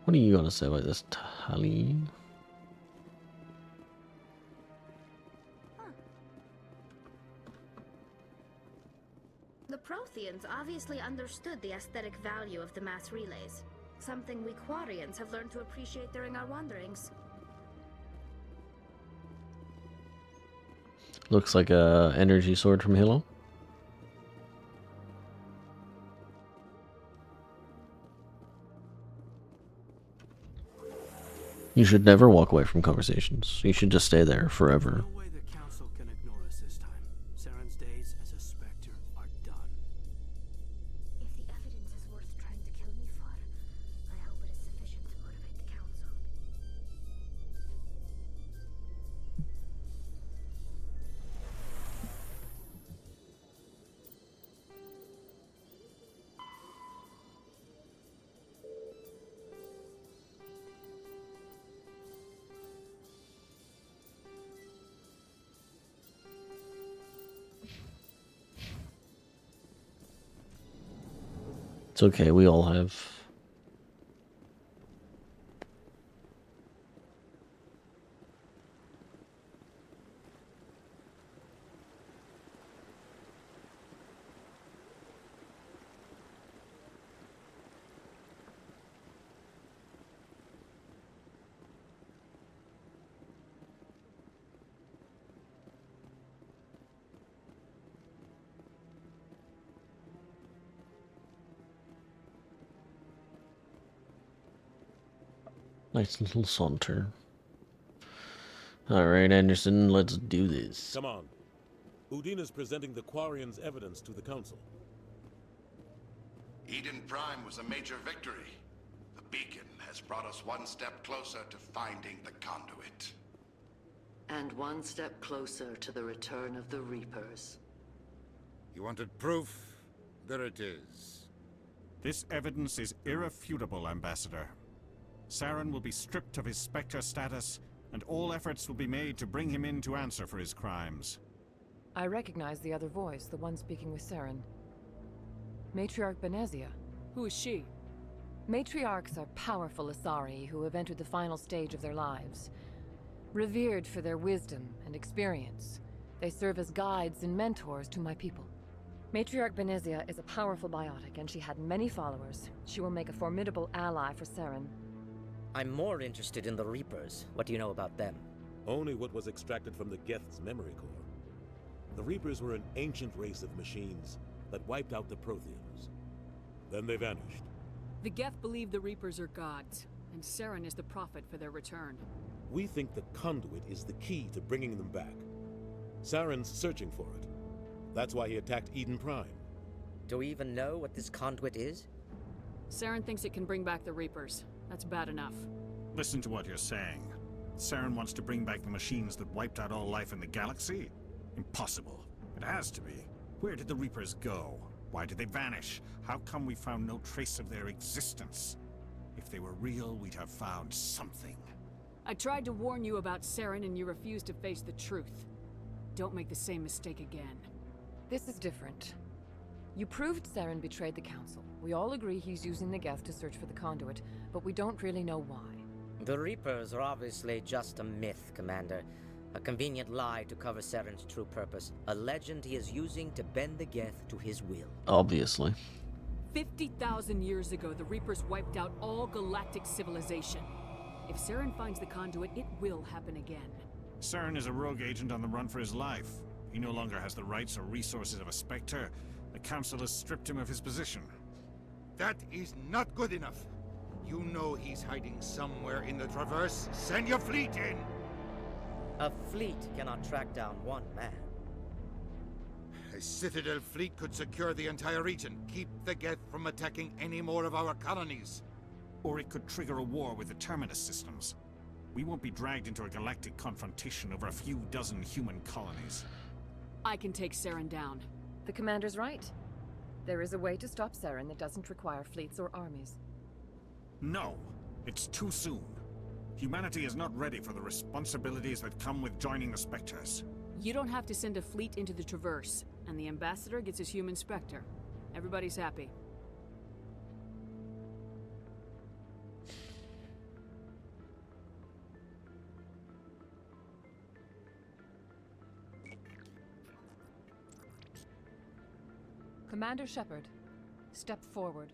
S1: What are you gonna say about this, Tali?
S14: The Protheans obviously understood the aesthetic value of the mass relays, something we Quarians have learned to appreciate during our wanderings.
S1: Looks like a energy sword from Halo. You should never walk away from conversations. You should just stay there forever.
S3: No way the Council can ignore us this time. Saren's days as a Spectre are done.
S14: If the evidence is worth trying to kill me for, I hope it is sufficient to motivate the Council.
S1: It's okay, we all have. Nice little saunter. Alright, Anderson, let's do this.
S19: Come on. Udina's presenting the Quarians' evidence to the Council.
S11: Eden Prime was a major victory. The beacon has brought us one step closer to finding the conduit.
S21: And one step closer to the return of the Reapers.
S18: You wanted proof? There it is.
S8: This evidence is irrefutable, Ambassador. Saren will be stripped of his Spectre status, and all efforts will be made to bring him in to answer for his crimes.
S10: I recognize the other voice, the one speaking with Saren. Matriarch Benezia.
S5: Who is she?
S10: Matriarchs are powerful Asari who have entered the final stage of their lives. Revered for their wisdom and experience, they serve as guides and mentors to my people. Matriarch Benezia is a powerful biotic, and she had many followers. She will make a formidable ally for Saren.
S23: I'm more interested in the Reapers. What do you know about them?
S19: Only what was extracted from the Geth's memory core. The Reapers were an ancient race of machines that wiped out the Protheans. Then they vanished.
S5: The Geth believe the Reapers are gods, and Saren is the prophet for their return.
S19: We think the conduit is the key to bringing them back. Saren's searching for it. That's why he attacked Eden Prime.
S23: Do we even know what this conduit is?
S5: Saren thinks it can bring back the Reapers. That's bad enough.
S8: Listen to what you're saying. Saren wants to bring back the machines that wiped out all life in the galaxy? Impossible. It has to be. Where did the Reapers go? Why did they vanish? How come we found no trace of their existence? If they were real, we'd have found something.
S5: I tried to warn you about Saren and you refused to face the truth. Don't make the same mistake again.
S10: This is different. You proved Saren betrayed the Council. We all agree he's using the Geth to search for the conduit, but we don't really know why.
S23: The Reapers are obviously just a myth, Commander. A convenient lie to cover Saren's true purpose. A legend he is using to bend the Geth to his will.
S1: Obviously.
S5: 50,000 years ago, the Reapers wiped out all galactic civilization. If Saren finds the conduit, it will happen again.
S8: Saren is a rogue agent on the run for his life. He no longer has the rights or resources of a Spectre. The Council has stripped him of his position.
S18: That is not good enough. You know he's hiding somewhere in the Traverse. Send your fleet in!
S23: A fleet cannot track down one man.
S18: A Citadel fleet could secure the entire region, keep the Geth from attacking any more of our colonies.
S8: Or it could trigger a war with the Terminus systems. We won't be dragged into a galactic confrontation over a few dozen human colonies.
S5: I can take Saren down.
S10: The commander's right. There is a way to stop Saren that doesn't require fleets or armies.
S8: No, it's too soon. Humanity is not ready for the responsibilities that come with joining the Spectres.
S5: You don't have to send a fleet into the Traverse, and the ambassador gets his human Spectre. Everybody's happy.
S10: Commander Shepard, step forward.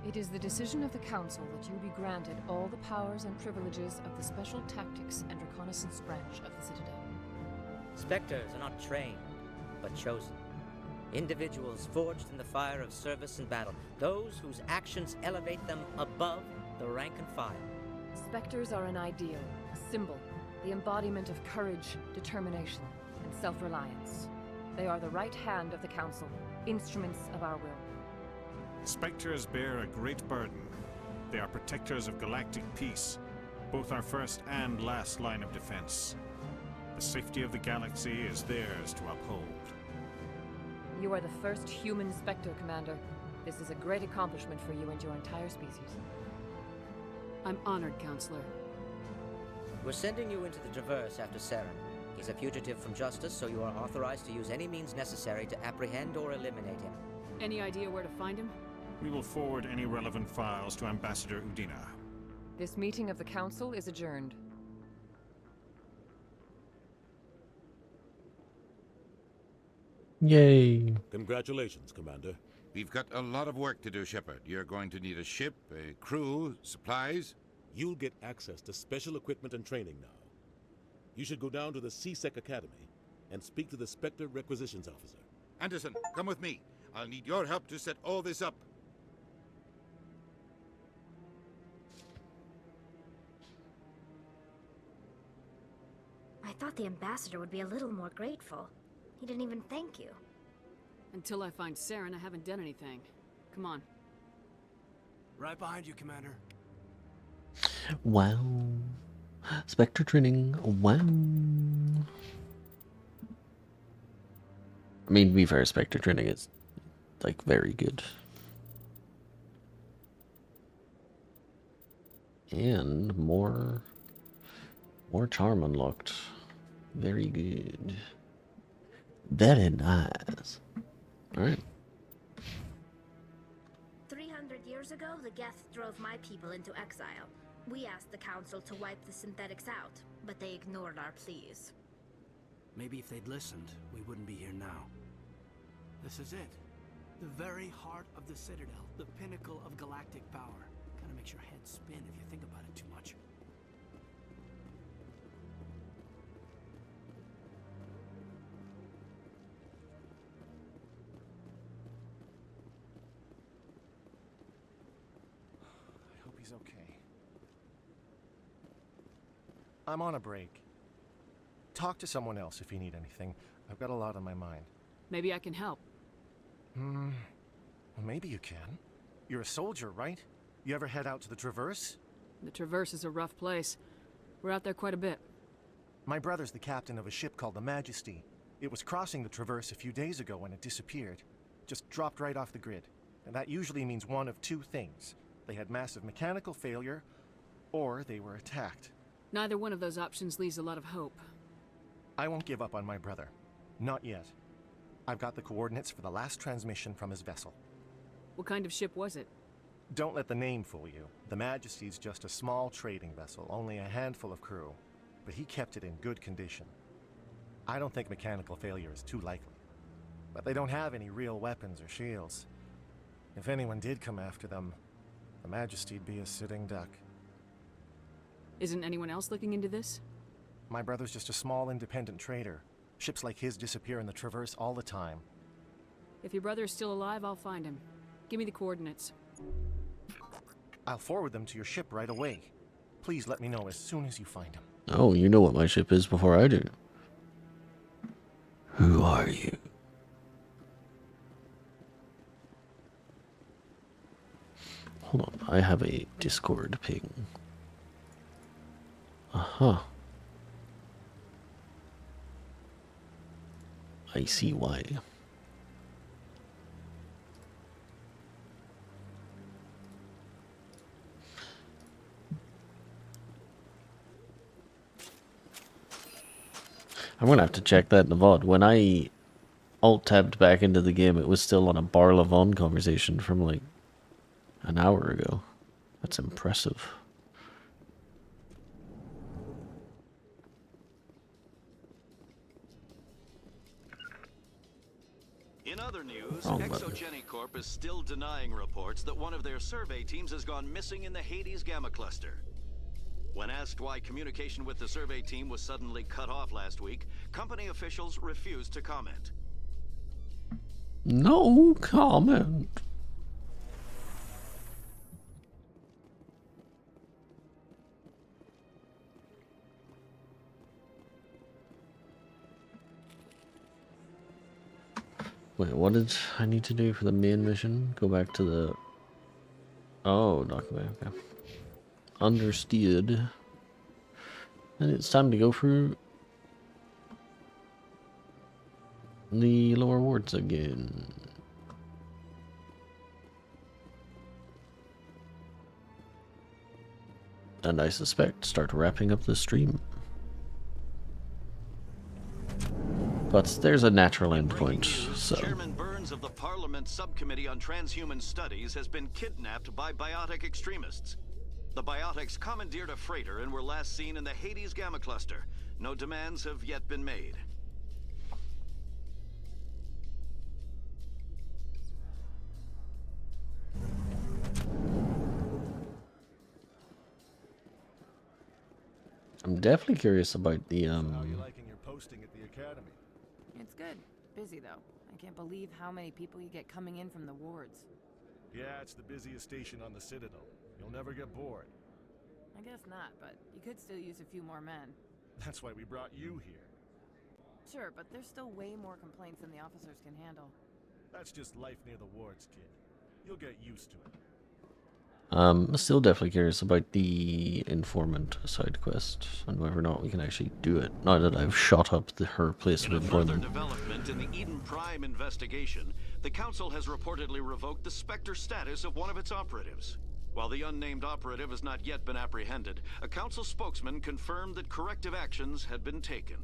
S10: It is the decision of the Council that you be granted all the powers and privileges of the Special Tactics and Reconnaissance branch of the Citadel.
S23: Spectres are not trained, but chosen. Individuals forged in the fire of service and battle. Those whose actions elevate them above the rank and file.
S10: Spectres are an ideal, a symbol, the embodiment of courage, determination, and self-reliance. They are the right hand of the Council, instruments of our will.
S8: Spectres bear a great burden. They are protectors of galactic peace, both our first and last line of defense. The safety of the galaxy is theirs to uphold.
S10: You are the first human Spectre, Commander. This is a great accomplishment for you and your entire species.
S5: I'm honored, Counselor.
S23: We're sending you into the Traverse after Saren. He's a fugitive from justice, so you are authorized to use any means necessary to apprehend or eliminate him.
S5: Any idea where to find him?
S8: We will forward any relevant files to Ambassador Udina.
S10: This meeting of the Council is adjourned.
S1: Yay.
S19: Congratulations, Commander.
S18: We've got a lot of work to do, Shepard. You're going to need a ship, a crew, supplies.
S19: You'll get access to special equipment and training now. You should go down to the C-Sec Academy and speak to the Spectre Requisitions Officer.
S18: Anderson, come with me. I'll need your help to set all this up.
S14: I thought the ambassador would be a little more grateful. He didn't even thank you.
S5: Until I find Saren, I haven't done anything. Come on.
S3: Right behind you, Commander.
S1: Wow. Spectre training. Wow. I mean, to be fair, Spectre training is, like, very good. And more charm unlocked. Very good. Very nice. Alright.
S14: 300 years ago, the Geth drove my people into exile. We asked the Council to wipe the synthetics out, but they ignored our pleas.
S3: Maybe if they'd listened, we wouldn't be here now. This is it. The very heart of the Citadel, the pinnacle of galactic power. Kinda makes your head spin if you think about it too much.
S4: I hope he's okay. I'm on a break. Talk to someone else if you need anything. I've got a lot on my mind.
S5: Maybe I can help.
S4: Well, maybe you can. You're a soldier, right? You ever head out to the Traverse?
S5: The Traverse is a rough place. We're out there quite a bit.
S4: My brother's the captain of a ship called the Majesty. It was crossing the Traverse a few days ago when it disappeared. Just dropped right off the grid. And that usually means one of two things. They had massive mechanical failure, or they were attacked.
S5: Neither one of those options leaves a lot of hope.
S4: I won't give up on my brother. Not yet. I've got the coordinates for the last transmission from his vessel.
S5: What kind of ship was it?
S4: Don't let the name fool you. The Majesty's just a small trading vessel, only a handful of crew. But he kept it in good condition. I don't think mechanical failure is too likely. But they don't have any real weapons or shields. If anyone did come after them, the Majesty'd be a sitting duck.
S5: Isn't anyone else looking into this?
S4: My brother's just a small independent trader. Ships like his disappear in the Traverse all the time.
S5: If your brother is still alive, I'll find him. Give me the coordinates.
S4: I'll forward them to your ship right away. Please let me know as soon as you find him.
S1: Oh, you know what my ship is before I do. Who are you? Hold on, I have a Discord ping. Uh-huh. I see why. I'm gonna have to check that in the VOD. When I alt-tabbed back into the game, it was still on a Bar Levon conversation from like an hour ago. That's impressive.
S7: In other news,
S1: Wrong button.
S7: Exogenicorp is still denying reports that one of their survey teams has gone missing in the Hades Gamma Cluster. When asked why communication with the survey team was suddenly cut off last week, company officials refused to comment.
S1: No comment. Wait, what did I need to do for the main mission? Go back to the... Oh, document, okay. Understood. And it's time to go through the lower wards again. And I suspect start wrapping up the stream. But there's a natural endpoint, so...
S7: Chairman Burns of the Parliament Subcommittee on Transhuman Studies has been kidnapped by biotic extremists. The biotics commandeered a freighter and were last seen in the Hades Gamma Cluster. No demands have yet been made.
S1: I'm definitely curious about the,
S4: How are you liking your posting at the academy?
S10: It's good. Busy, though. I can't believe how many people you get coming in from the wards.
S4: Yeah, it's the busiest station on the Citadel. You'll never get bored.
S10: I guess not, but you could still use a few more men.
S4: That's why we brought you here.
S10: Sure, but there's still way more complaints than the officers can handle.
S4: That's just life near the wards, kid. You'll get used to it.
S1: Still definitely curious about the informant side quest and whether or not we can actually do it. Now that I've shot up her place of
S7: Further
S1: employment.
S7: development in the Eden Prime investigation, the Council has reportedly revoked the Spectre status of one of its operatives. While the unnamed operative has not yet been apprehended, a Council spokesman confirmed that corrective actions had been taken.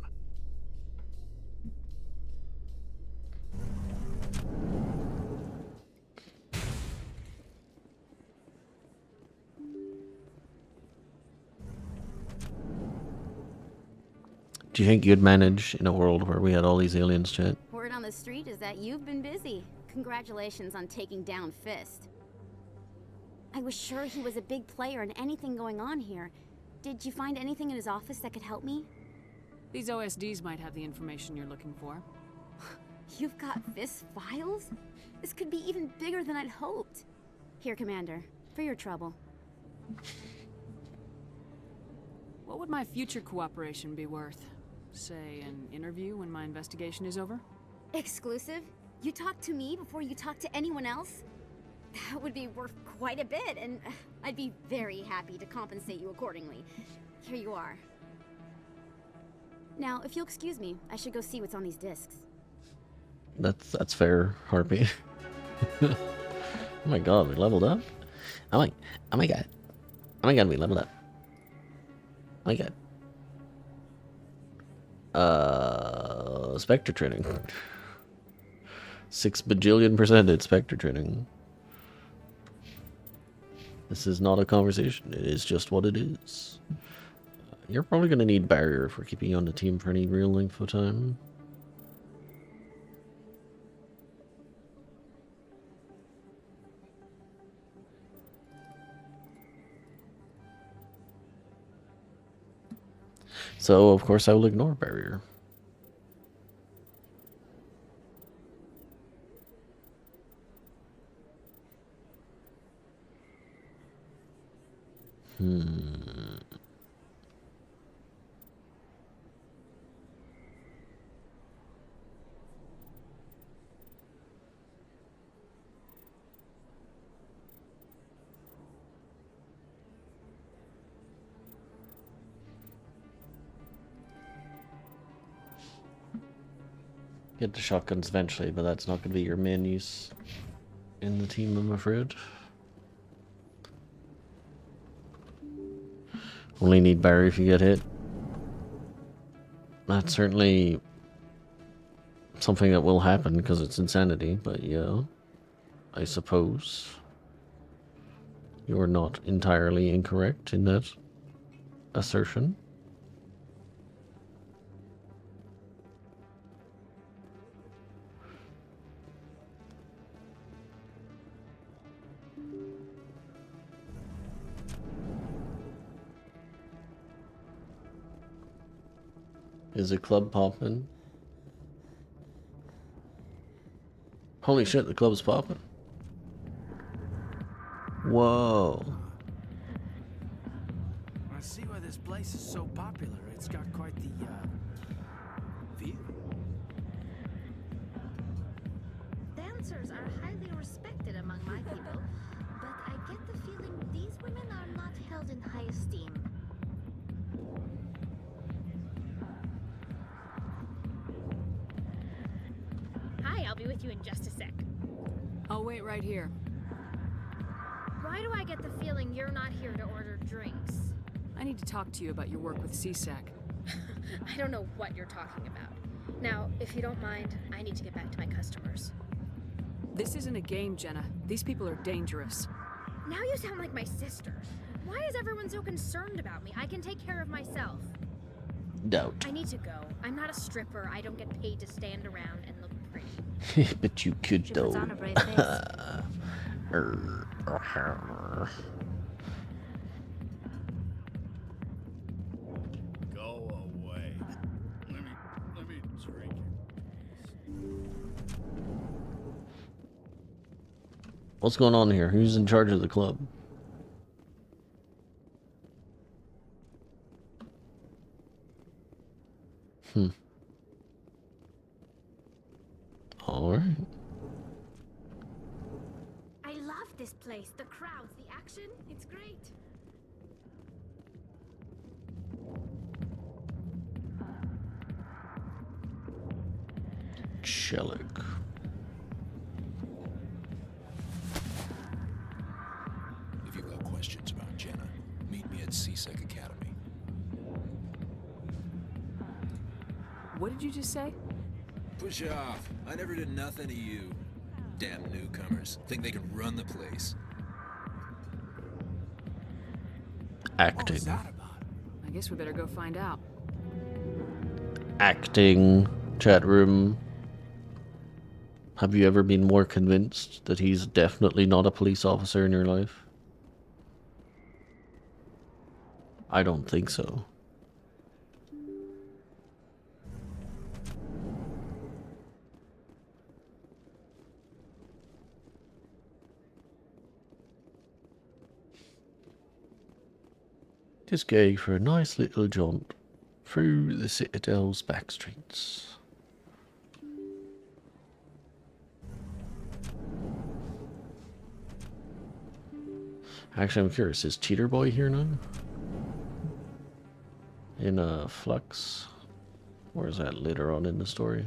S1: Do you think you'd manage in a world where we had all these aliens, chat?
S2: Word on the street is that you've been busy. Congratulations on taking down Fist. I was sure he was a big player in anything going on here. Did you find anything in his office that could help me?
S5: These OSDs might have the information you're looking for.
S2: You've got Fist's files? This could be even bigger than I'd hoped. Here, Commander, for your trouble.
S5: What would my future cooperation be worth? Say, an interview when my investigation is over?
S2: Exclusive? You talk to me before you talk to anyone else? That would be worth quite a bit, and I'd be very happy to compensate you accordingly. Here you are. Now, if you'll excuse me, I should go see what's on these discs.
S1: That's fair, Harpy. Oh my god, we leveled up? Oh my god. Oh my god, we leveled up. Oh my god. Spectre training. 6 bajillion% it's Spectre training. This is not a conversation. It is just what it is. You're probably going to need barrier if we're keeping you on the team for any real length of time. So, of course, I will ignore barrier. Get the shotguns eventually, but that's not going to be your main use in the team, I'm afraid. Only need barrier if you get hit. That's certainly something that will happen because it's insanity, but yeah, I suppose you're not entirely incorrect in that assertion. Is the club popping? Holy shit, the club's popping. Whoa.
S3: I see why this place is so popular. It's got quite the, view.
S14: Dancers are highly respected among my people, but I get the feeling these women are not held in high esteem.
S12: Hi, I'll be with you in just a sec.
S5: I'll wait right here.
S12: Why do I get the feeling you're not here to order drinks?
S5: I need to talk to you about your work with CSAC.
S12: I don't know what you're talking about. Now, if you don't mind, I need to get back to my customers.
S5: This isn't a game, Jenna. These people are dangerous.
S12: Now you sound like my sister. Why is everyone so concerned about me? I can take care of myself.
S1: Doubt.
S12: I need to go. I'm not a stripper. I don't get paid to stand around and look pretty.
S1: But you could though.
S12: On a brave face.
S15: Go away. Let me drink it.
S1: What's going on here? Who's in charge of the club? All right.
S12: I love this place. The crowds, the action. It's great.
S1: Shellick.
S16: If you've got questions about Jenna, meet me at CSEC Academy.
S5: What did you just say?
S16: Push off. I never did nothing to you. Damn newcomers. Think they can run the place.
S1: Acting.
S5: I guess we better go find out.
S1: Acting. Chat room. Have you ever been more convinced that he's definitely not a police officer in your life? I don't think so. Just going for a nice little jaunt through the Citadel's back streets. Actually, I'm curious, is Cheater Boy here now? In a Flux? Or is that later on in the story?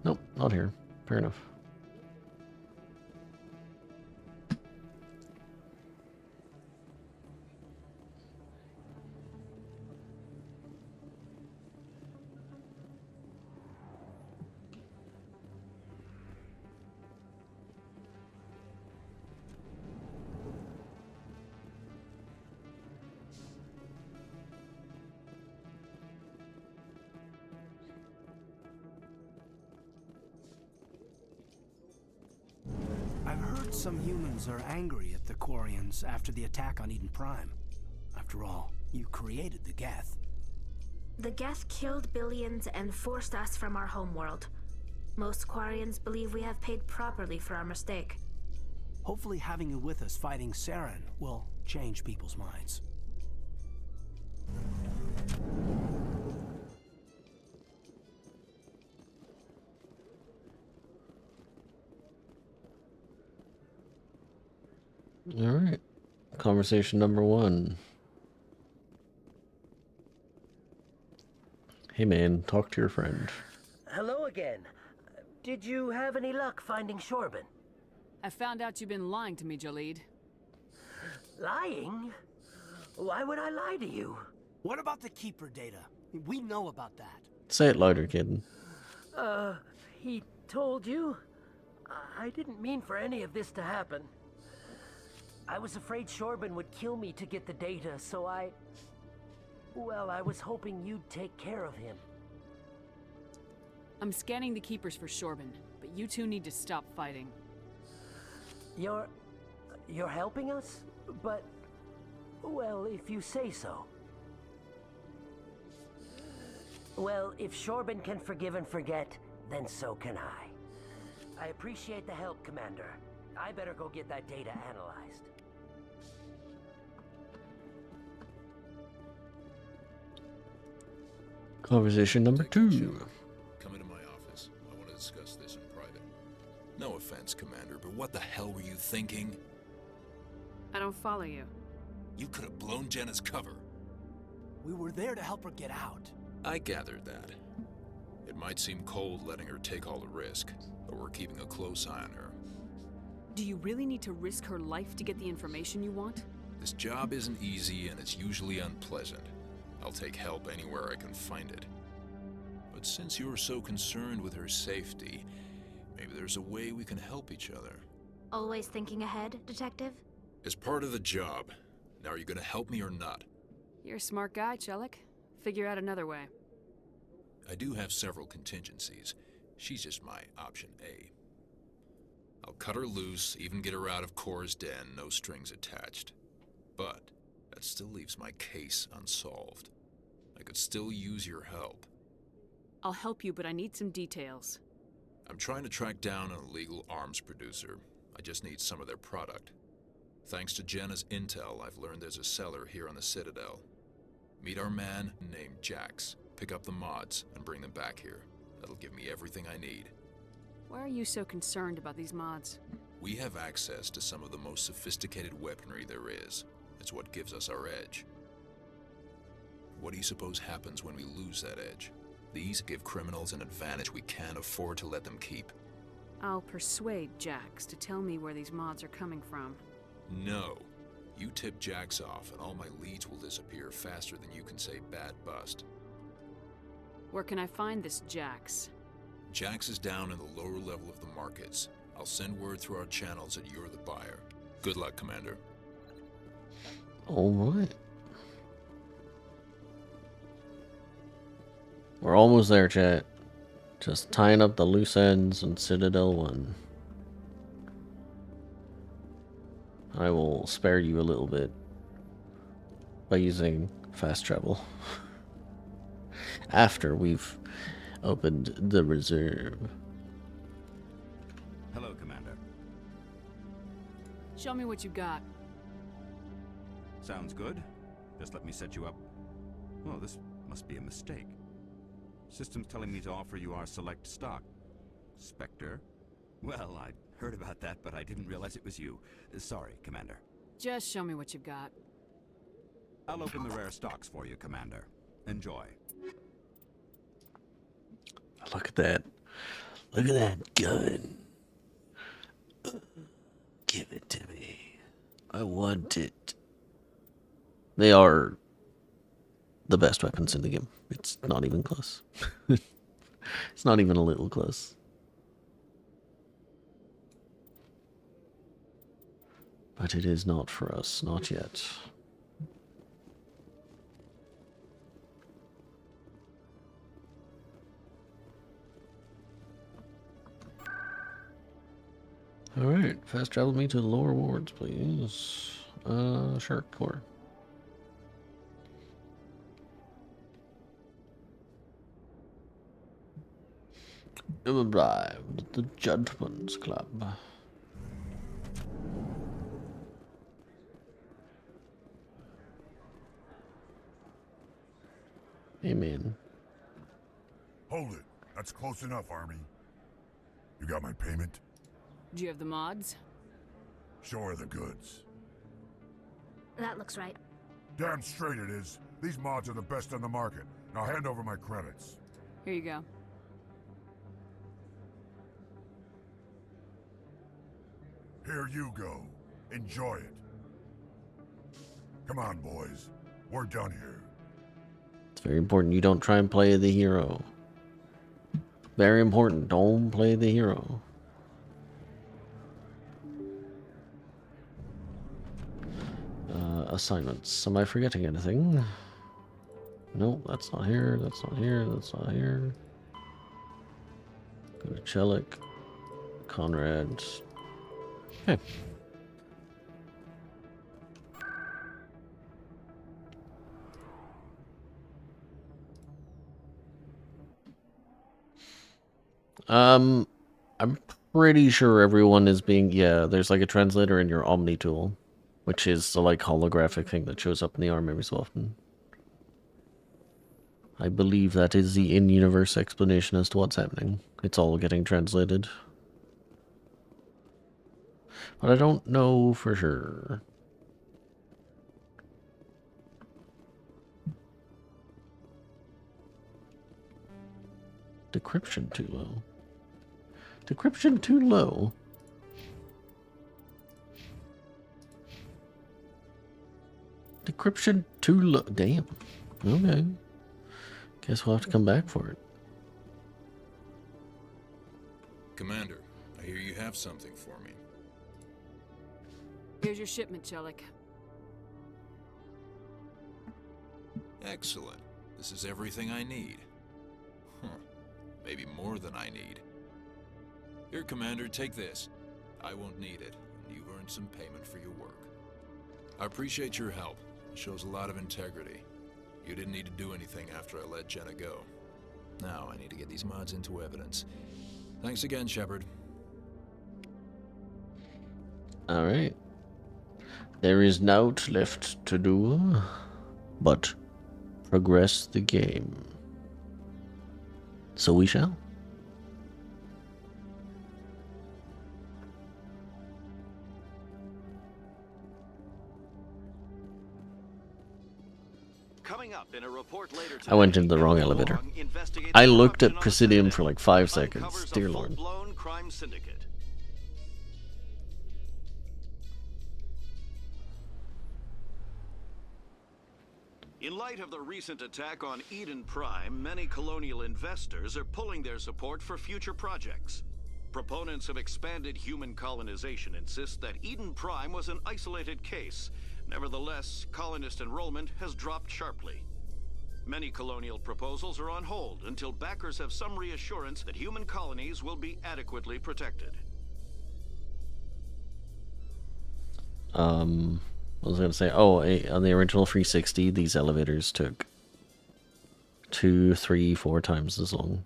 S1: Nope, not here. Fair enough.
S3: But some humans are angry at the Quarians after the attack on Eden Prime. After all, you created the Geth.
S14: The Geth killed billions and forced us from our homeworld. Most Quarians believe we have paid properly for our mistake.
S3: Hopefully having you with us fighting Saren will change people's minds.
S1: All right. Conversation number 1. Hey man, talk to your friend.
S13: Hello again. Did you have any luck finding Shorban?
S5: I found out you've been lying to me, Jalid.
S13: Lying? Why would I lie to you?
S3: What about the Keeper data? We know about that.
S1: Say it louder, kid.
S13: He told you? I didn't mean for any of this to happen. I was afraid Shorban would kill me to get the data, so I was hoping you'd take care of him.
S5: I'm scanning the Keepers for Shorban, but you two need to stop fighting.
S13: You're helping us? But, well, if you say so. Well, if Shorban can forgive and forget, then so can I. I appreciate the help, Commander. I better go get that data analyzed.
S1: Conversation number 2.
S16: Come into my office. I want to discuss this in private. No offense, Commander, but what the hell were you thinking?
S5: I don't follow you.
S16: You could have blown Jenna's cover.
S3: We were there to help her get out.
S16: I gathered that. It might seem cold letting her take all the risk, but we're keeping a close eye on her.
S5: Do you really need to risk her life to get the information you want?
S16: This job isn't easy and it's usually unpleasant. I'll take help anywhere I can find it. But since you're so concerned with her safety, maybe there's a way we can help each other.
S14: Always thinking ahead, Detective?
S16: As part of the job. Now, are you gonna help me or not?
S5: You're a smart guy, Chelik. Figure out another way.
S16: I do have several contingencies. She's just my option A. I'll cut her loose, even get her out of Kor's den, no strings attached. But that still leaves my case unsolved. I could still use your help.
S5: I'll help you, but I need some details.
S16: I'm trying to track down an illegal arms producer. I just need some of their product. Thanks to Jenna's intel, I've learned there's a seller here on the Citadel. Meet our man named Jax, pick up the mods, and bring them back here. That'll give me everything I need.
S5: Why are you so concerned about these mods?
S16: We have access to some of the most sophisticated weaponry there is. It's what gives us our edge. What do you suppose happens when we lose that edge? These give criminals an advantage we can't afford to let them keep.
S5: I'll persuade Jax to tell me where these mods are coming from.
S16: No. You tip Jax off and all my leads will disappear faster than you can say bad bust.
S5: Where can I find this Jax?
S16: Jax is down in the lower level of the markets. I'll send word through our channels that you're the buyer. Good luck, Commander.
S1: All right. We're almost there, chat. Just tying up the loose ends on Citadel 1. I will spare you a little bit by using fast travel. After we've opened the reserve.
S17: Hello, Commander.
S5: Show me what you got.
S17: Sounds good. Just let me set you up. Oh, this must be a mistake. System's telling me to offer you our select stock. Spectre? Well, I'd heard about that, but I didn't realize it was you. Sorry, Commander.
S5: Just show me what you've got.
S17: I'll open the rare stocks for you, Commander. Enjoy.
S1: Look at that. Look at that gun. Give it to me. I want it. They are the best weapons in the game. It's not even close. It's not even a little close. But it is not for us, not yet. Alright, fast travel me to the lower wards, please. Sure, core. You arrived at the Judgment's Club. Amen.
S9: Hold it. That's close enough, Army. You got my payment?
S5: Do you have the mods?
S9: Show her the goods.
S14: That looks right.
S9: Damn straight it is. These mods are the best on the market. Now hand over my credits.
S5: Here you go.
S9: Here you go. Enjoy it. Come on, boys. We're done here.
S1: It's very important you don't try and play the hero. Very important, don't play the hero. Assignments. Am I forgetting anything? Nope, that's not here, that's not here, that's not here. Go to Chelik. Conrad. Okay. I'm pretty sure everyone is being, yeah, there's like a translator in your Omni tool, which is the like holographic thing that shows up in the arm every so often. I believe that is the in-universe explanation as to what's happening. It's all getting translated. But I don't know for sure. Decryption too low. Decryption too low. Decryption too low. Damn. Okay. Guess we'll have to come back for it.
S16: Commander, I hear you have something for me.
S5: Here's your shipment, Chelik.
S16: Excellent. This is everything I need. Huh. Maybe more than I need. Here, Commander, take this. I won't need it, and you've earned some payment for your work. I appreciate your help. It shows a lot of integrity. You didn't need to do anything after I let Jenna go. Now I need to get these mods into evidence. Thanks again, Shepard.
S1: Alright. There is naught left to do but progress the game. So we shall.
S7: Coming up in a report later today,
S1: I went into the wrong elevator. I looked at Presidium for like 5 seconds. Dear Lord.
S7: Full-blown crime syndicate. In light of the recent attack on Eden Prime, many colonial investors are pulling their support for future projects. Proponents of expanded human colonization insist that Eden Prime was an isolated case. Nevertheless, colonist enrollment has dropped sharply. Many colonial proposals are on hold until backers have some reassurance that human colonies will be adequately protected.
S1: I was going to say, on the original 360, these elevators took 2, 3, 4 times as long.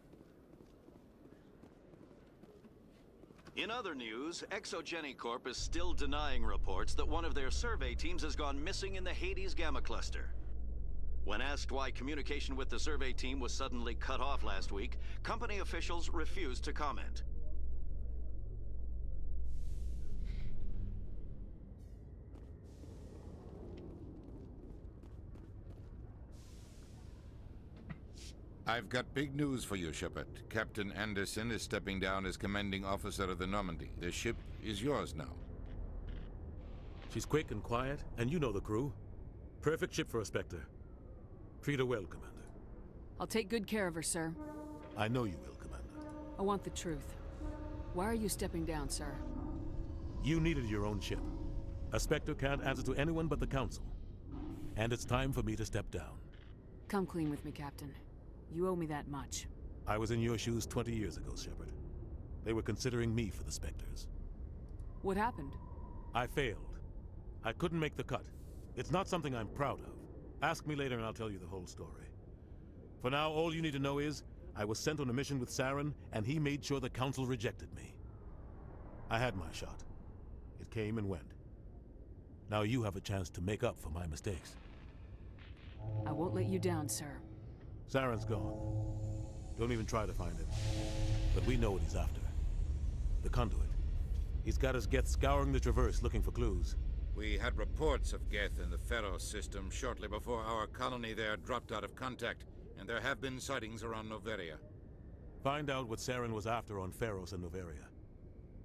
S7: In other news, Exogeny Corp is still denying reports that one of their survey teams has gone missing in the Hades Gamma Cluster. When asked why communication with the survey team was suddenly cut off last week, company officials refused to comment.
S18: I've got big news for you, Shepard. Captain Anderson is stepping down as commanding officer of the Normandy. The ship is yours now.
S19: She's quick and quiet, and you know the crew. Perfect ship for a Spectre. Treat her well, Commander.
S5: I'll take good care of her, sir.
S19: I know you will, Commander.
S5: I want the truth. Why are you stepping down, sir?
S19: You needed your own ship. A Spectre can't answer to anyone but the Council. And it's time for me to step down.
S5: Come clean with me, Captain. You owe me that much.
S19: I was in your shoes 20 years ago, Shepard. They were considering me for the Spectres.
S5: What happened?
S19: I failed. I couldn't make the cut. It's not something I'm proud of. Ask me later and I'll tell you the whole story. For now, all you need to know is, I was sent on a mission with Saren, and he made sure the Council rejected me. I had my shot. It came and went. Now you have a chance to make up for my mistakes.
S5: I won't let you down, sir.
S19: Saren's gone. Don't even try to find him. But we know what he's after. The conduit. He's got his Geth scouring the Traverse looking for clues.
S18: We had reports of Geth in the Pharaoh system shortly before our colony there dropped out of contact, and there have been sightings around Noveria.
S19: Find out what Saren was after on Pharos and Noveria.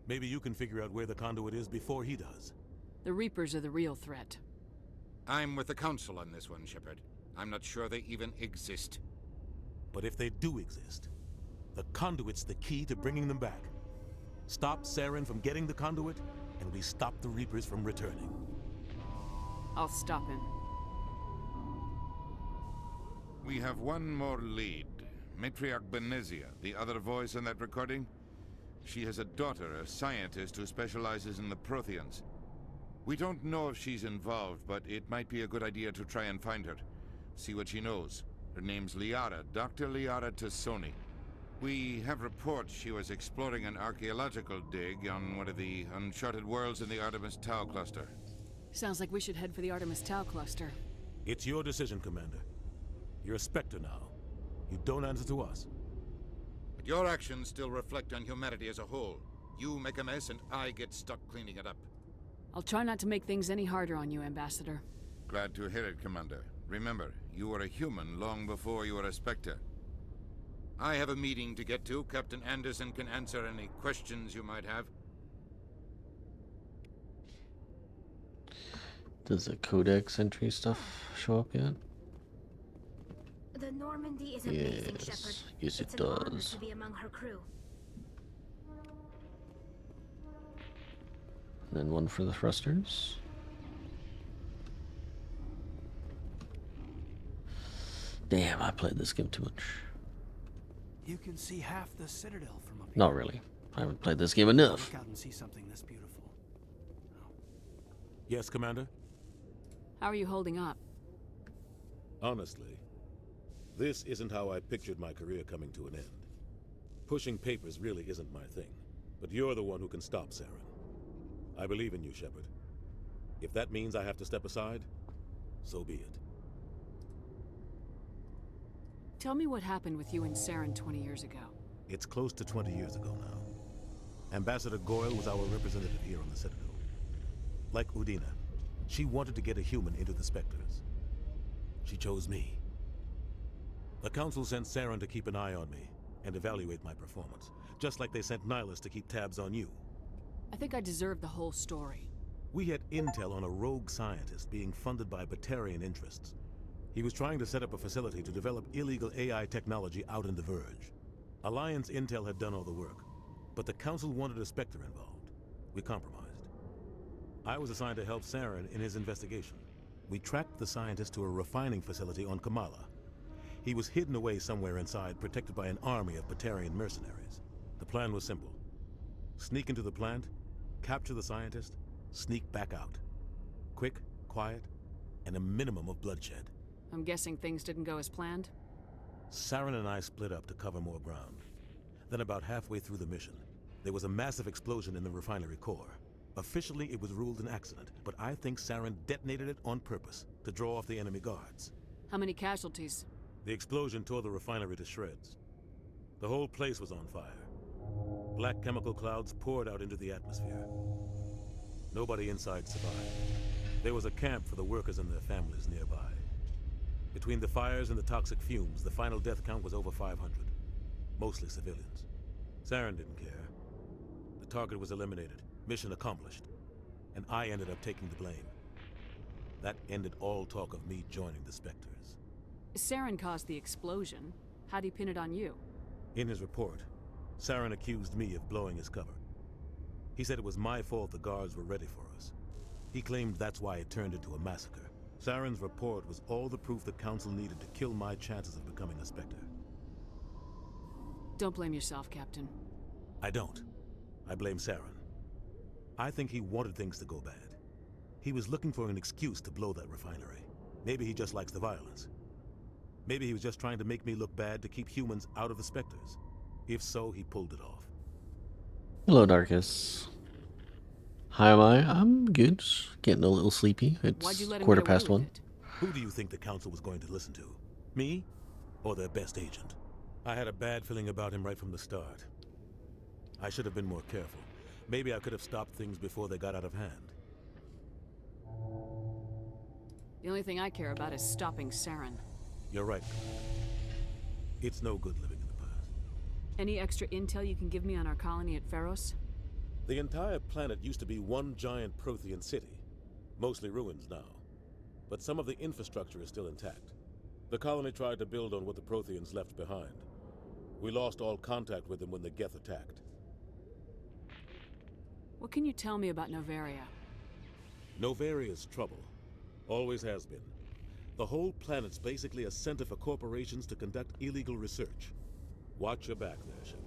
S19: Maybe you can figure out where the conduit is before he does.
S5: The Reapers are the real threat.
S18: I'm with the Council on this one, Shepard. I'm not sure they even exist.
S19: But if they do exist, the conduit's the key to bringing them back. Stop Saren from getting the conduit, and we stop the Reapers from returning.
S5: I'll stop him.
S18: We have one more lead. Matriarch Benezia, the other voice in that recording. She has a daughter, a scientist who specializes in the Protheans. We don't know if she's involved, but it might be a good idea to try and find her. See what she knows. Her name's Liara, Dr. Liara Tassoni. We have reports she was exploring an archaeological dig on one of the uncharted worlds in the Artemis Tau cluster.
S5: Sounds like we should head for the Artemis Tau cluster.
S19: It's your decision, Commander. You're a Spectre now. You don't answer to us.
S18: But your actions still reflect on humanity as a whole. You make a mess and I get stuck cleaning it up.
S5: I'll try not to make things any harder on you, Ambassador.
S18: Glad to hear it, Commander. Remember, you were a human long before you were a Spectre. I have a meeting to get to. Captain Anderson can answer any questions you might have.
S1: Does the Codex entry stuff show up yet?
S14: The Normandy is amazing,
S1: Yes.
S14: Shepard.
S1: Yes, it
S14: It's an honor
S1: does.
S14: to be among her crew.
S1: And then one for the thrusters. Damn, I played this game too much.
S3: You can see half the Citadel from up here.
S1: Not really. I haven't played this game enough.
S3: Look out and see something this beautiful.
S19: Yes, Commander?
S5: How are you holding up?
S19: Honestly, this isn't how I pictured my career coming to an end. Pushing papers really isn't my thing, but you're the one who can stop Saren. I believe in you, Shepard. If that means I have to step aside, so be it.
S5: Tell me what happened with you and Saren 20 years ago.
S19: It's close to 20 years ago now. Ambassador Goyle was our representative here on the Citadel. Like Udina, she wanted to get a human into the Spectres. She chose me. The Council sent Saren to keep an eye on me and evaluate my performance, just like they sent Nihilus to keep tabs on you.
S5: I think I deserve the whole story.
S19: We had intel on a rogue scientist being funded by Batarian interests. He was trying to set up a facility to develop illegal AI technology out in the Verge. Alliance intel had done all the work, but the Council wanted a Spectre involved. We compromised. I was assigned to help Saren in his investigation. We tracked the scientist to a refining facility on Kamala. He was hidden away somewhere inside, protected by an army of Batarian mercenaries. The plan was simple. Sneak into the plant, capture the scientist, sneak back out. Quick, quiet, and a minimum of bloodshed.
S5: I'm guessing things didn't go as planned?
S19: Saren and I split up to cover more ground. Then about halfway through the mission, there was a massive explosion in the refinery core. Officially, it was ruled an accident, but I think Saren detonated it on purpose to draw off the enemy guards.
S5: How many casualties?
S19: The explosion tore the refinery to shreds. The whole place was on fire. Black chemical clouds poured out into the atmosphere. Nobody inside survived. There was a camp for the workers and their families nearby. Between the fires and the toxic fumes, the final death count was over 500. Mostly civilians. Saren didn't care. The target was eliminated. Mission accomplished. And I ended up taking the blame. That ended all talk of me joining the Spectres.
S5: Saren caused the explosion. How'd he pin it on you?
S19: In his report, Saren accused me of blowing his cover. He said it was my fault the guards were ready for us. He claimed that's why it turned into a massacre. Saren's report was all the proof the Council needed to kill my chances of becoming a Spectre.
S5: Don't blame yourself, Captain.
S19: I don't. I blame Saren. I think he wanted things to go bad. He was looking for an excuse to blow that refinery. Maybe he just likes the violence. Maybe he was just trying to make me look bad to keep humans out of the Spectres. If so, he pulled it off.
S1: Hello, Darkus. How am I? I'm good. Getting a little sleepy. It's 1:15.
S19: Who do you think the council was going to listen to? Me? Or their best agent? I had a bad feeling about him right from the start. I should have been more careful. Maybe I could have stopped things before they got out of hand.
S5: The only thing I care about is stopping Saren.
S19: You're right. It's no good living in the past.
S5: Any extra intel you can give me on our colony at Pharos?
S19: The entire planet used to be one giant Prothean city. Mostly ruins now. But some of the infrastructure is still intact. The colony tried to build on what the Protheans left behind. We lost all contact with them when the Geth attacked.
S5: What can you tell me about Novaria?
S19: Novaria's trouble. Always has been. The whole planet's basically a center for corporations to conduct illegal research. Watch your back there, Shepard.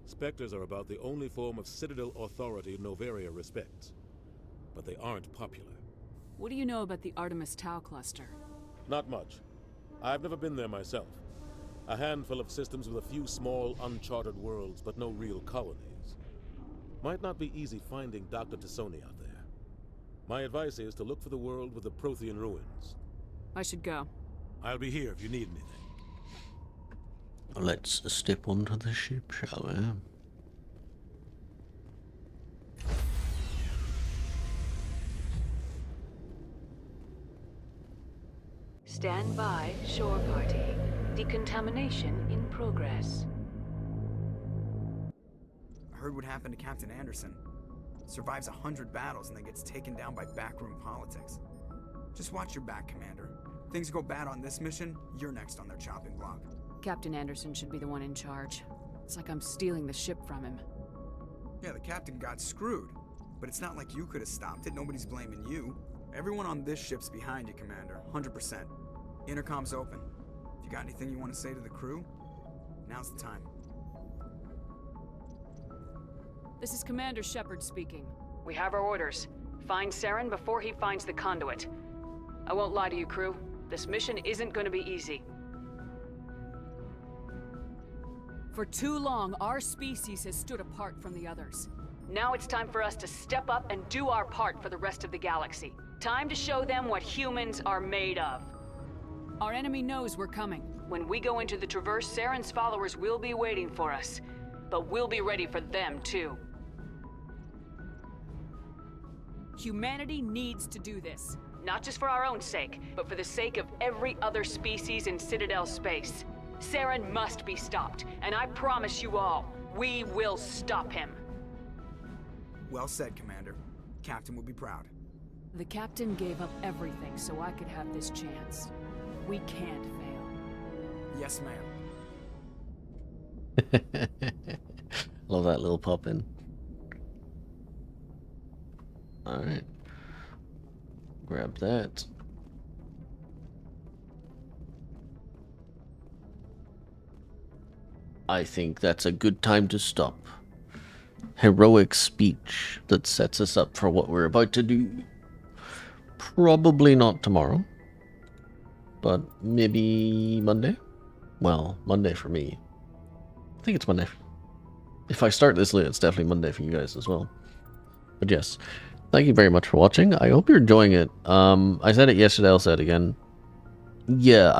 S19: Spectres are about the only form of Citadel authority Novaria respects. But they aren't popular.
S5: What do you know about the Artemis Tau cluster?
S19: Not much. I've never been there myself. A handful of systems with a few small, uncharted worlds, but no real colonies. Might not be easy finding Dr. Tassoni out there. My advice is to look for the world with the Prothean ruins.
S5: I should go.
S19: I'll be here if you need anything.
S1: Let's step onto the ship, shall we?
S5: Stand by, shore party. Decontamination in progress.
S6: I heard what happened to Captain Anderson. Survives 100 battles and then gets taken down by backroom politics. Just watch your back, Commander. Things go bad on this mission, you're next on their chopping block.
S5: Captain Anderson should be the one in charge. It's like I'm stealing the ship from him.
S6: Yeah, the captain got screwed. But it's not like you could have stopped it. Nobody's blaming you. Everyone on this ship's behind you, Commander. 100%. Intercom's open. If you got anything you want to say to the crew, now's the time.
S5: This is Commander Shepard speaking. We have our orders. Find Saren before he finds the conduit. I won't lie to you, crew. This mission isn't going to be easy. For too long, our species has stood apart from the others. Now it's time for us to step up and do our part for the rest of the galaxy. Time to show them what humans are made of. Our enemy knows we're coming. When we go into the Traverse, Saren's followers will be waiting for us. But we'll be ready for them, too. Humanity needs to do this. Not just for our own sake, but for the sake of every other species in Citadel space. Saren must be stopped, and I promise you all, we will stop him.
S6: Well said, Commander. Captain will be proud.
S5: The captain gave up everything so I could have this chance. We can't fail.
S6: Yes, ma'am.
S1: Love that little pop in. Alright. Grab that. I think that's a good time to stop. Heroic speech that sets us up for what we're about to do. Probably not tomorrow, but maybe Monday? Well, Monday for me. I think it's Monday. If I start this late, it's definitely Monday for you guys as well. But yes, thank you very much for watching. I hope you're enjoying it. I said it yesterday, I'll say it again. Yeah,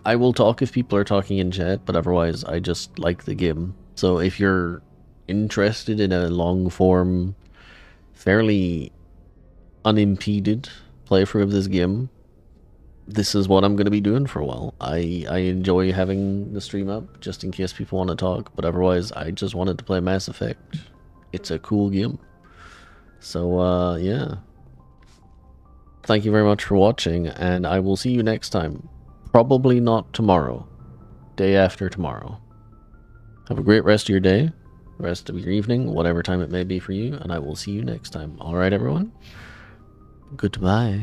S1: I will talk if people are talking in chat, but otherwise I just like the game. So if you're interested in a long form, fairly unimpeded playthrough of this game, this is what I'm going to be doing for a while. I enjoy having the stream up just in case people want to talk, but otherwise I just wanted to play Mass Effect. It's a cool game. So yeah. Thank you very much for watching, and I will see you next time. Probably not tomorrow. Day after tomorrow. Have a great rest of your day, rest of your evening, whatever time it may be for you, and I will see you next time. Alright, everyone? Goodbye.